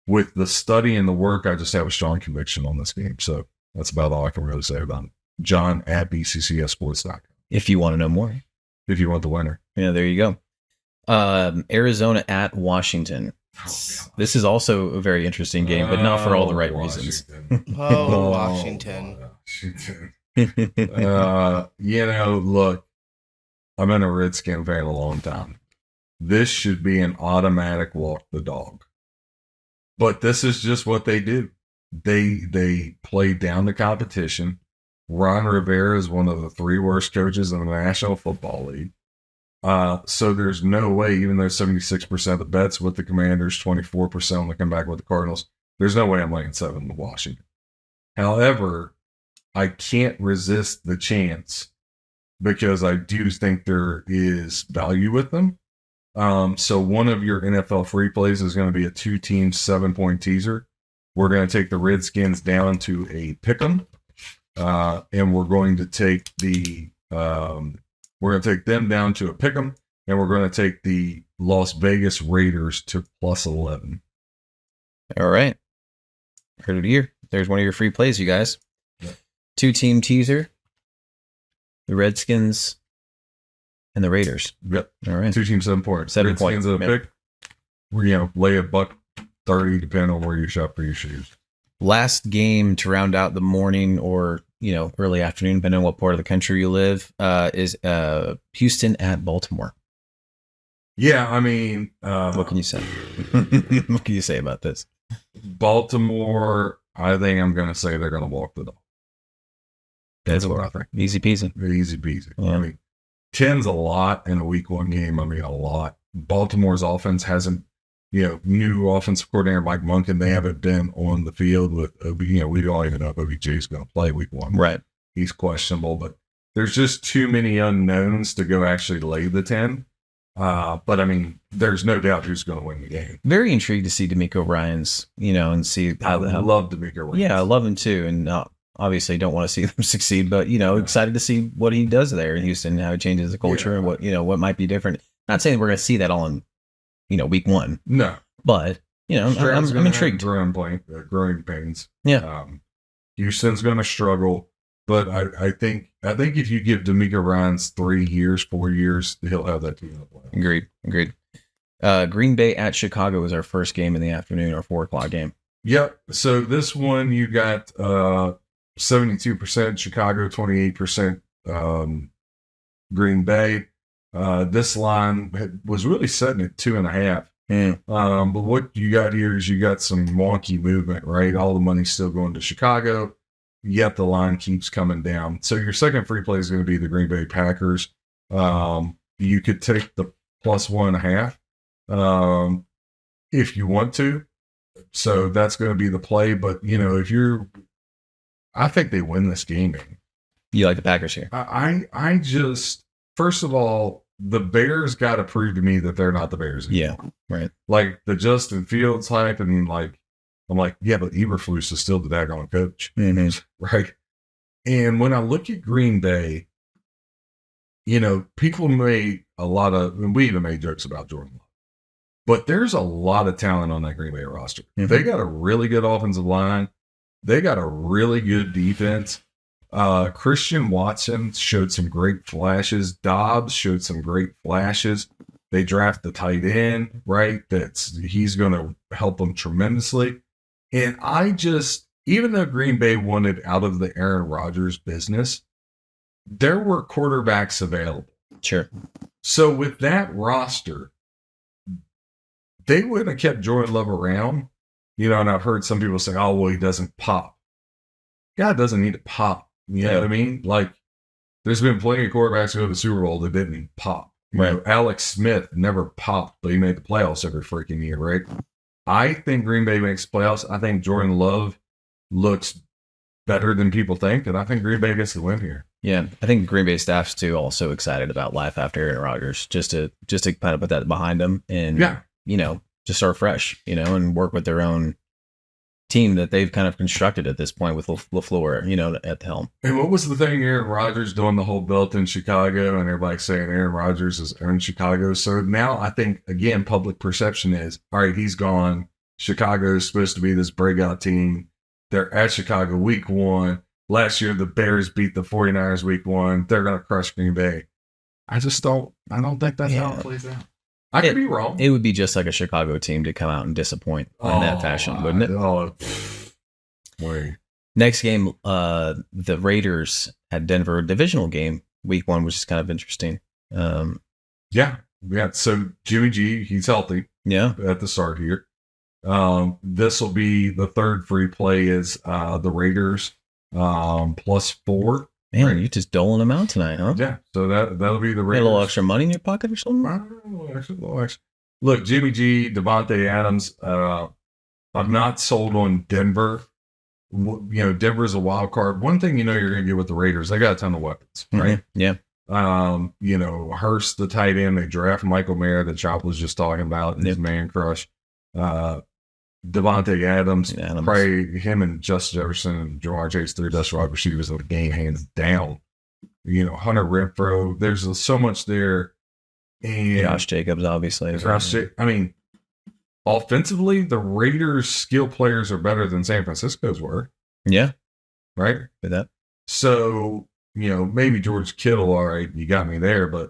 with the study and the work, I just have a strong conviction on this game. So that's about all I can really say about it. John at bccsports.com. If you want to know more. If you want the winner. Yeah, there you go. Arizona at Washington. This is also a very interesting game, but not for all the right reasons. Washington. Look, I've been a Redskin fan a long time. This should be an automatic walk the dog. But this is just what they do. They play down the competition. Ron Rivera is one of the 3 worst coaches in the National Football League. So there's no way, even though 76% of the bets with the Commanders, 24% on the comeback with the Cardinals, there's no way I'm laying 7 with Washington. However, I can't resist the chance because I do think there is value with them. So one of your NFL free plays is going to be a 2-team 7-point teaser. We're going to take the Redskins down to a pick'em, and we're going to take them down to a pick'em, and we're going to take the Las Vegas Raiders to +11. All right. Heard it here. There's one of your free plays, you guys. Yeah. 2-team teaser. The Redskins and the Raiders. Yep. All right. 2-team 7 points. 7 Redskins points. at a pick. We're lay $1.30 depending on where you shop for your shoes. Last game to round out the morning or early afternoon, depending on what part of the country you live, is Houston at Baltimore. Yeah, I mean, what can you say? What can you say about this? Baltimore, I think I'm going to say they're going to walk the dog. That's what I think. Easy peasy. Easy peasy. Yeah. I mean, 10's a lot in a week 1 game. I mean, a lot. Baltimore's offense hasn't, new offensive coordinator Mike Munkin, they haven't been on the field with, we don't even know if OBJ's going to play week 1. Right. He's questionable, but there's just too many unknowns to go actually lay the 10. But I mean, there's no doubt who's going to win the game. Very intrigued to see D'Amico Ryans, and see how I love D'Amico Ryans. Yeah, I love him too. And obviously don't want to see them succeed, but, excited to see what he does there in Houston, how he changes the culture and what might be different. Not saying we're going to see that all in, week 1. No. But, I'm intrigued. Growing pains. Yeah. Houston's going to struggle, but I think if you give D'Amico Ryans 3 years, 4 years, he'll have that team in the play. Agreed. Green Bay at Chicago is our first game in the afternoon, our 4:00 game. Yep. So this one you got 72% Chicago, 28% Green Bay. This line was really setting at 2.5. But what you got here is you got some wonky movement, right? All the money's still going to Chicago, yet the line keeps coming down. So your second free play is going to be the Green Bay Packers. You could take the +1.5 if you want to. So that's going to be the play. But, I think they win this game. You like the Packers here? I just, first of all, the Bears got to prove to me that they're not the Bears anymore. Yeah, right. Like the Justin Fields hype, and I'm like, yeah, but Eberflus is still the daggone coach. Mm-hmm. Right? And when I look at Green Bay, people made and we even made jokes about Jordan Love. But there's a lot of talent on that Green Bay roster. Mm-hmm. They got a really good offensive line. They got a really good defense. Christian Watson showed some great flashes. Dobbs showed some great flashes. They draft the tight end, right? He's going to help them tremendously. And even though Green Bay wanted out of the Aaron Rodgers business, there were quarterbacks available. Sure. So with that roster, they would have kept Jordan Love around, and I've heard some people say, oh, well, he doesn't pop. God doesn't need to pop. You know what I mean? Like, there's been plenty of quarterbacks who go to the Super Bowl that didn't pop. Right. Alex Smith never popped, but he made the playoffs every freaking year, right? I think Green Bay makes playoffs. I think Jordan Love looks better than people think, and I think Green Bay gets the win here. Yeah, I think Green Bay staff's too also excited about life after Aaron Rodgers, just to kind of put that behind them and just start fresh, and work with their own team that they've kind of constructed at this point with LaFleur, at the helm. And what was the thing, Aaron Rodgers doing the whole built in Chicago, and everybody saying Aaron Rodgers is in Chicago. So now I think, again, public perception is, all right, he's gone. Chicago is supposed to be this breakout team. They're at Chicago week 1. Last year, the Bears beat the 49ers week 1. They're going to crush Green Bay. I don't think that's how it plays out. I could be wrong. It would be just like a Chicago team to come out and disappoint in that fashion, wouldn't it? Wait. Next game, the Raiders had Denver, divisional game, week 1, which is kind of interesting. Yeah. So Jimmy G, he's healthy. Yeah. At the start here. This will be the third free play is the Raiders +4. Man, you're just doling them out tonight, huh? Yeah. So that'll be the Raiders. Get a little extra money in your pocket or something? A little extra. Look, Jimmy G, Devontae Adams. I'm not sold on Denver. Denver's a wild card. One thing you're going to get with the Raiders, they got a ton of weapons, right? Mm-hmm. Yeah. Hurst, the tight end, they draft Michael Mayer, that Chop was just talking about, his man crush. Devontae Adams, probably him and Justin Jefferson and Jamar Chase, 3 best wide receivers of the game, hands down. Hunter Renfrow, there's so much there. And Josh Jacobs, obviously. Offensively, the Raiders' skill players are better than San Francisco's were. Yeah. Right? With that. So, maybe George Kittle, all right, you got me there, but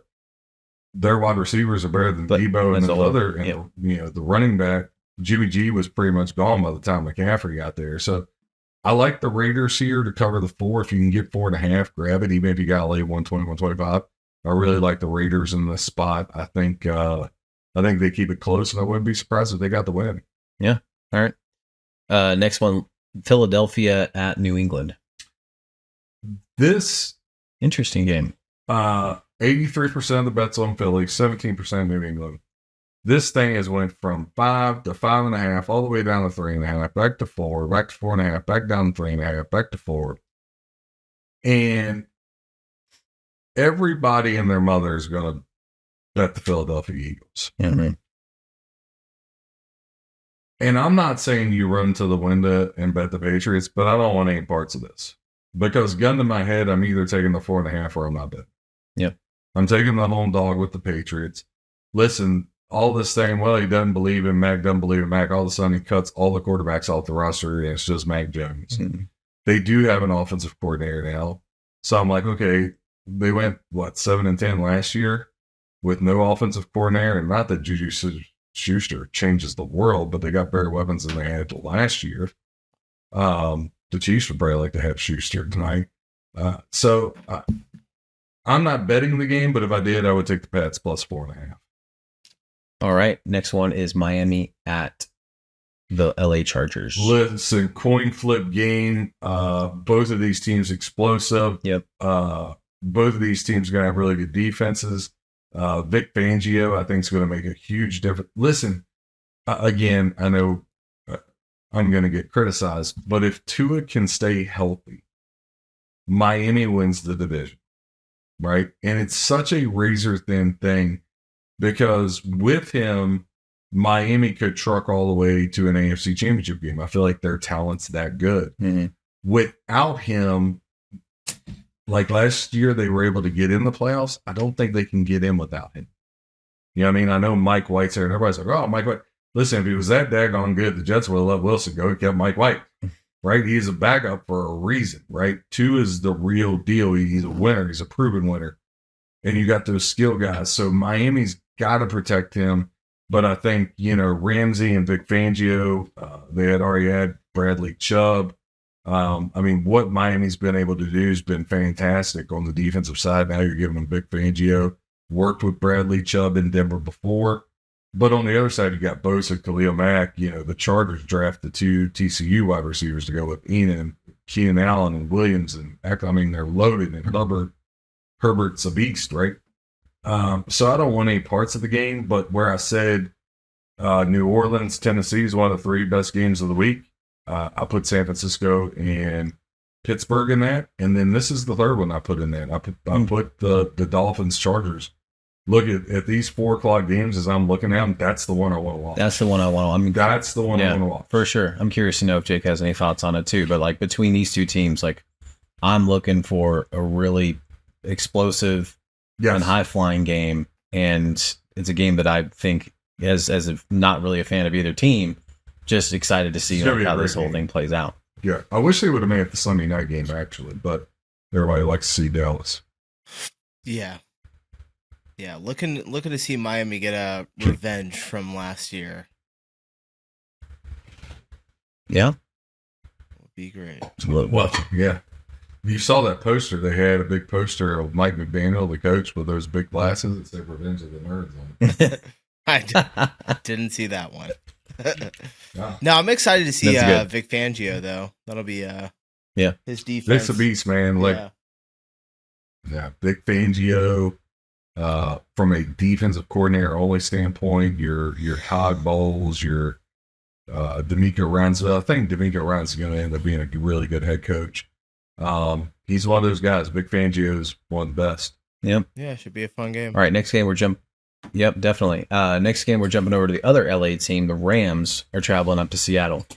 their wide receivers are better than Debo and the running back. Jimmy G was pretty much gone by the time McCaffrey got there. So I like the Raiders here to cover the 4. If you can get 4.5, grab it, even if you got to lay 120, 125. I really like the Raiders in this spot. I think they keep it close, and I wouldn't be surprised if they got the win. Yeah. All right. Next one, Philadelphia at New England. This interesting game. 83% of the bets on Philly, 17% New England. This thing has went from 5 to 5.5, all the way down to 3.5, back to 4, back to 4.5, back down to 3.5, back to 4. And everybody and their mother is going to bet the Philadelphia Eagles. Mm-hmm. And I'm not saying you run to the window and bet the Patriots, but I don't want any parts of this. Because gun to my head, I'm either taking the 4.5 or I'm not betting. Yep. I'm taking the home dog with the Patriots. Listen, all this saying, well, he doesn't believe in Mac, all of a sudden he cuts all the quarterbacks off the roster and it's just Mac Jones. Mm-hmm. They do have an offensive coordinator now. So I'm like, okay, they went, 7-10 last year with no offensive coordinator. And not that Juju Schuster changes the world, but they got better weapons than they had last year. The Chiefs would probably like to have Schuster tonight. So I'm not betting the game, but if I did, I would take the Pats +4.5. All right. Next one is Miami at the LA Chargers. Listen, coin flip game. Both of these teams explosive. Yep. Both of these teams are going to have really good defenses. Vic Fangio, I think, is going to make a huge difference. Listen, again, I know I'm going to get criticized, but if Tua can stay healthy, Miami wins the division, right? And it's such a razor-thin thing because with him, Miami could truck all the way to an AFC championship game. I feel like their talent's that good. Mm-hmm. Without him, like last year, they were able to get in the playoffs. I don't think they can get in without him. You know what I mean? I know Mike White's there, and everybody's like, oh, Mike White. Listen, if he was that daggone good, the Jets would have let Wilson go. He kept Mike White, right? He's a backup for a reason, right? Tua is the real deal. He's a winner. He's a proven winner. And you got those skill guys. So Miami's got to protect him. But I think, Ramsey and Vic Fangio, they had already had Bradley Chubb. What Miami's been able to do has been fantastic on the defensive side. Now you're giving them Vic Fangio. Worked with Bradley Chubb in Denver before. But on the other side, you got Bosa, Khalil Mack. The Chargers drafted 2 TCU wide receivers to go with Keenan Allen and Williams. And they're loaded. And Herbert's a beast, right? So I don't want any parts of the game. But where I said New Orleans, Tennessee is one of the 3 best games of the week, I put San Francisco and Pittsburgh in that. And then this is the third one I put in that. I put the Dolphins, Chargers. look at these 4:00 games as I'm looking at them. That's the one I want to watch. That's the one I want. I mean, that's the one I want to watch for sure. I'm curious to know if Jake has any thoughts on it too. But like between these two teams, like I'm looking for a really explosive and high flying game, and it's a game that I think, as a not really a fan of either team, just excited to see how this whole thing plays out. Yeah, I wish they would have made it the Sunday night game actually, but everybody likes to see Dallas. Yeah. Yeah, looking to see Miami get a revenge from last year. Yeah, would be great. Well, yeah. You saw that poster. They had a big poster of Mike McDaniel, the coach, with those big glasses that said "Revenge of the Nerds" on it. I didn't see that one. No, I'm excited to see Vic Fangio though. That'll be his defense. Vic's a beast, man. Like, yeah, Vic Fangio. From a defensive coordinator only standpoint, your Hog Bowles, your D'Amico Ryans. I think D'Amico Ryans is going to end up being a really good head coach. He's one of those guys. Vic Fangio is one of the best. Yep. Yeah, should be a fun game. All right, next game Yep, definitely. Next game we're jumping over to the other LA team. The Rams are traveling up to Seattle.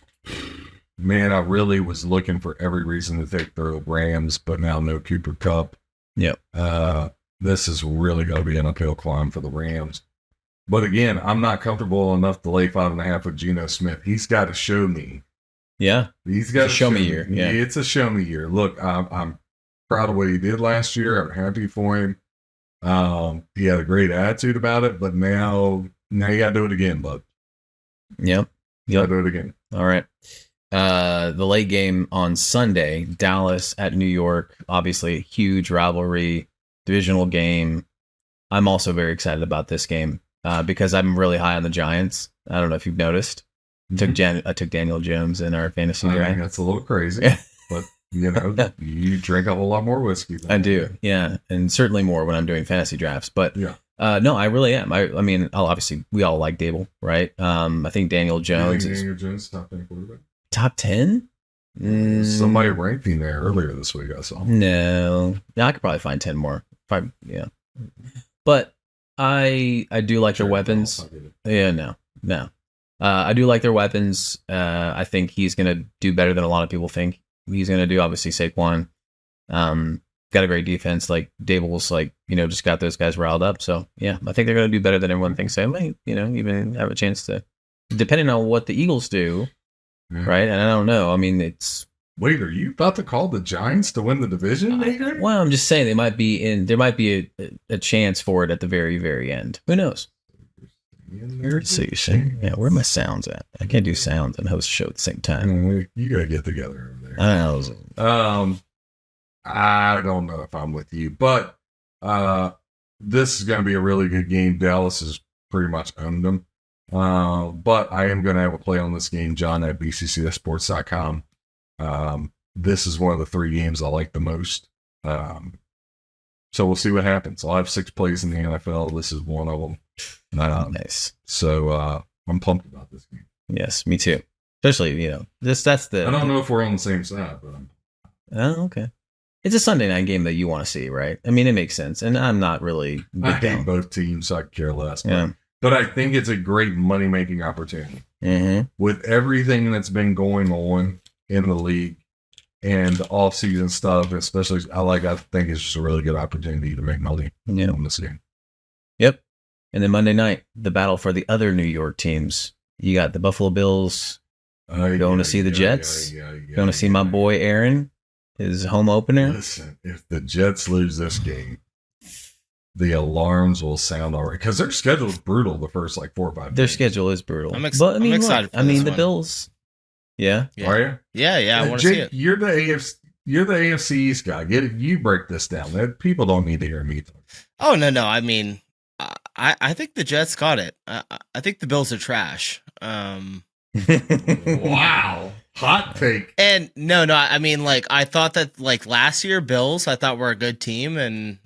Man, I really was looking for every reason to take the Rams, but now no Cooper Kupp. Yep. This is really going to be an uphill climb for the Rams. But again, I'm not comfortable enough to lay 5.5 with Geno Smith. He's got to show me. Yeah. He's got to show me year. Yeah. It's a show me year. Look, I'm proud of what he did last year. I'm happy for him. He had a great attitude about it, but now you got to do it again, bud. Yep. You got to do it again. All right. The late game on Sunday, Dallas at New York. Obviously, a huge rivalry. Divisional game. I'm also very excited about this game because I'm really high on the Giants. I don't know if you've noticed. I took Daniel Jones in our fantasy draft. That's a little crazy, but you drink a whole lot more whiskey. I do, yeah, and certainly more when I'm doing fantasy drafts. But no, I really am. I mean, obviously we all like Dable, right? I think Daniel Jones is top 10 quarterback. Top 10. Somebody ranked him there earlier this week. I saw. No, I could probably find 10 more. But I do like their weapons. Yeah, no. I do like their weapons. I think he's gonna do better than a lot of people think he's gonna do. Obviously, Saquon got a great defense. Like Dable's, just got those guys riled up. So yeah, I think they're gonna do better than everyone thinks. They might, even have a chance to, depending on what the Eagles do, right? And I don't know. I mean, it's. Wait, are you about to call the Giants to win the division? Well, I'm just saying there might be a chance for it at the very, very end. Who knows? Let's see. Yeah, where are my sounds at? I can't do sounds and host a show at the same time. You gotta get together over there. I know. I don't know if I'm with you, but this is gonna be a really good game. Dallas has pretty much owned them. But I am gonna have a play on this game, John, at bccsports.com. This is one of the 3 games I like the most. So we'll see what happens. I'll have 6 plays in the NFL. This is one of them. Nice. So I'm pumped about this game. Yes, me too. Especially, that's the. I don't know if we're on the same side, but Oh, okay. It's a Sunday night game that you want to see, right? I mean, it makes sense. And I'm not really. I hate both teams. So I care less. Yeah. But I think it's a great money-making opportunity. Mm-hmm. With everything that's been going on in the league and the off-season stuff, especially, I think it's just a really good opportunity to make money on this game. Yep. And then Monday night, the battle for the other New York teams. You got the Buffalo Bills going to see the Jets. Going to see my boy Aaron, his home opener. Listen, if the Jets lose this game, the alarms will sound all right because their schedule is brutal. The first 4 or 5 Their games. schedule is brutal. I'm excited. The Bills. Yeah. Are you? Yeah. I want to see it. You're the AFC East guy. You break this down. People don't need to hear me talk. Oh no. I mean, I think the Jets got it. I think the Bills are trash. Wow. Hot take. And no. I mean, I thought that last year Bills, I thought were a good team, and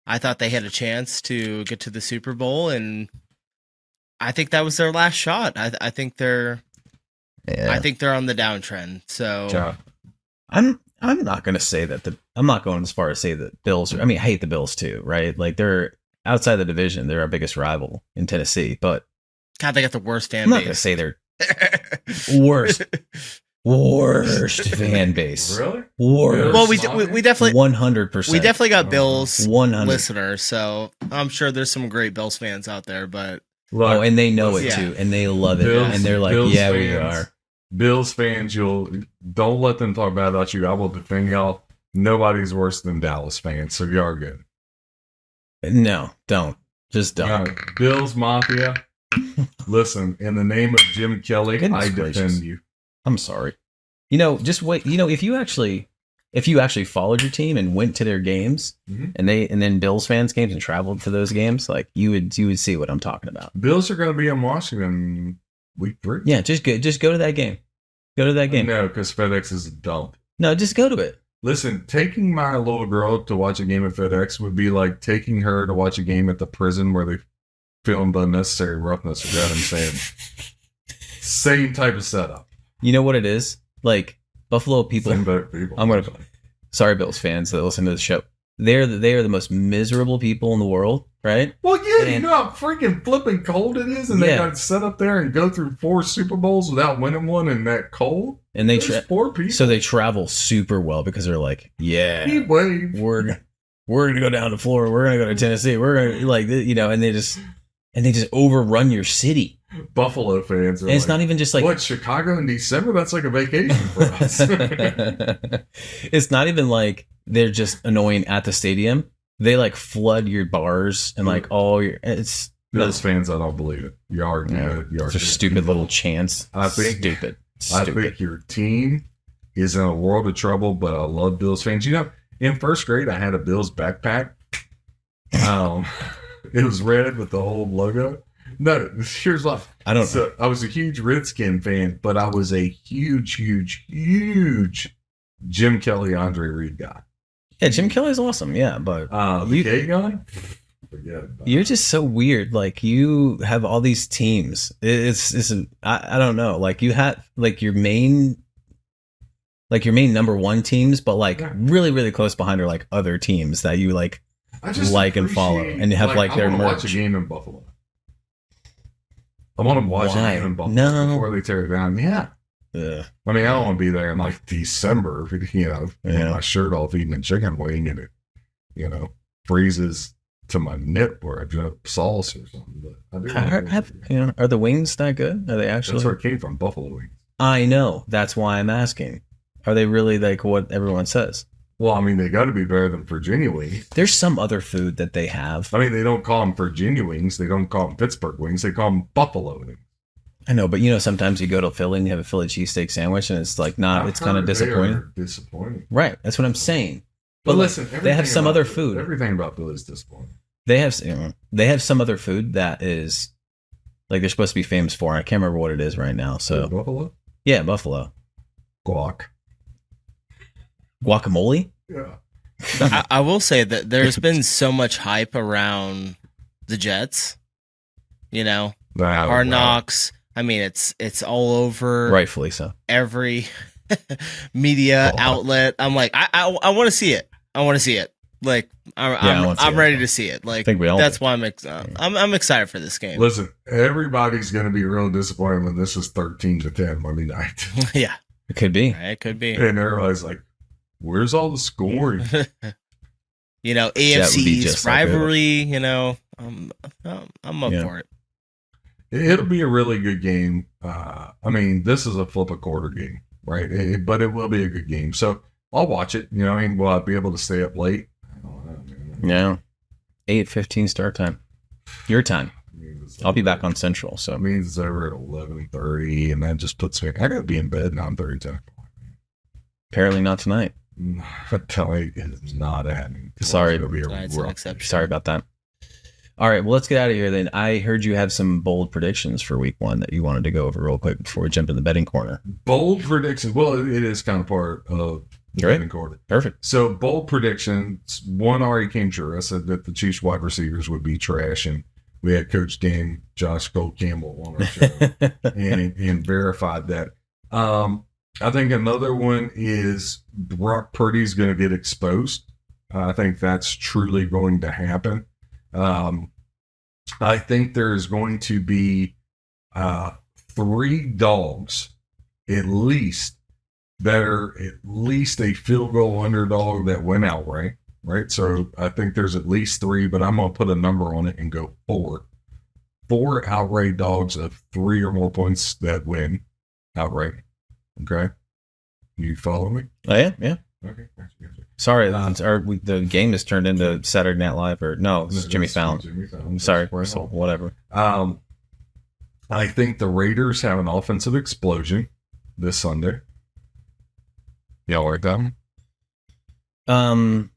I thought they had a chance to get to the Super Bowl, and I think that was their last shot. I think they're on the downtrend. So I'm not going to say that I'm not going as far as say that Bills I hate the Bills too, right? outside the division, they're our biggest rival in Tennessee. But God, they got the worst fan I'm not going to base. say they're worst fan base. Really? Worst. Well, we definitely 100%. we definitely got Bills 100. listeners, so I'm sure there's some great Bills fans out there. But Look, Oh, and they know it Yeah. too, and they love it, Bills- and they're like, Bills "Yeah, we fans. are." Bills fans, don't let them talk bad about you. I will defend y'all. Nobody's worse than Dallas fans, so you are good. No, don't. Just don't. Bills Mafia. Listen, in the name of Jim Kelly, Goodness I gracious. defend you. I'm sorry. Just wait. If you actually followed your team and went to their games, Mhm. and then Bills fans games and traveled to those games, like you would see what I'm talking about. Bills are going to be in Washington week 3. Yeah, just go to that game. Go to that game. No, because FedEx is a dump. No, just go to it. Listen, taking my little girl to watch a game at FedEx would be like taking her to watch a game at the prison where they filmed unnecessary roughness. You know what I'm saying? Same type of setup. You know what it is? Like Buffalo people. Same type of people. Sorry, Bills fans that listen to the show. They are the most miserable people in the world, right? Well, yeah, you And- know how freaking flipping cold it is, and they Yeah. got set up there and go through 4 Super Bowls without winning one in that cold. And they Those poor people. so they travel super well because they're like, yeah, Heat wave. we're gonna go down to Florida, we're gonna go to Tennessee, we're gonna and they just overrun your city. Buffalo fans are And it's like, not even just like what, Chicago in December? That's like a vacation for us. it's not even like they're just annoying at the stadium. They like flood your bars and like all your it's Those fans, I don't believe it. You are Yeah. you are it's a stupid little chants. I think- stupid. I think your team is in a world of trouble, but I love Bills fans. You know, in first grade, I had a Bills backpack. It was red with the whole logo. No, here's why. I don't know. So I was a huge Redskin fan, but I was a huge Jim Kelly, Andre Reed guy. Yeah, Jim Kelly's awesome. Yeah, but The You- gay guy? Forget about you're it. just so weird. Like you have all these teams. I don't know. Like you have like your main number one teams, but like Yeah. really, really close behind are like other teams that you like I just like and follow, appreciate- and have like I their wanna watch a merch. game in Buffalo. I want to watch Why? a game in Buffalo No. before they tear it down. Yeah. Ugh. I mean, I don't want to be there in like December, with Yeah. my shirt off eating a chicken wing and it, freezes to my nip where I drop sauce or something. But I do Are the wings that good? Are they actually? that's where it came from, buffalo wings. I know. That's why I'm asking. Are they really like what everyone says? Well, I mean, they got to be better than Virginia wings. There's some other food that they have. I mean, they don't call them Virginia wings. They don't call them Pittsburgh wings. They call them buffalo wings. I know, but sometimes you go to Philly and you have a Philly cheesesteak sandwich, and it's like not. I've It's kind of heard they disappointing. are disappointing. Right. That's what I'm saying. But like, listen, they have everything some about other Philly- food. Everything about Philly is disappointing. They have some other food that is like they're supposed to be famous for. I can't remember what it is right now. So Buffalo yeah, Buffalo guac. guacamole. Yeah. I will say that there's been so much hype around the Jets. Hard Knocks. I mean, it's all over Rightfully so. every media Oh. outlet. I'm like, I want to see it. I want to see it. Like, I I'm wanna see I'm it. ready to see it. Like, I think we all that's do. why I'm excited for this game. Listen, everybody's going to be real disappointed when this is 13-10 Monday night. Yeah, It could be. it could be. And everybody's like, where's all the scoring? be AFC's just like rivalry. I'm up Yeah. for it. It'll be a really good game. I mean, this is a flip a quarter game, right? But it will be a good game. So I'll watch it. Will I be able to stay up late? I don't know, man. Yeah. 8:15 start time. Your time. I mean, it's I'll be back on Central. So That means it's over at 11:30, and that just puts me. I got to be in bed 9:30, 10 o'clock. apparently not tonight. I'm telling you, it's not happening. Sorry. It'll be a Tonight's an rough- exception. Sorry about that. All right, well, let's get out of here then. I heard you have some bold predictions for week 1 that you wanted to go over real quick before we jump in the betting corner. Bold predictions. Well, it is kind of part of the Great. betting quarter. Perfect. So bold predictions. One already came true. I said that the Chiefs wide receivers would be trash, and we had Coach Dan, Josh Gold Campbell on our show, and verified that. I think another one is Brock Purdy's going to get exposed. I think that's truly going to happen. I think there's going to be 3 dogs at least that are at least a field goal underdog that win outright, right? So I think there's at least 3, but I'm going to put a number on it and go 4. 4 outright dogs of 3 or more points that win outright. Okay? You follow me? Oh, yeah, yeah. Okay. Sorry, the game has turned into Saturday Night Live, or no, this is Jimmy Fallon. I'm sorry, whatever. I think the Raiders have an offensive explosion this Sunday. Y'all like that? I'm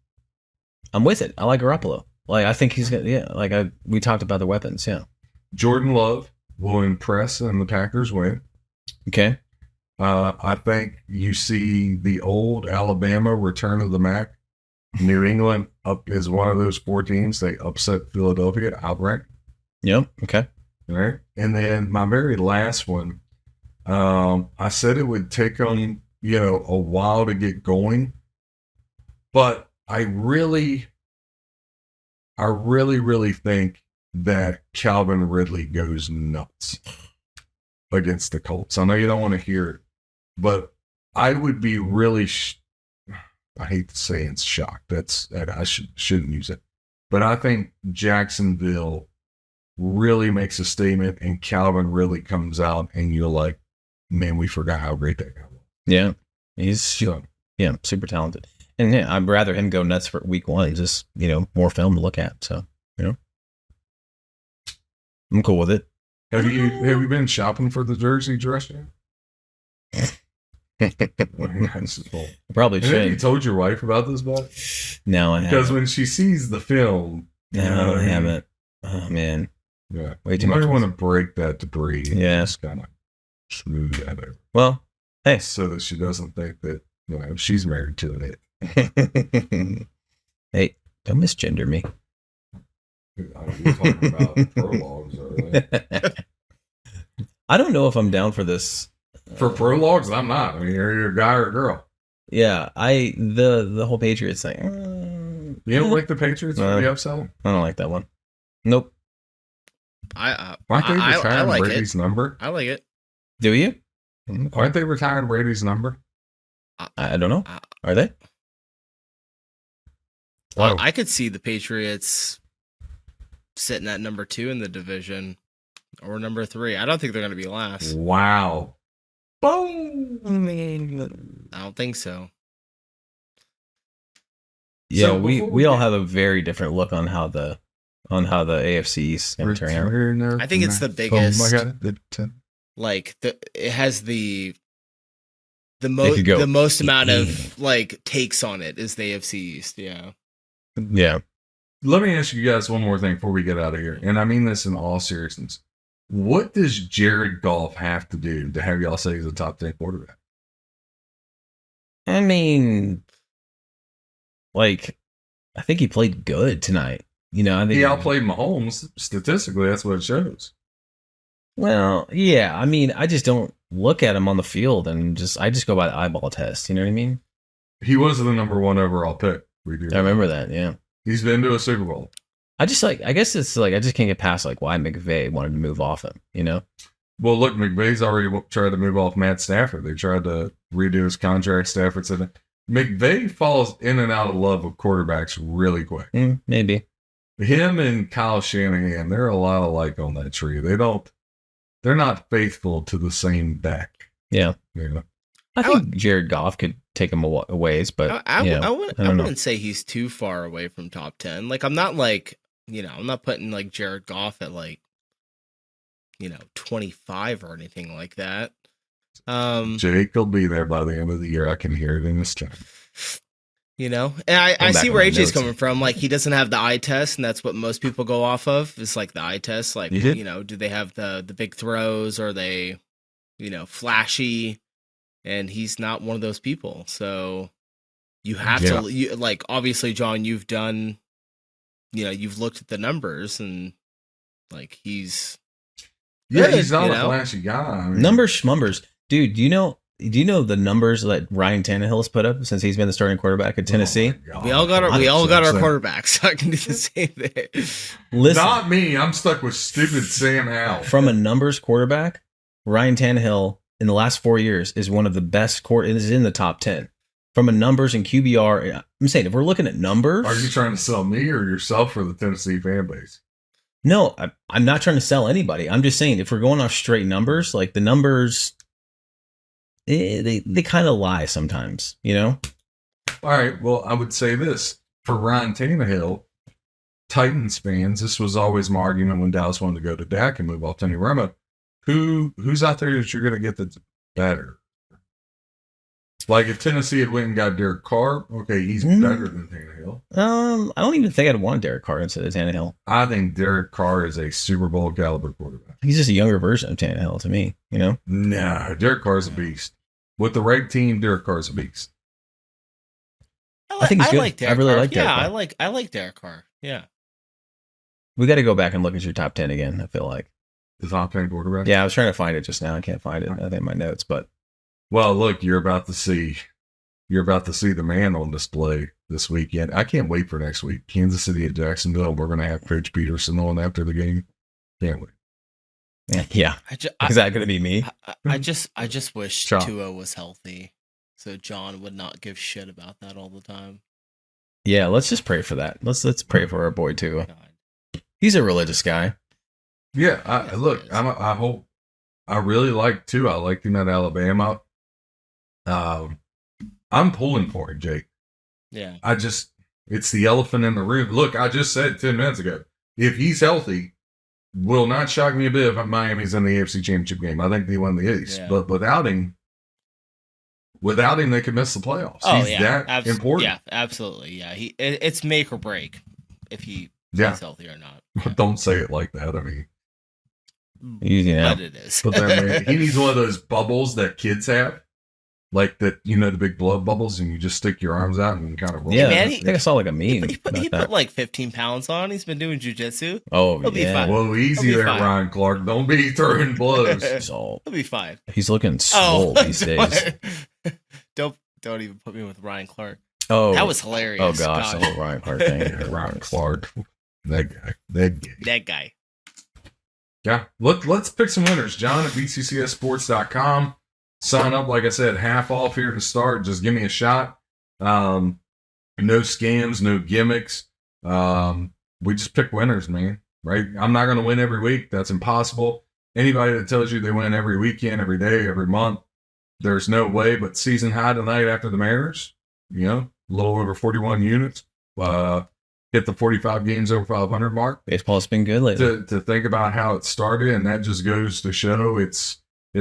with it. I like Garoppolo. Like, I think he's gonna. Yeah, like we talked about the weapons. Yeah. Jordan Love will impress, and the Packers win. Okay. I think you see the old Alabama return of the Mac. New England up is one of those 4 teams. They upset Philadelphia outright. Yep. Okay. All right. And then my very last one, I said it would take them, a while to get going. But I really think that Calvin Ridley goes nuts against the Colts. I know you don't want to hear it, but I would be really, I hate to say it's shocked. I shouldn't use it. But I think Jacksonville really makes a statement and Calvin really comes out and you're like, man, we forgot how great that guy was. Yeah. He's super talented. And yeah, I'd rather him go nuts for week 1. He's just, more film to look at. So, I'm cool with it. Have you been shopping for the jersey dress yet? Probably should. Have you told your wife about this, bud? No, I haven't. Because when she sees the film, no, I haven't. Oh man, yeah, way too you much. might want to break that debris. Yeah, just kind of smooth that over. Well, hey, so that she doesn't think that she's married to it. Hey, don't misgender me. You're talking about prologues, are they? I don't know if I'm down for this. For prologues, I'm not. I mean, you're a guy or a girl. Yeah, the whole Patriots thing. You don't like the Patriots for the upsell? I don't like that one. Nope. Aren't they retiring like Brady's number? I like it. Do you? Aren't they retiring Brady's number? I don't know. Are they? Wow. I could see the Patriots sitting at number 2 in the division or number 3. I don't think they're going to be last. Wow. Boom. I don't think so. Yeah, So we all have a very different look on how the AFC East is going to turn out. I think it's the biggest. Oh my God. Like it has the most amount of like takes on it is the AFC East. Yeah. Yeah. Let me ask you guys one more thing before we get out of here. And I mean this in all seriousness. What does Jared Goff have to do to have y'all say he's a top 10 quarterback? I mean, like, I think he played good tonight. I think he outplayed Mahomes. Statistically, that's what it shows. Well, yeah. I mean, I just don't look at him on the field and I just go by the eyeball test. You know what I mean? He was the number 1 overall pick. I remember that. Yeah. He's been to a Super Bowl. I guess it's like, I just can't get past like why McVay wanted to move off him, Well, look, McVay's already tried to move off Matt Stafford. They tried to redo his contract. Stafford said McVay falls in and out of love with quarterbacks really quick. Maybe. Him and Kyle Shanahan, they're a lot alike on that tree. They're not faithful to the same back. Yeah. I think Jared Goff could take him a ways, but I wouldn't say he's too far away from top 10. Like, I'm not like, I'm not putting like Jared Goff at like, 25 or anything like that. Jake will be there by the end of the year. I can hear it in his tone. And I see where AJ's coming from. Like, he doesn't have the eye test, and that's what most people go off of. It's like the eye test. Like, do they have the big throws? Or are they, flashy? And he's not one of those people. So you have to, like, obviously, John, you've done, you've looked at the numbers, and like he's he's not a flashy guy. Numbers schmumbers. Dude, Do you know the numbers that Ryan Tannehill has put up since he's been the starting quarterback at Tennessee? Oh we all got our quarterbacks, so I can do the same thing. Listen, not me. I'm stuck with stupid Sam Howell. From a numbers quarterback, Ryan Tannehill in the last 4 years is one of the best is in the top 10. From a numbers and QBR, I'm saying if we're looking at numbers, Are you trying to sell me or yourself for the Tennessee fan base? no, I'm not trying to sell anybody. I'm just saying if we're going off straight numbers, like the numbers, they kind of lie sometimes, you know? All right. Well, I would say this for Ryan Tannehill, Titans fans. This was always my argument when Dallas wanted to go to Dak and move off Tony Romo. Who's out there that you're going to get that's better? Like if Tennessee had went and got Derek Carr, okay, he's better than Tannehill. I don't even think I'd want Derek Carr instead of Tannehill. I think Derek Carr is a Super Bowl caliber quarterback. He's just a younger version of Tannehill to me, you know? No, Derek Carr is a beast. With the right team, Derek Carr is a beast. I think he's good. Like Derek I really Carr. like Derek Carr. I like Derek Carr. Yeah. We got to go back and look at your top 10 again, I feel like. The top 10 quarterback? Yeah, I was trying to find it just now. I can't find it. I think my notes, but. Well, look, you're about to see the man on display this weekend. I can't wait for next week. Kansas City at Jacksonville. We're going to have Coach Peterson on after the game. Can't wait. Yeah. Is that going to be me? I just wish John. Tua was healthy, so John would not give shit about that all the time. Yeah, let's just pray for that. Let's pray for our boy Tua. God. He's a religious guy. Yeah, I hope. I really like Tua. I liked him at Alabama. I'm pulling for it, Jake. Yeah. It's the elephant in the room. Look, I just said 10 minutes ago, if he's healthy, will not shock me a bit if Miami's in the AFC Championship game. I think they won the East. Yeah. But without him, they could miss the playoffs. Oh, He's that important. Yeah, absolutely. Yeah, it's make or break if he's healthy or not. Yeah. Don't say it like that. I mean, Yeah. But it is. but then, man, he needs one of those bubbles that kids have. Like that, the big blood bubbles, and you just stick your arms out and kind of roll. Yeah, man, I think I saw like a meme. He put like 15 pounds on. He's been doing jujitsu. Oh, He'll be yeah. fine. Well, easy there, fine. Ryan Clark. Don't be throwing blows. He'll be fine. He's looking swole these days. Don't even put me with Ryan Clark. Oh, That was hilarious. oh gosh, the whole Ryan Clark thing. Ryan Clark. That guy. Yeah. Let's pick some winners. John at bccsports.com. Sign up, like I said, half off here to start. Just give me a shot. No scams, no gimmicks. We just pick winners, man. Right? I'm not going to win every week. That's impossible. Anybody that tells you they win every weekend, every day, every month, there's no way. But season high tonight after the Mariners, a little over 41 units. Hit the 45 games over 500 mark. Baseball's been good lately. To think about how it started, and that just goes to show it's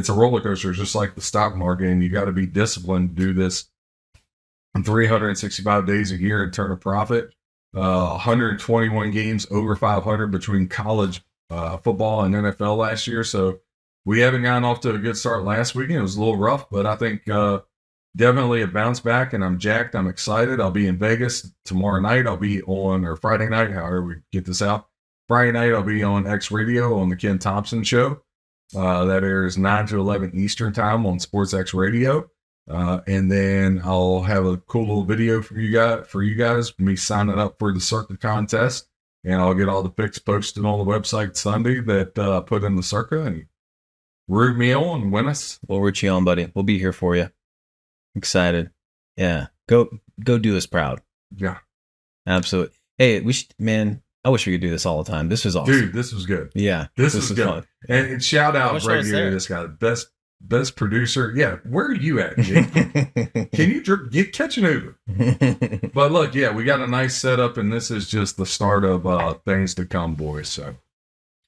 a roller coaster. It's just like the stock market, and you got to be disciplined to do this 365 days a year and turn a profit. 121 games over 500 between college football and NFL last year. So we haven't gotten off to a good start last weekend. It was a little rough, but I think definitely a bounce back, and I'm jacked. I'm excited. I'll be in Vegas tomorrow night. I'll be or Friday night, however we get this out. Friday night, I'll be on X Radio on the Ken Thompson Show. That airs 9 to 11 Eastern time on Sports X Radio. And then I'll have a cool little video for you guys, me signing up for the Circa contest. And I'll get all the pics posted on the website Sunday that put in the Circa, and root me on and win us. We'll root you on, buddy. We'll be here for you. Excited. Yeah. Go do us proud. Yeah. Absolutely. Hey, I wish we could do this all the time. This was awesome. Dude, this was good. Yeah. This was good. Fun. And shout out Greg here, this guy, best producer. Yeah, where are you at, Jake? Can you get catching over? But look, yeah, we got a nice setup, and this is just the start of things to come, boys. So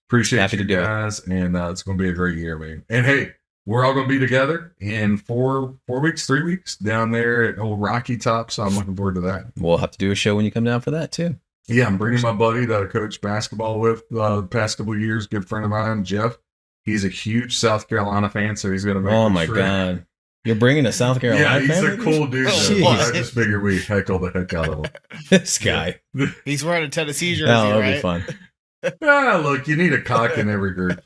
appreciate Happy you to do guys, and it's going to be a great year, man. And hey, we're all going to be together in 3 weeks down there at Old Rocky Top. So I'm looking forward to that. We'll have to do a show when you come down for that too. Yeah, I'm bringing my buddy that I coached basketball with the past couple of years, good friend of mine, Jeff. He's a huge South Carolina fan, so he's going to make Oh, my God. You're bringing a South Carolina fan? Yeah, he's fan? a cool dude. I just figured we heckle the heck out of him. This guy. He's wearing a Tennessee jersey, that'll right? be fun. Look, you need a cock in every group.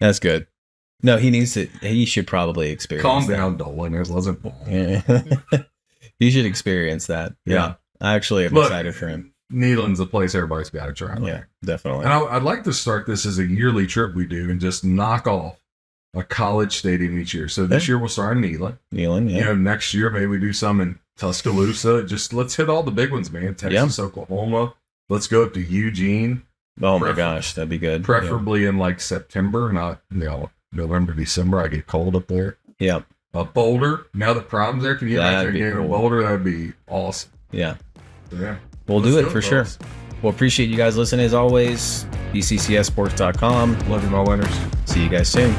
That's good. No, he needs to. He should probably experience. Calm that. down, Dolan. It wasn't. Yeah. You should experience that. Yeah. I actually am excited for him. Nealon's a place everybody's got to try. Yeah, definitely. And I'd like to start this as a yearly trip we do and just knock off a college stadium each year. So this year we'll start in Neyland. Neyland, yeah. You know, next year maybe we do some in Tuscaloosa. Just let's hit all the big ones, man. Texas, Oklahoma. Let's go up to Eugene. Oh my gosh, that'd be good. Preferably in like September, not November, December. I get cold up there. Yep. Boulder. Now that Prom's there, can you imagine getting a Boulder? That'd be awesome. Yeah. So, yeah. We'll do it for sure. Well, appreciate you guys listening as always. BCCSsports.com. Love you, my winners. See you guys soon.